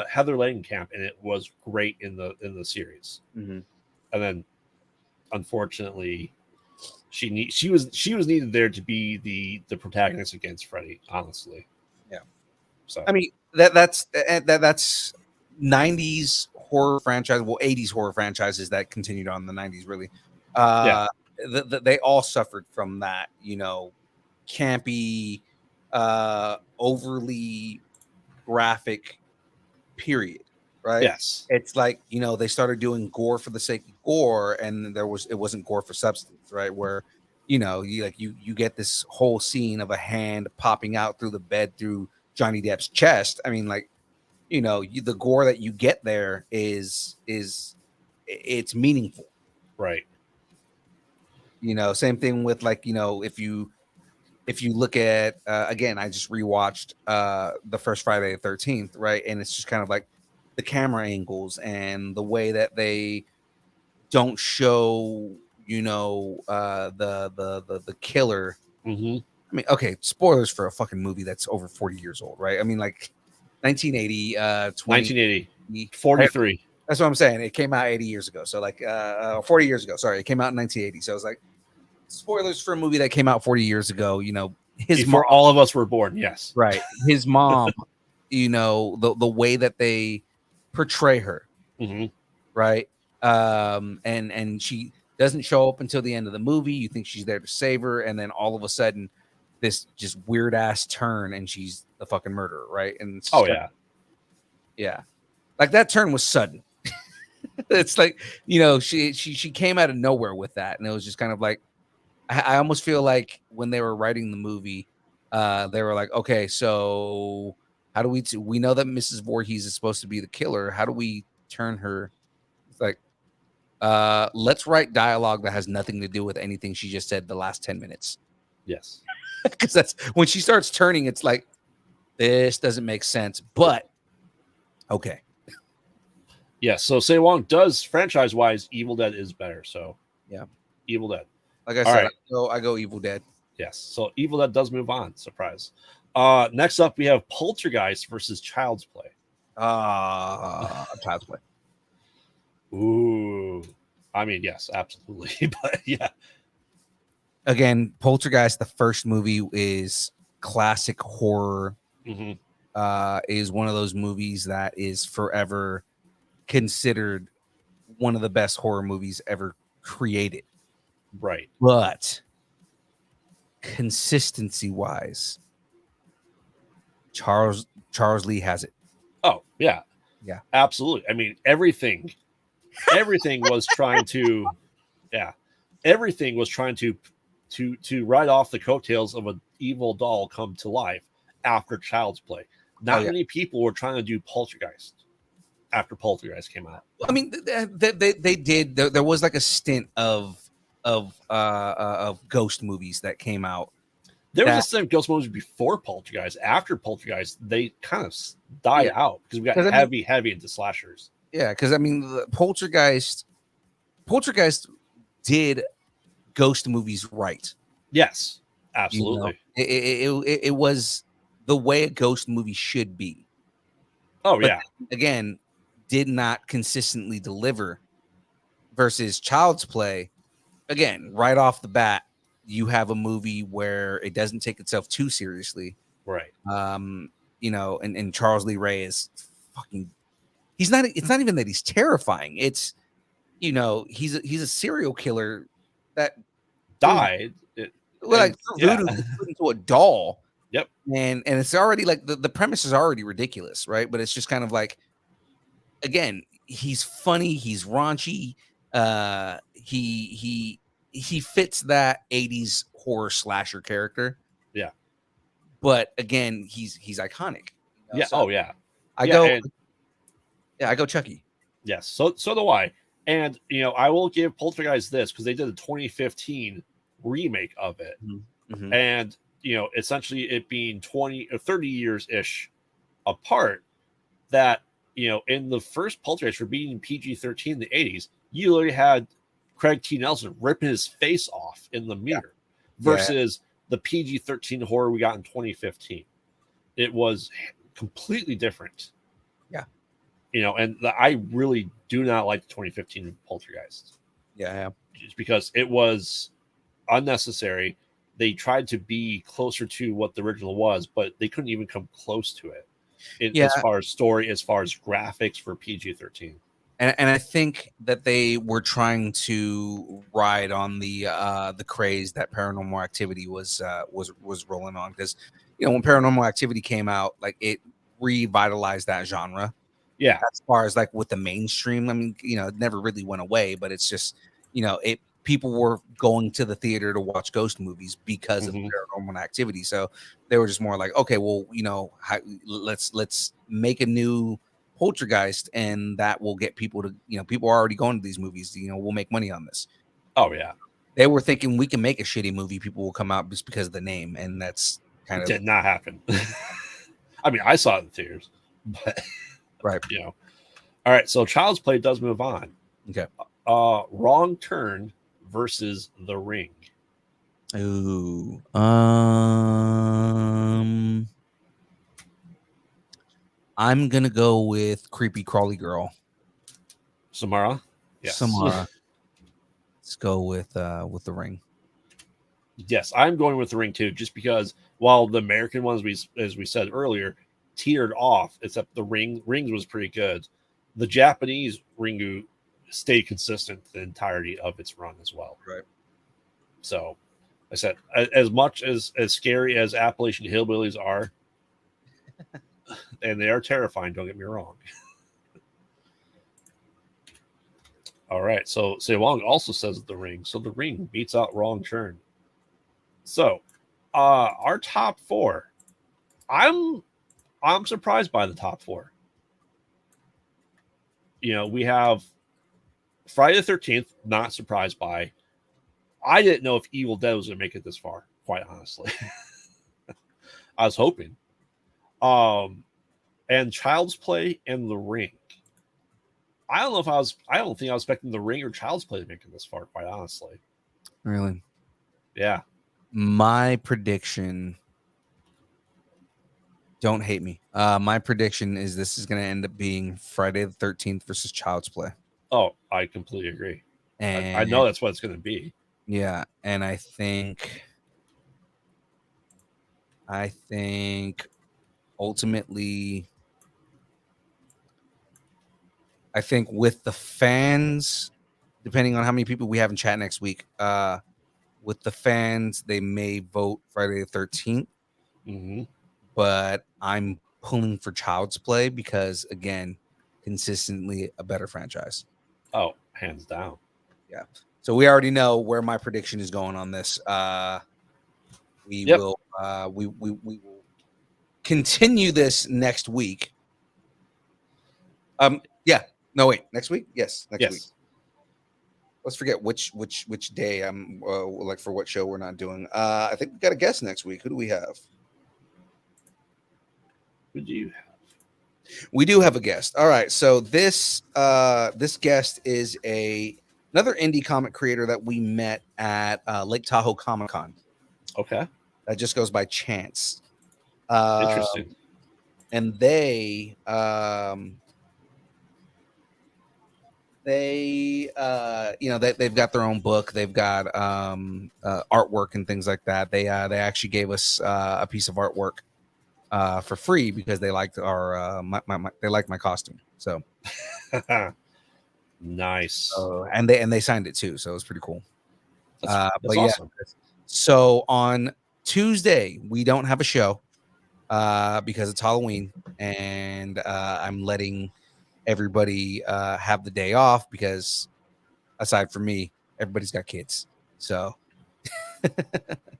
Heather Langenkamp in it was great in the series. Mm-hmm. And then, unfortunately, she was needed there to be the protagonist against Freddy. Honestly, yeah. So I mean, that's 90s horror franchise, 80s horror franchises that continued on in the 90s, really. They all suffered from that, campy, overly graphic period, right? Yes. It's like, they started doing gore for the sake of gore, and it wasn't gore for substance, right? Where, you get this whole scene of a hand popping out through the bed through Johnny Depp's chest. I mean, like, the gore that you get there is it's meaningful, right? Same thing with, like, if you look at again, I just rewatched the first Friday the 13th, right? And it's just kind of like the camera angles and the way that they don't show, the killer. Mm-hmm. I mean, okay, spoilers for a fucking movie that's over 40 years old, right? I mean, like 1980, 1980, 43. That's what I'm saying. It came out 80 years ago. So, like, 40 years ago. Sorry, it came out in 1980. So, it's like, spoilers for a movie that came out 40 years ago. Before all of us were born. Yes, right. His mom, the way that they portray her, mm-hmm. right? And she doesn't show up until the end of the movie. You think she's there to save her, and then all of a sudden, this just weird ass turn, and she's the fucking murderer, right? And it's yeah, like that turn was sudden. It's like, she came out of nowhere with that, and it was just kind of like, I almost feel like when they were writing the movie, they were like, okay, so how do we know that Mrs. Voorhees is supposed to be the killer? How do we turn her? It's like, let's write dialogue that has nothing to do with anything she just said the last 10 minutes. Yes. Because that's when she starts turning, it's like, this doesn't make sense, but okay. Yes. So Say Wong does, franchise wise, Evil Dead is better. So yeah, Evil Dead. Like I said, right. I go Evil Dead. Yes. So Evil Dead does move on. Surprise. Next up, we have Poltergeist versus Child's Play. Child's Play. Ooh. I mean, yes, absolutely. But yeah. Again, Poltergeist, the first movie, is classic horror. Mm-hmm. Is one of those movies that is forever considered one of the best horror movies ever created. Right. But consistency wise, Charles Lee has it. Oh, yeah. Yeah. Absolutely. I mean, everything was trying to, everything was trying to ride off the coattails of an evil doll come to life after Child's Play. Not many people were trying to do Poltergeist after Poltergeist came out. I mean, they did. There was like a stint of ghost movies that came out. There was a stint of ghost movies before Poltergeist. After Poltergeist, they kind of died out because we got heavy into slashers. Yeah, because I mean, the Poltergeist did ghost movies right. Yes, absolutely. It was the way a ghost movie should be. Oh, but yeah. Again, did not consistently deliver. Versus Child's Play, again, right off the bat, you have a movie where it doesn't take itself too seriously. Right. And Charles Lee Ray is fucking. It's not even that he's terrifying. It's, he's a serial killer that died. like yeah. voodoo gets put into a doll. Yep. And it's already like the premise is already ridiculous, right? But it's just kind of like, again, he's funny, he's raunchy, he fits that 80s horror slasher character. Yeah. But again, he's iconic. Yeah. So Oh yeah. I Yeah, go, and- I go Chucky. Yes. So do I. And I will give Poltergeist this because they did a 2015 remake of it. Mhm. And essentially it being 20 or 30 years ish apart, that in the first Poltergeist, for being PG-13 in the 80s, you literally had Craig T. Nelson ripping his face off in the mirror versus the PG-13 horror we got in 2015. It was completely different. Yeah. And I really do not like the 2015 Poltergeist. Yeah. Just because it was unnecessary. They tried to be closer to what the original was, but they couldn't even come close to it. As far as story, as far as graphics for PG-13. And I think that they were trying to ride on the craze that Paranormal Activity was rolling on, because when Paranormal Activity came out, like, it revitalized that genre. Yeah. As far as like with the mainstream, I mean, it never really went away, but it's just people were going to the theater to watch ghost movies because of Paranormal Activity. So they were just more like, okay, well, let's make a new Poltergeist, and that will get people to, people are already going to these movies. We'll make money on this. Oh yeah. They were thinking we can make a shitty movie. People will come out just because of the name, and that's kind of did not happen. I mean, I saw it in theaters, but right. All right. So Child's Play does move on. Okay. Wrong Turn versus The Ring. Ooh. I'm gonna go with Creepy Crawly Girl. Samara. Yes. Samara. Let's go with The Ring. Yes, I'm going with The Ring too, just because while the American ones, as we said earlier, tiered off, except the Rings was pretty good. The Japanese Ringu stayed consistent the entirety of its run as well. Right. So, I said, as much as scary as Appalachian Hillbillies are, and they are terrifying, don't get me wrong. All right, so Wong also says The Ring. So The Ring beats out Wrong Turn. So, our top four, I'm surprised by the top four. We have Friday the 13th, not surprised by. I didn't know if Evil Dead was going to make it this far, quite honestly. I was hoping. And Child's Play and The Ring. I don't think I was expecting The Ring or Child's Play to make it this far, quite honestly. Really? Yeah. My prediction, don't hate me. My prediction is this is going to end up being Friday the 13th versus Child's Play. Oh, I completely agree. And I know that's what it's going to be. Yeah, and I think ultimately, with the fans, depending on how many people we have in chat next week, with the fans, they may vote Friday the 13th. Mm-hmm. But I'm pulling for Child's Play because, again, consistently a better franchise. Oh, hands down. Yeah. So we already know where my prediction is going on this. We will continue this next week. Yeah. No, wait. Next week? Yes. Next week. Let's forget which day I'm like for what show we're not doing. I think we got a guest next week. Who do we have? Who do you have? We do have a guest. All right. So this guest is another indie comic creator that we met at Lake Tahoe Comic Con. Okay. That just goes by chance. Interesting. And they've got their own book. They've got artwork and things like that. They actually gave us a piece of artwork for free because they liked our they liked my costume. So nice. And they signed it too, so it was pretty cool. That's but awesome. Yeah, So on Tuesday, we don't have a show because it's Halloween, and I'm letting everybody have the day off because aside from me, everybody's got kids. So,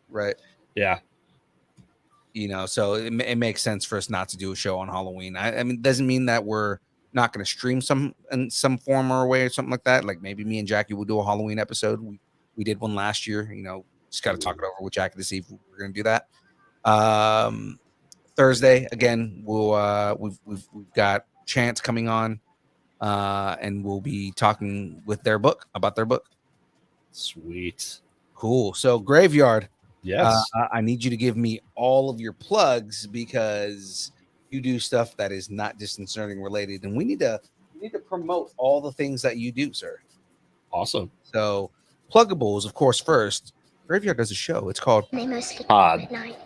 right. Yeah. So it makes sense for us not to do a show on Halloween. I mean, it doesn't mean that we're not going to stream in some form or way or something like that. Like maybe me and Jackie will do a Halloween episode. We did one last year. Just got to talk it over with Jackie to see if we're going to do that. Thursday again, we've got Chance coming on, and we'll be talking about their book. Sweet. Cool. So Graveyard. Yes. I need you to give me all of your plugs because you do stuff that is not disconcerting related, and we need to promote all the things that you do, sir. Awesome. So pluggables, of course. First, Graveyard does a show. It's called They mostly Pod. at night.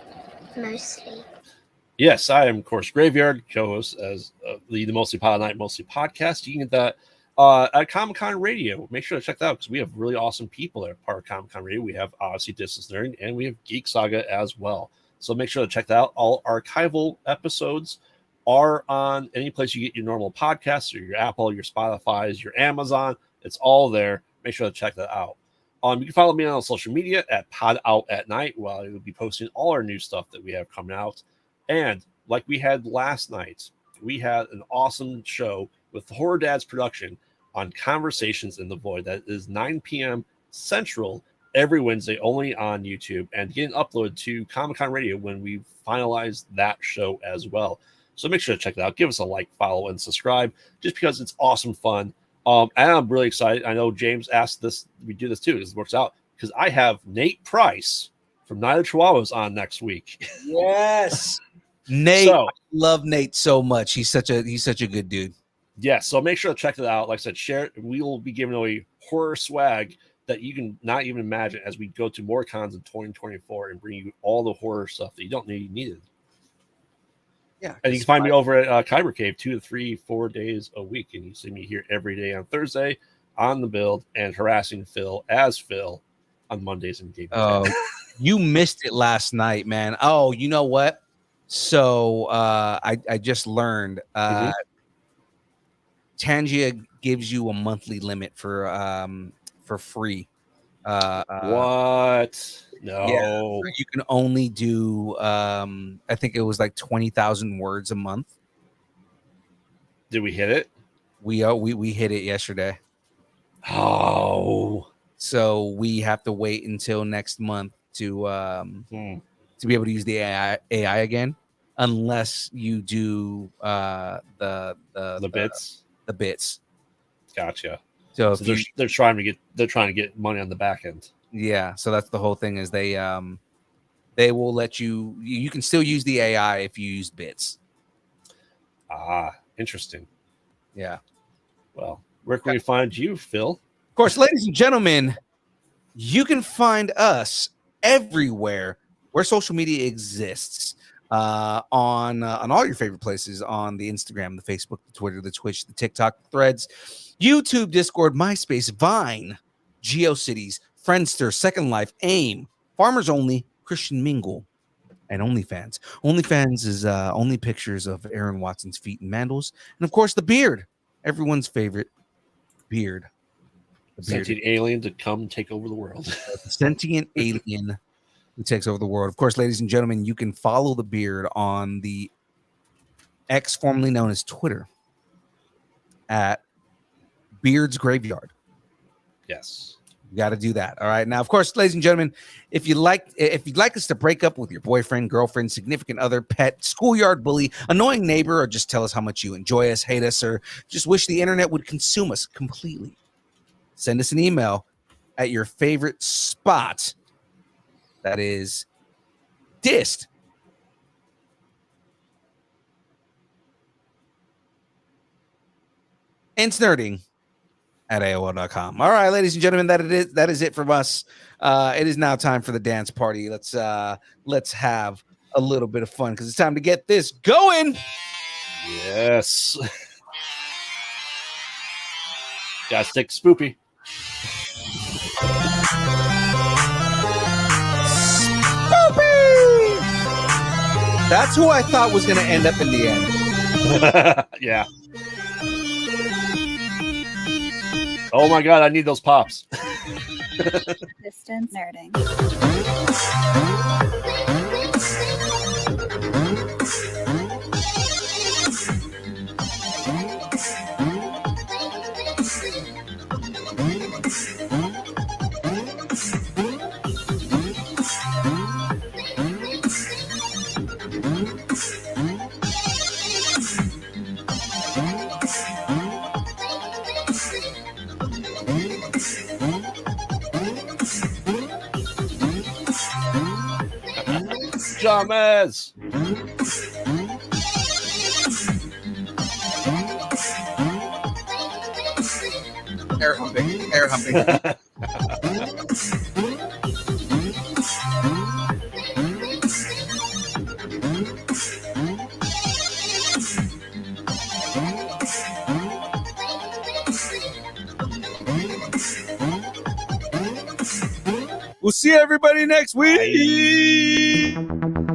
Mostly. Yes, I am, of course, Graveyard, co-host as the Mostly Pod Night, Mostly podcast. You can get that at Comic-Con Radio. Make sure to check that out because we have really awesome people that are part of Comic-Con Radio. We have Odyssey Distance Learning, and we have Geek Saga as well. So make sure to check that out. All archival episodes are on any place you get your normal podcasts, or your Apple, your Spotify's, your Amazon. It's all there. Make sure to check that out. You can follow me on social media at Pod Out at Night, where I will be posting all our new stuff that we have coming out. And like we had last night, we had an awesome show with the Horror Dads production on Conversations in the Void. That is 9 p.m. Central every Wednesday, only on YouTube, and getting uploaded to Comic-Con Radio when we finalize that show as well. So make sure to check that out. Give us a like, follow, and subscribe, just because it's awesome fun. And I'm really excited. I know James asked this, we do this too, because it works out, because I have Nate Price from Night of Chihuahuas on next week. Yes. Nate, So, I love Nate so much. He's such a good dude. yeah, so make sure to check it out. Like I said, share it. We will be giving away horror swag that you can not even imagine as we go to more cons in 2024 and bring you all the horror stuff that you don't needed. Yeah. And you can find me over at Kyber Cave 2 to 3, 4 days a week. And you see me here every day on Thursday on the build and harassing Phil as Phil on Mondays in Game. Oh, you missed it last night, man. Oh, you know what? So I just learned Tangia gives you a monthly limit for free. What? No. Yeah, you can only do I think it was like 20,000 words a month. Did we hit it? We hit it yesterday. Oh. So we have to wait until next month to be able to use the AI again, unless you do the bits. The bits. Gotcha. So they're trying to get money on the back end. Yeah, so that's the whole thing is they will let you can still use the AI if you use bits. Ah, interesting. Yeah. Well, where can we find you, Phil? Of course, ladies and gentlemen, you can find us everywhere where social media exists. On all your favorite places, on the Instagram, the Facebook, the Twitter, the Twitch, the TikTok, Threads, YouTube, Discord, MySpace, Vine, GeoCities, Friendster, Second Life, AIM, Farmers Only, Christian Mingle, and OnlyFans. OnlyFans is only pictures of Aaron Watson's feet and mandals, and of course the beard, everyone's favorite beard. The Sentient alien to come take over the world. Sentient alien who takes over the world. Of course, ladies and gentlemen, you can follow the beard on the X, formerly known as Twitter, at Beard's Graveyard. Yes. You got to do that. All right. Now, of course, ladies and gentlemen, if you'd like us to break up with your boyfriend, girlfriend, significant other, pet, schoolyard bully, annoying neighbor, or just tell us how much you enjoy us, hate us, or just wish the internet would consume us completely, send us an email at your favorite spot. That is dist and snerding at AOL.com. All right, ladies and gentlemen, that is it from us. It is now time for the dance party. Let's have a little bit of fun because it's time to get this going. Yes. Gotta stick spoopy. That's who I thought was going to end up in the end. Yeah. Oh my god, I need those pops. Distance nerding. Jammers. Air humping. Air humping. We'll see everybody next week. Bye.